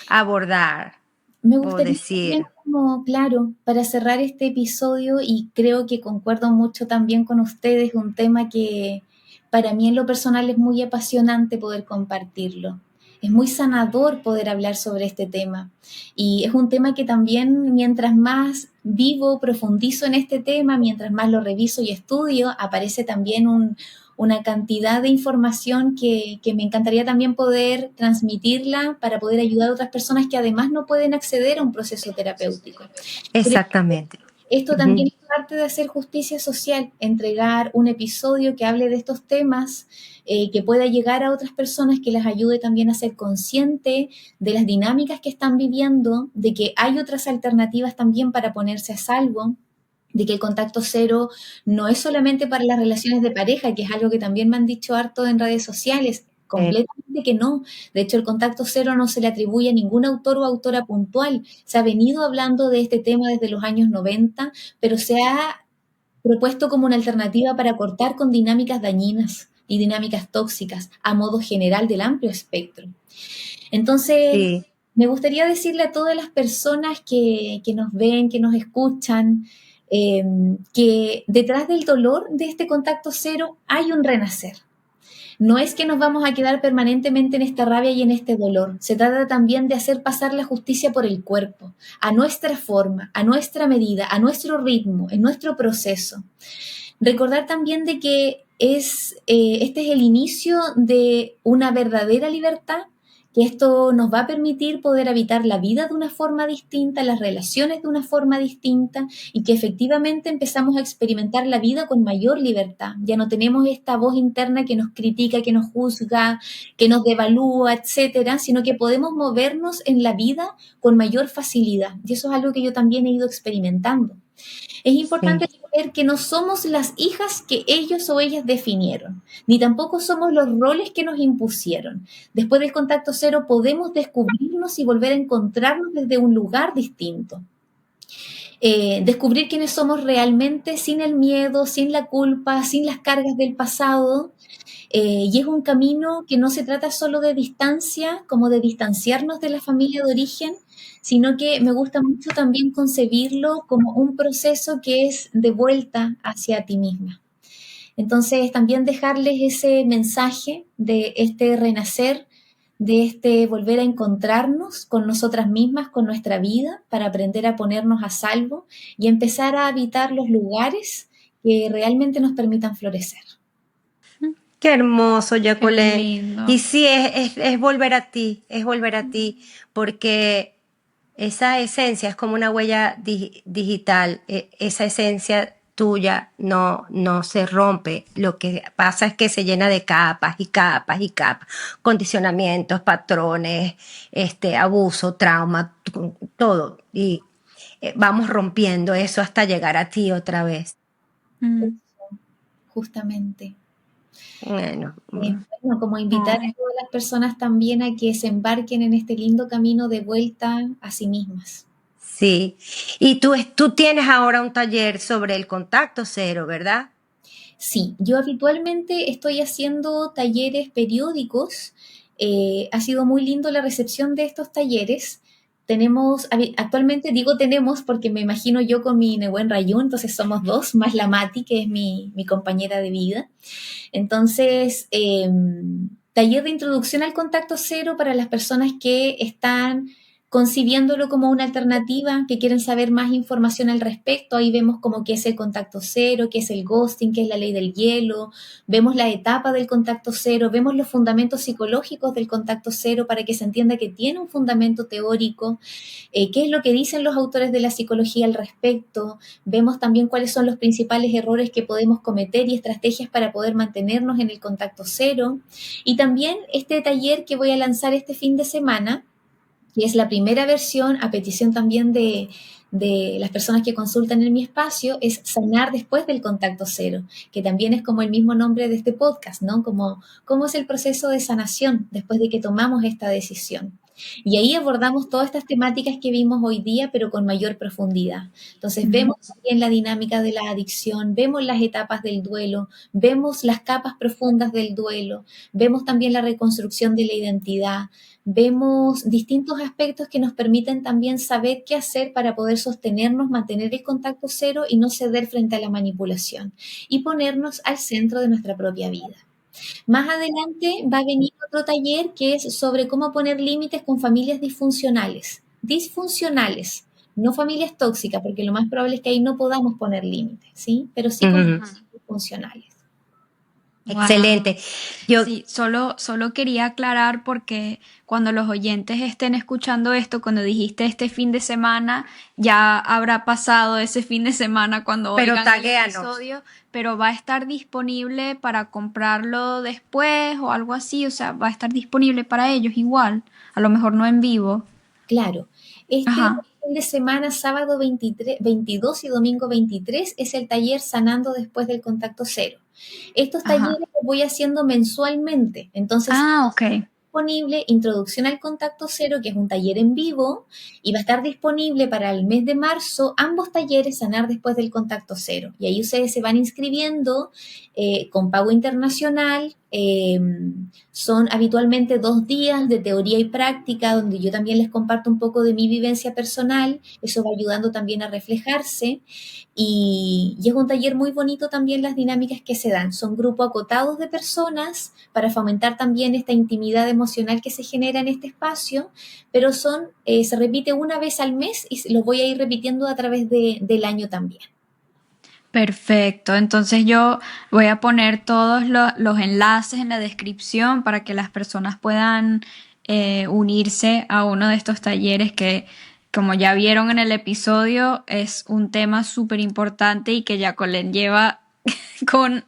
abordar me o gustaría también decir. como, claro, para cerrar este episodio, y creo que concuerdo mucho también con ustedes, un tema que para mí en lo personal es muy apasionante poder compartirlo. Es muy sanador poder hablar sobre este tema. Y es un tema que también mientras más vivo, profundizo en este tema, mientras más lo reviso y estudio, aparece también una cantidad de información que me encantaría también poder transmitirla para poder ayudar a otras personas que además no pueden acceder a un proceso terapéutico. Creo Exactamente. Esto Ujú. también es parte de hacer justicia social, entregar un episodio que hable de estos temas, que pueda llegar a otras personas, que les ayude también a ser consciente de las dinámicas que están viviendo, de que hay otras alternativas también para ponerse a salvo, de que el contacto cero no es solamente para las relaciones de pareja, que es algo que también me han dicho harto en redes sociales, completamente que no. De hecho, el contacto cero no se le atribuye a ningún autor o autora puntual. Se ha venido hablando de este tema desde los años 90, pero se ha propuesto como una alternativa para cortar con dinámicas dañinas y dinámicas tóxicas a modo general del amplio espectro. Entonces, Sí, me gustaría decirle a todas las personas que nos ven, que nos escuchan, eh, que detrás del dolor de este contacto cero hay un renacer. No es que nos vamos a quedar permanentemente en esta rabia y en este dolor. Se trata también de hacer pasar la justicia por el cuerpo, a nuestra forma, a nuestra medida, a nuestro ritmo, en nuestro proceso. Recordar también de que este es el inicio de una verdadera libertad, que esto nos va a permitir poder habitar la vida de una forma distinta, las relaciones de una forma distinta, y que efectivamente empezamos a experimentar la vida con mayor libertad. Ya no tenemos esta voz interna que nos critica, que nos juzga, que nos devalúa, etcétera, sino que podemos movernos en la vida con mayor facilidad. Y eso es algo que yo también he ido experimentando. Es sí, importante saber que no somos las hijas que ellos o ellas definieron, ni tampoco somos los roles que nos impusieron. Después del contacto cero podemos descubrirnos y volver a encontrarnos desde un lugar distinto. Descubrir quiénes somos realmente sin el miedo, sin la culpa, sin las cargas del pasado. Y es un camino que no se trata solo de distancia, como de distanciarnos de la familia de origen, sino que me gusta mucho también concebirlo como un proceso que es de vuelta hacia ti misma. Entonces, también dejarles ese mensaje de este renacer, de este volver a encontrarnos con nosotras mismas, con nuestra vida, para aprender a ponernos a salvo y empezar a habitar los lugares que realmente nos permitan florecer. qué hermoso, Qué Jacqueline. Y lindo. sí, es volver a ti, es volver a ti, porque esa esencia es como una huella digital, esa esencia tuya no se rompe, lo que pasa es que se llena de capas y capas y capas, condicionamientos, patrones, abuso, trauma, todo, y vamos rompiendo eso hasta llegar a ti otra vez. Mm. Justamente. Bueno, Bueno, como invitar a Ay, todas las personas también a que se embarquen en este lindo camino de vuelta a sí mismas. sí. Y tú tienes ahora un taller sobre el contacto cero, ¿verdad? Sí, yo habitualmente estoy haciendo talleres periódicos. Ha sido muy lindo la recepción de estos talleres. Tenemos, actualmente digo tenemos porque me imagino yo con mi Nehuen Rayún, entonces somos dos, más la Mati, que es mi compañera de vida. Entonces, taller de introducción al contacto cero para las personas que están concibiéndolo como una alternativa, que quieren saber más información al respecto. Ahí vemos como qué es el contacto cero, qué es el ghosting, qué es la ley del hielo, vemos la etapa del contacto cero, vemos los fundamentos psicológicos del contacto cero para que se entienda que tiene un fundamento teórico, qué es lo que dicen los autores de la psicología al respecto. Vemos también cuáles son los principales errores que podemos cometer y estrategias para poder mantenernos en el contacto cero. Y también este taller que voy a lanzar este fin de semana, que es la primera versión, a petición también de las personas que consultan en mi espacio, es sanar después del contacto cero, que también es como el mismo nombre de este podcast, ¿no? Como cómo es el proceso de sanación después de que tomamos esta decisión. Y ahí abordamos todas estas temáticas que vimos hoy día, pero con mayor profundidad. Entonces ujú. vemos también la dinámica de la adicción, vemos las etapas del duelo, vemos las capas profundas del duelo, vemos también la reconstrucción de la identidad, vemos distintos aspectos que nos permiten también saber qué hacer para poder sostenernos, mantener el contacto cero y no ceder frente a la manipulación y ponernos al centro de nuestra propia vida. Más adelante va a venir otro taller que es sobre cómo poner límites con familias disfuncionales, no familias tóxicas, porque lo más probable es que ahí no podamos poner límites, ¿sí? Pero sí con Ujú. familias disfuncionales. Excelente. Yo, Sí, solo quería aclarar porque cuando los oyentes estén escuchando esto, cuando dijiste este fin de semana, ya habrá pasado ese fin de semana cuando pero oigan el taguéanos. episodio, pero va a estar disponible para comprarlo después o algo así, o sea, va a estar disponible para ellos igual, a lo mejor no en vivo. Claro, este Ajá, fin de semana, sábado 23, 22 y domingo 23, es el taller Sanando después del contacto cero. Estos ajá. talleres los voy haciendo mensualmente, entonces Ah, ok. disponible Introducción al Contacto Cero, que es un taller en vivo, y va a estar disponible para el mes de marzo ambos talleres Sanar después del Contacto Cero. Y ahí ustedes se van inscribiendo con pago internacional. Son habitualmente 2 días de teoría y práctica, donde yo también les comparto un poco de mi vivencia personal. Eso va ayudando también a reflejarse. Y es un taller muy bonito también las dinámicas que se dan. Son grupos acotados de personas para fomentar también esta intimidad emocional que se genera en este espacio, pero se repite una vez al mes y lo voy a ir repitiendo a través del año también. Perfecto, entonces yo voy a poner todos los enlaces en la descripción para que las personas puedan unirse a uno de estos talleres que, como ya vieron en el episodio, es un tema súper importante y que Jacqueline lleva con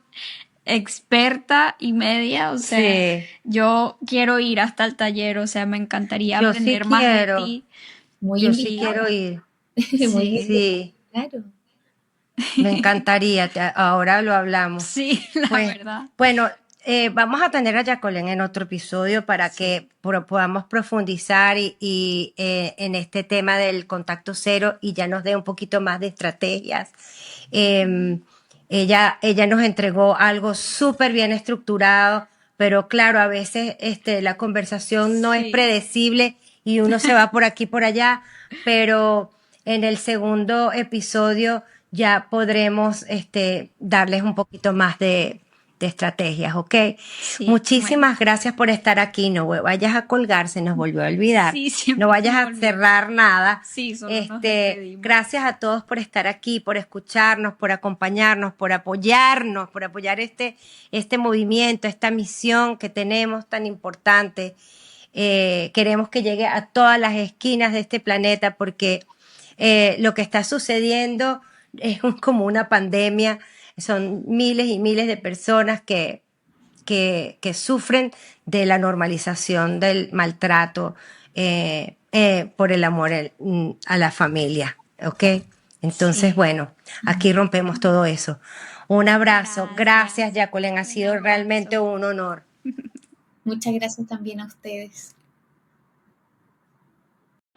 experta y media, o sea, sí, yo quiero ir hasta el taller, o sea, me encantaría yo sí aprender más de quiero, ti. Muy yo sí invitada, quiero ir. muy Sí, invitada, Sí, claro. me encantaría. Ahora lo hablamos. sí, la Pues, verdad. bueno, vamos a tener a Jacqueline en otro episodio para que podamos profundizar en este tema del contacto cero y ya nos dé un poquito más de estrategias. Eh, ella nos entregó algo súper bien estructurado, pero claro, a veces la conversación no es Sí. predecible y uno se va por aquí y por allá, pero en el segundo episodio ya podremos darles un poquito más de estrategias, ¿ok? Sí, bueno. Muchísimas gracias por estar aquí. No vayas a colgar, se nos volvió a olvidar. Sí, No siempre se vayas me a olvida. cerrar nada. Sí, solo nos despedimos. Gracias a todos por estar aquí, por escucharnos, por acompañarnos, por apoyarnos, por apoyar este movimiento, esta misión que tenemos tan importante. Queremos que llegue a todas las esquinas de este planeta porque lo que está sucediendo es como una pandemia. Son miles y miles de personas que sufren de la normalización del maltrato por el amor a la familia, ¿ok? Entonces, Sí. bueno, aquí rompemos todo eso. Un abrazo. Gracias, Jacqueline. Ha Un sido realmente abrazo. un honor. Muchas gracias también a ustedes.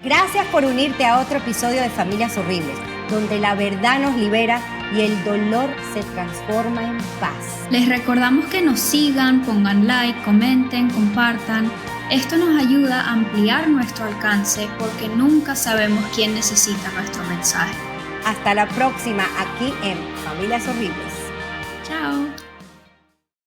Gracias por unirte a otro episodio de Familias Horribles, donde la verdad nos libera y el dolor se transforma en paz. Les recordamos que nos sigan, pongan like, comenten, compartan. Esto nos ayuda a ampliar nuestro alcance porque nunca sabemos quién necesita nuestro mensaje. Hasta la próxima aquí en Familias Horribles. Chao.